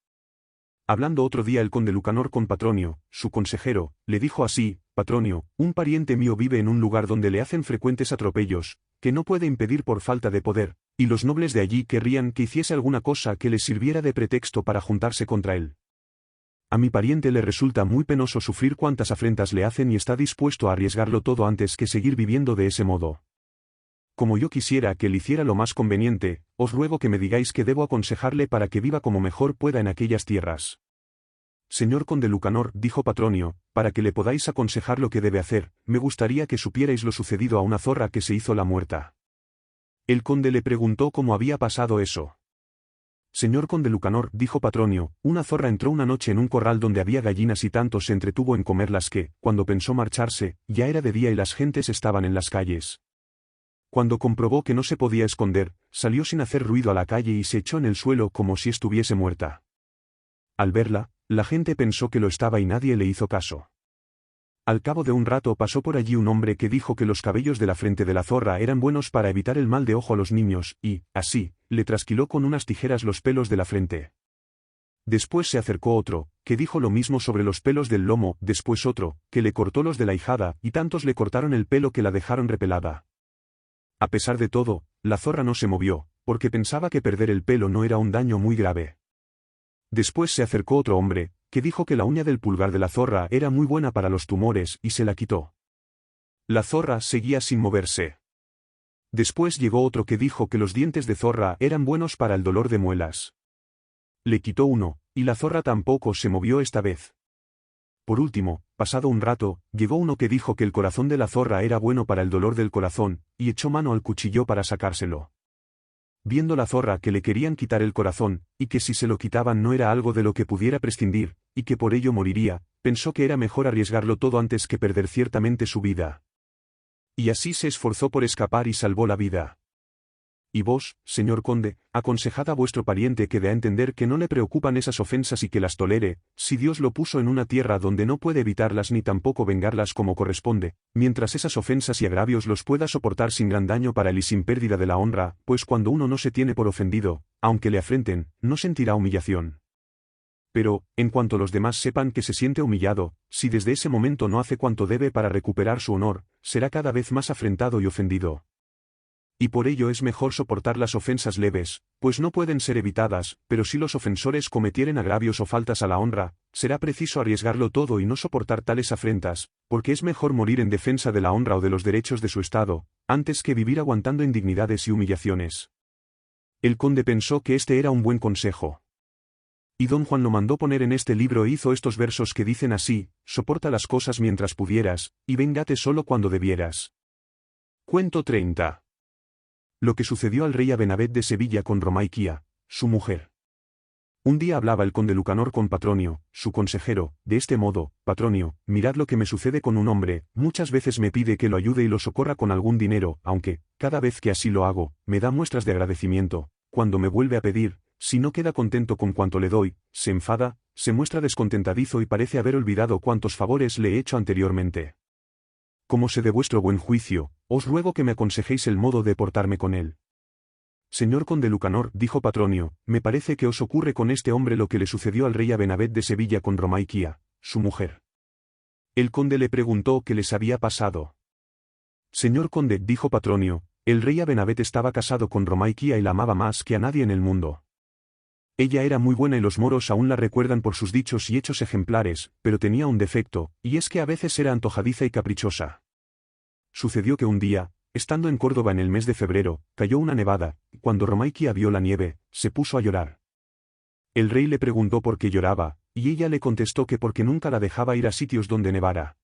S1: Hablando otro día el conde Lucanor con Patronio, su consejero, le dijo así: Patronio, un pariente mío vive en un lugar donde le hacen frecuentes atropellos, que no puede impedir por falta de poder, y los nobles de allí querrían que hiciese alguna cosa que les sirviera de pretexto para juntarse contra él. A mi pariente le resulta muy penoso sufrir cuantas afrentas le hacen y está dispuesto a arriesgarlo todo antes que seguir viviendo de ese modo. Como yo quisiera que él hiciera lo más conveniente, os ruego que me digáis qué debo aconsejarle para que viva como mejor pueda en aquellas tierras. Señor conde Lucanor, dijo Patronio, para que le podáis aconsejar lo que debe hacer, me gustaría que supierais lo sucedido a una zorra que se hizo la muerta. El conde le preguntó cómo había pasado eso. Señor conde Lucanor, dijo Patronio, una zorra entró una noche en un corral donde había gallinas y tanto se entretuvo en comerlas que, cuando pensó marcharse, ya era de día y las gentes estaban en las calles. Cuando comprobó que no se podía esconder, salió sin hacer ruido a la calle y se echó en el suelo como si estuviese muerta. Al verla, la gente pensó que lo estaba y nadie le hizo caso. Al cabo de un rato pasó por allí un hombre que dijo que los cabellos de la frente de la zorra eran buenos para evitar el mal de ojo a los niños, y, así, le trasquiló con unas tijeras los pelos de la frente. Después se acercó otro, que dijo lo mismo sobre los pelos del lomo, después otro, que le cortó los de la ijada, y tantos le cortaron el pelo que la dejaron repelada. A pesar de todo, la zorra no se movió, porque pensaba que perder el pelo no era un daño muy grave. Después se acercó otro hombre, que dijo que la uña del pulgar de la zorra era muy buena para los tumores y se la quitó. La zorra seguía sin moverse. Después llegó otro que dijo que los dientes de zorra eran buenos para el dolor de muelas. Le quitó uno, y la zorra tampoco se movió esta vez. Por último, pasado un rato, llegó uno que dijo que el corazón de la zorra era bueno para el dolor del corazón, y echó mano al cuchillo para sacárselo. Viendo la zorra que le querían quitar el corazón, y que si se lo quitaban no era algo de lo que pudiera prescindir, y que por ello moriría, pensó que era mejor arriesgarlo todo antes que perder ciertamente su vida. Y así se esforzó por escapar y salvó la vida. Y vos, señor conde, aconsejad a vuestro pariente que dé a entender que no le preocupan esas ofensas y que las tolere, si Dios lo puso en una tierra donde no puede evitarlas ni tampoco vengarlas como corresponde, mientras esas ofensas y agravios los pueda soportar sin gran daño para él y sin pérdida de la honra, pues cuando uno no se tiene por ofendido, aunque le afrenten, no sentirá humillación. Pero, en cuanto los demás sepan que se siente humillado, si desde ese momento no hace cuanto debe para recuperar su honor, será cada vez más afrentado y ofendido. Y por ello es mejor soportar las ofensas leves, pues no pueden ser evitadas, pero si los ofensores cometieren agravios o faltas a la honra, será preciso arriesgarlo todo y no soportar tales afrentas, porque es mejor morir en defensa de la honra o de los derechos de su estado, antes que vivir aguantando indignidades y humillaciones. El conde pensó que este era un buen consejo. Y don Juan lo mandó poner en este libro e hizo estos versos que dicen así: soporta las cosas mientras pudieras, y véngate solo cuando debieras. Cuento 30. Lo que sucedió al rey Abenabet de Sevilla con Romaiquia, su mujer. Un día hablaba el conde Lucanor con Patronio, su consejero, de este modo: Patronio, mirad lo que me sucede con un hombre, muchas veces me pide que lo ayude y lo socorra con algún dinero, aunque, cada vez que así lo hago, me da muestras de agradecimiento. Cuando me vuelve a pedir, si no queda contento con cuanto le doy, se enfada, se muestra descontentadizo y parece haber olvidado cuántos favores le he hecho anteriormente. Como sé de vuestro buen juicio, os ruego que me aconsejéis el modo de portarme con él. Señor conde Lucanor, dijo Patronio, me parece que os ocurre con este hombre lo que le sucedió al rey Abenabet de Sevilla con Romaiquia, su mujer. El conde le preguntó qué les había pasado. Señor conde, dijo Patronio, el rey Abenabet estaba casado con Romaiquia y la amaba más que a nadie en el mundo. Ella era muy buena y los moros aún la recuerdan por sus dichos y hechos ejemplares, pero tenía un defecto, y es que a veces era antojadiza y caprichosa. Sucedió que un día, estando en Córdoba en el mes de febrero, cayó una nevada, y cuando Romaiquia vio la nieve, se puso a llorar. El rey le preguntó por qué lloraba, y ella le contestó que porque nunca la dejaba ir a sitios donde nevara.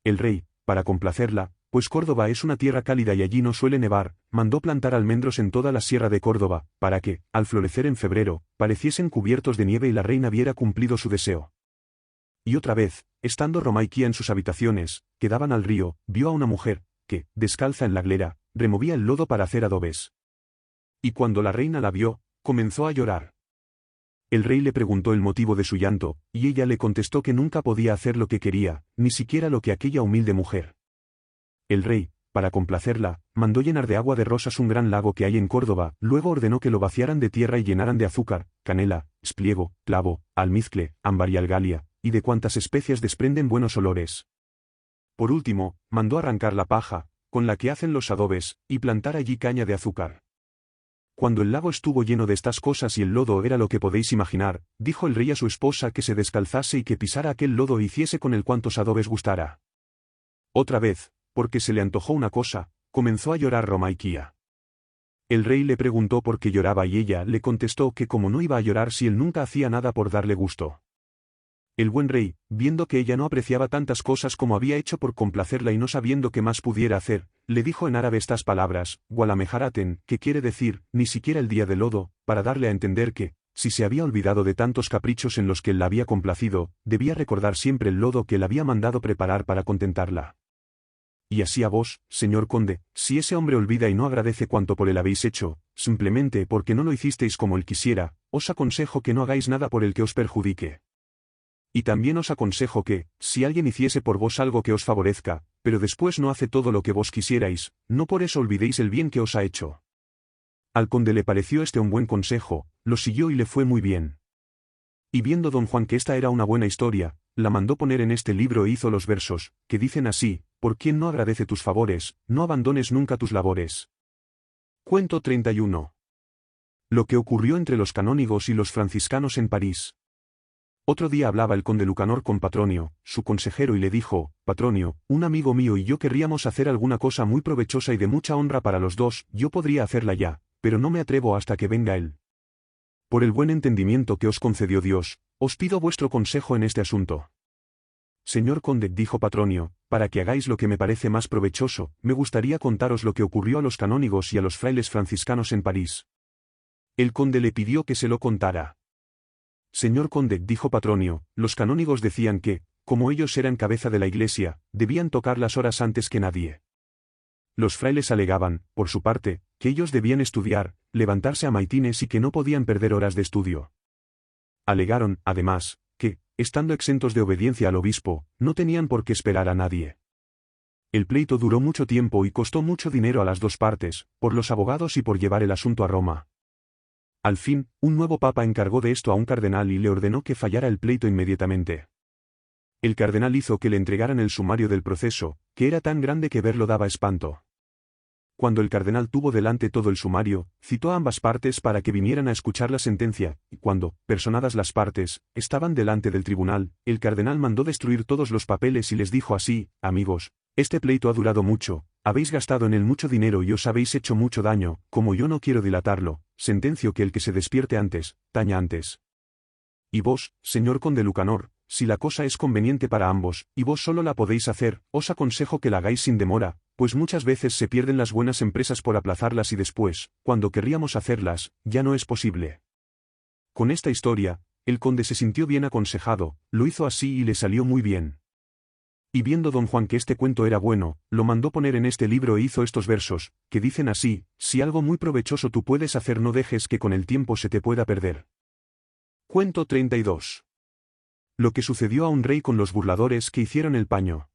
S1: El rey, para complacerla, pues Córdoba es una tierra cálida y allí no suele nevar, mandó plantar almendros en toda la sierra de Córdoba, para que, al florecer en febrero, pareciesen cubiertos de nieve y la reina viera cumplido su deseo. Y otra vez, estando Romaiquia en sus habitaciones, que daban al río, vio a una mujer, que, descalza en la glera, removía el lodo para hacer adobes. Y cuando la reina la vio, comenzó a llorar. El rey le preguntó el motivo de su llanto, y ella le contestó que nunca podía hacer lo que quería, ni siquiera lo que aquella humilde mujer. El rey, para complacerla, mandó llenar de agua de rosas un gran lago que hay en Córdoba, luego ordenó que lo vaciaran de tierra y llenaran de azúcar, canela, espliego, clavo, almizcle, ámbar y algalia, y de cuantas especias desprenden buenos olores. Por último, mandó arrancar la paja, con la que hacen los adobes, y plantar allí caña de azúcar. Cuando el lago estuvo lleno de estas cosas y el lodo era lo que podéis imaginar, dijo el rey a su esposa que se descalzase y que pisara aquel lodo e hiciese con él cuantos adobes gustara. Otra vez, porque se le antojó una cosa, comenzó a llorar Romaiquia. El rey le preguntó por qué lloraba y ella le contestó que como no iba a llorar si él nunca hacía nada por darle gusto. El buen rey, viendo que ella no apreciaba tantas cosas como había hecho por complacerla y no sabiendo qué más pudiera hacer, le dijo en árabe estas palabras: Gualamejaraten, que quiere decir, ni siquiera el día de lodo, para darle a entender que, si se había olvidado de tantos caprichos en los que él la había complacido, debía recordar siempre el lodo que él había mandado preparar para contentarla. Y así a vos, señor conde, si ese hombre olvida y no agradece cuanto por él habéis hecho, simplemente porque no lo hicisteis como él quisiera, os aconsejo que no hagáis nada por el que os perjudique. Y también os aconsejo que, si alguien hiciese por vos algo que os favorezca, pero después no hace todo lo que vos quisierais, no por eso olvidéis el bien que os ha hecho. Al conde le pareció este un buen consejo, lo siguió y le fue muy bien. Y viendo don Juan que esta era una buena historia, la mandó poner en este libro e hizo los versos, que dicen así: por quien no agradece tus favores, no abandones nunca tus labores. Cuento 31. Lo que ocurrió entre los canónigos y los franciscanos en París. Otro día hablaba el conde Lucanor con Patronio, su consejero, y le dijo: Patronio, un amigo mío y yo querríamos hacer alguna cosa muy provechosa y de mucha honra para los dos. Yo podría hacerla ya, pero no me atrevo hasta que venga él. Por el buen entendimiento que os concedió Dios, os pido vuestro consejo en este asunto. Señor conde, dijo Patronio, para que hagáis lo que me parece más provechoso, me gustaría contaros lo que ocurrió a los canónigos y a los frailes franciscanos en París. El conde le pidió que se lo contara. Señor conde, dijo Patronio, los canónigos decían que, como ellos eran cabeza de la iglesia, debían tocar las horas antes que nadie. Los frailes alegaban, por su parte, que ellos debían estudiar, levantarse a maitines y que no podían perder horas de estudio. Alegaron, además, que, estando exentos de obediencia al obispo, no tenían por qué esperar a nadie. El pleito duró mucho tiempo y costó mucho dinero a las dos partes, por los abogados y por llevar el asunto a Roma. Al fin, un nuevo papa encargó de esto a un cardenal y le ordenó que fallara el pleito inmediatamente. El cardenal hizo que le entregaran el sumario del proceso, que era tan grande que verlo daba espanto. Cuando el cardenal tuvo delante todo el sumario, citó a ambas partes para que vinieran a escuchar la sentencia, y cuando, personadas las partes, estaban delante del tribunal, el cardenal mandó destruir todos los papeles y les dijo así: amigos, este pleito ha durado mucho, habéis gastado en él mucho dinero y os habéis hecho mucho daño, como yo no quiero dilatarlo, sentencio que el que se despierte antes, taña antes. Y vos, señor conde Lucanor, si la cosa es conveniente para ambos, y vos solo la podéis hacer, os aconsejo que la hagáis sin demora, pues muchas veces se pierden las buenas empresas por aplazarlas y después, cuando querríamos hacerlas, ya no es posible. Con esta historia, el conde se sintió bien aconsejado, lo hizo así y le salió muy bien. Y viendo don Juan que este cuento era bueno, lo mandó poner en este libro e hizo estos versos, que dicen así: si algo muy provechoso tú puedes hacer, no dejes que con el tiempo se te pueda perder. Cuento 32. Lo que sucedió a un rey con los burladores que hicieron el paño.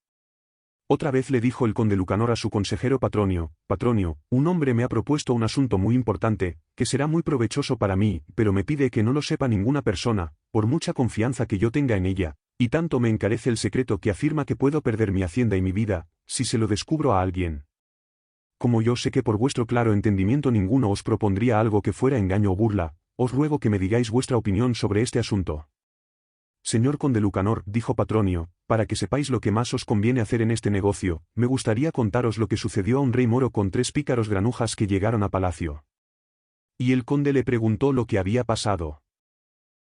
S1: Otra vez le dijo el conde Lucanor a su consejero Patronio: Patronio, un hombre me ha propuesto un asunto muy importante, que será muy provechoso para mí, pero me pide que no lo sepa ninguna persona, por mucha confianza que yo tenga en ella, y tanto me encarece el secreto que afirma que puedo perder mi hacienda y mi vida, si se lo descubro a alguien. Como yo sé que por vuestro claro entendimiento ninguno os propondría algo que fuera engaño o burla, os ruego que me digáis vuestra opinión sobre este asunto. Señor conde Lucanor, dijo Patronio, para que sepáis lo que más os conviene hacer en este negocio, me gustaría contaros lo que sucedió a un rey moro con 3 pícaros granujas que llegaron a palacio. Y el conde le preguntó lo que había pasado.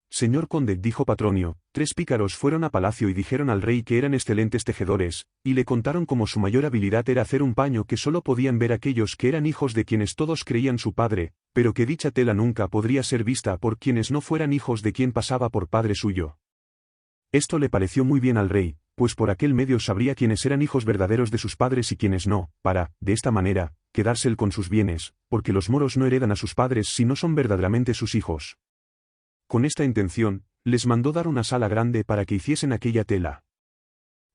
S1: Señor conde, dijo Patronio, 3 pícaros fueron a palacio y dijeron al rey que eran excelentes tejedores, y le contaron cómo su mayor habilidad era hacer un paño que solo podían ver aquellos que eran hijos de quienes todos creían su padre, pero que dicha tela nunca podría ser vista por quienes no fueran hijos de quien pasaba por padre suyo. Esto le pareció muy bien al rey, pues por aquel medio sabría quiénes eran hijos verdaderos de sus padres y quiénes no, para, de esta manera, quedarse él con sus bienes, porque los moros no heredan a sus padres si no son verdaderamente sus hijos. Con esta intención, les mandó dar una sala grande para que hiciesen aquella tela.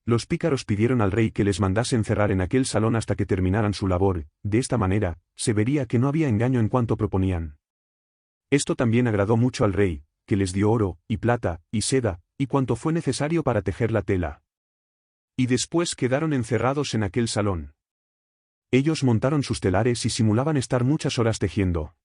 S1: Los pícaros pidieron al rey que les mandase encerrar en aquel salón hasta que terminaran su labor, de esta manera, se vería que no había engaño en cuanto proponían. Esto también agradó mucho al rey, que les dio oro, y plata, y seda, y cuanto fue necesario para tejer la tela. Y después quedaron encerrados en aquel salón. Ellos montaron sus telares y simulaban estar muchas horas tejiendo.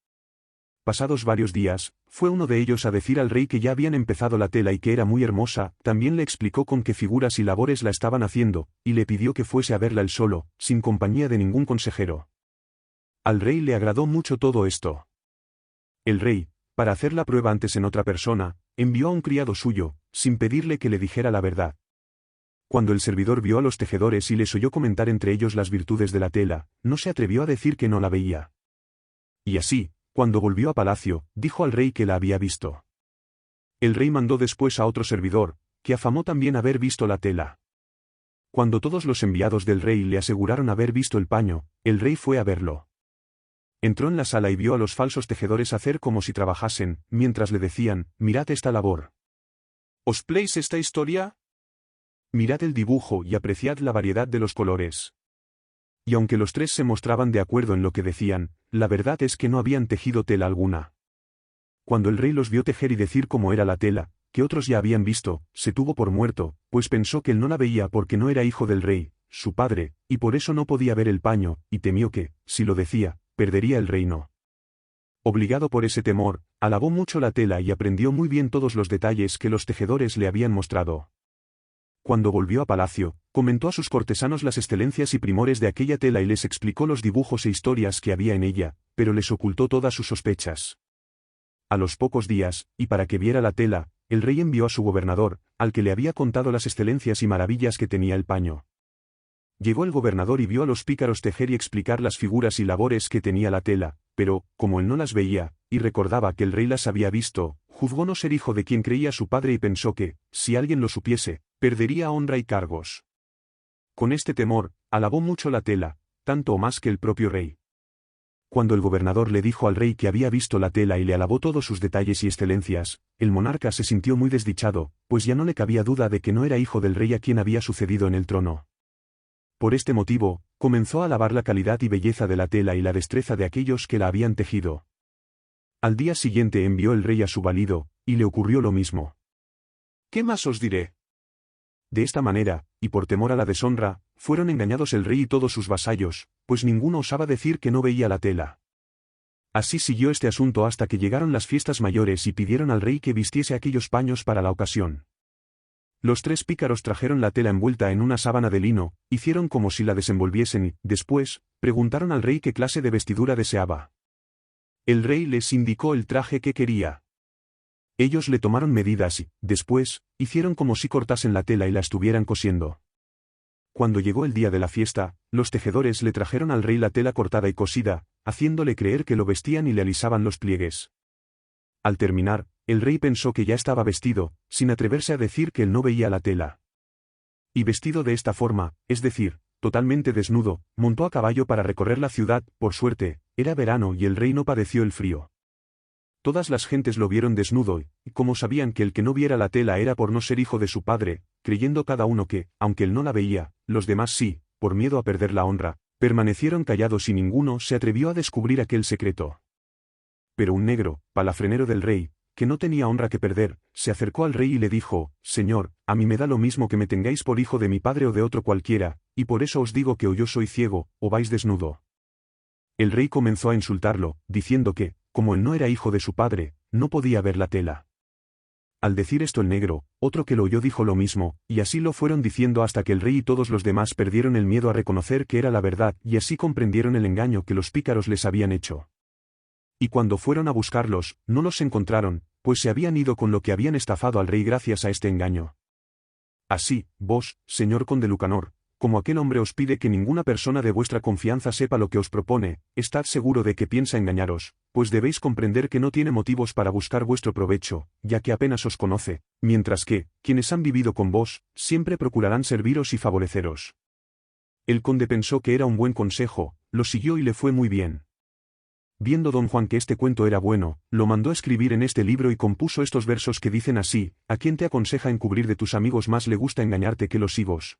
S1: Pasados varios días, fue uno de ellos a decir al rey que ya habían empezado la tela y que era muy hermosa, también le explicó con qué figuras y labores la estaban haciendo, y le pidió que fuese a verla él solo, sin compañía de ningún consejero. Al rey le agradó mucho todo esto. El rey, para hacer la prueba antes en otra persona, envió a un criado suyo, sin pedirle que le dijera la verdad. Cuando el servidor vio a los tejedores y les oyó comentar entre ellos las virtudes de la tela, no se atrevió a decir que no la veía. Y así, cuando volvió a palacio, dijo al rey que la había visto. El rey mandó después a otro servidor, que afamó también haber visto la tela. Cuando todos los enviados del rey le aseguraron haber visto el paño, el rey fue a verlo. Entró en la sala y vio a los falsos tejedores hacer como si trabajasen, mientras le decían: mirad esta labor. ¿Os pléis esta historia? Mirad el dibujo y apreciad la variedad de los colores. Y aunque los tres se mostraban de acuerdo en lo que decían, la verdad es que no habían tejido tela alguna. Cuando el rey los vio tejer y decir cómo era la tela, que otros ya habían visto, se tuvo por muerto, pues pensó que él no la veía porque no era hijo del rey, su padre, y por eso no podía ver el paño, y temió que, si lo decía, perdería el reino. Obligado por ese temor, alabó mucho la tela y aprendió muy bien todos los detalles que los tejedores le habían mostrado. Cuando volvió a palacio, comentó a sus cortesanos las excelencias y primores de aquella tela y les explicó los dibujos e historias que había en ella, pero les ocultó todas sus sospechas. A los pocos días, y para que viera la tela, el rey envió a su gobernador, al que le había contado las excelencias y maravillas que tenía el paño. Llegó el gobernador y vio a los pícaros tejer y explicar las figuras y labores que tenía la tela, pero, como él no las veía, y recordaba que el rey las había visto, juzgó no ser hijo de quien creía su padre y pensó que, si alguien lo supiese, perdería honra y cargos. Con este temor, alabó mucho la tela, tanto o más que el propio rey. Cuando el gobernador le dijo al rey que había visto la tela y le alabó todos sus detalles y excelencias, el monarca se sintió muy desdichado, pues ya no le cabía duda de que no era hijo del rey a quien había sucedido en el trono. Por este motivo, comenzó a alabar la calidad y belleza de la tela y la destreza de aquellos que la habían tejido. Al día siguiente envió el rey a su valido, y le ocurrió lo mismo. ¿Qué más os diré? De esta manera, y por temor a la deshonra, fueron engañados el rey y todos sus vasallos, pues ninguno osaba decir que no veía la tela. Así siguió este asunto hasta que llegaron las fiestas mayores y pidieron al rey que vistiese aquellos paños para la ocasión. Los tres pícaros trajeron la tela envuelta en una sábana de lino, hicieron como si la desenvolviesen y, después, preguntaron al rey qué clase de vestidura deseaba. El rey les indicó el traje que quería. Ellos le tomaron medidas y, después, hicieron como si cortasen la tela y la estuvieran cosiendo. Cuando llegó el día de la fiesta, los tejedores le trajeron al rey la tela cortada y cosida, haciéndole creer que lo vestían y le alisaban los pliegues. Al terminar, el rey pensó que ya estaba vestido, sin atreverse a decir que él no veía la tela. Y vestido de esta forma, es decir, totalmente desnudo, montó a caballo para recorrer la ciudad. Por suerte, era verano y el rey no padeció el frío. Todas las gentes lo vieron desnudo y, como sabían que el que no viera la tela era por no ser hijo de su padre, creyendo cada uno que, aunque él no la veía, los demás sí, por miedo a perder la honra, permanecieron callados y ninguno se atrevió a descubrir aquel secreto. Pero un negro, palafrenero del rey, que no tenía honra que perder, se acercó al rey y le dijo: «Señor, a mí me da lo mismo que me tengáis por hijo de mi padre o de otro cualquiera, y por eso os digo que o yo soy ciego, o vais desnudo». El rey comenzó a insultarlo, diciendo que, como él no era hijo de su padre, no podía ver la tela. Al decir esto el negro, otro que lo oyó dijo lo mismo, y así lo fueron diciendo hasta que el rey y todos los demás perdieron el miedo a reconocer que era la verdad y así comprendieron el engaño que los pícaros les habían hecho. Y cuando fueron a buscarlos, no los encontraron, pues se habían ido con lo que habían estafado al rey gracias a este engaño. Así, vos, señor conde Lucanor, como aquel hombre os pide que ninguna persona de vuestra confianza sepa lo que os propone, estad seguro de que piensa engañaros, pues debéis comprender que no tiene motivos para buscar vuestro provecho, ya que apenas os conoce, mientras que, quienes han vivido con vos, siempre procurarán serviros y favoreceros. El conde pensó que era un buen consejo, lo siguió y le fue muy bien. Viendo don Juan que este cuento era bueno, lo mandó escribir en este libro y compuso estos versos que dicen así: «¿A quién te aconseja encubrir de tus amigos más le gusta engañarte que los higos?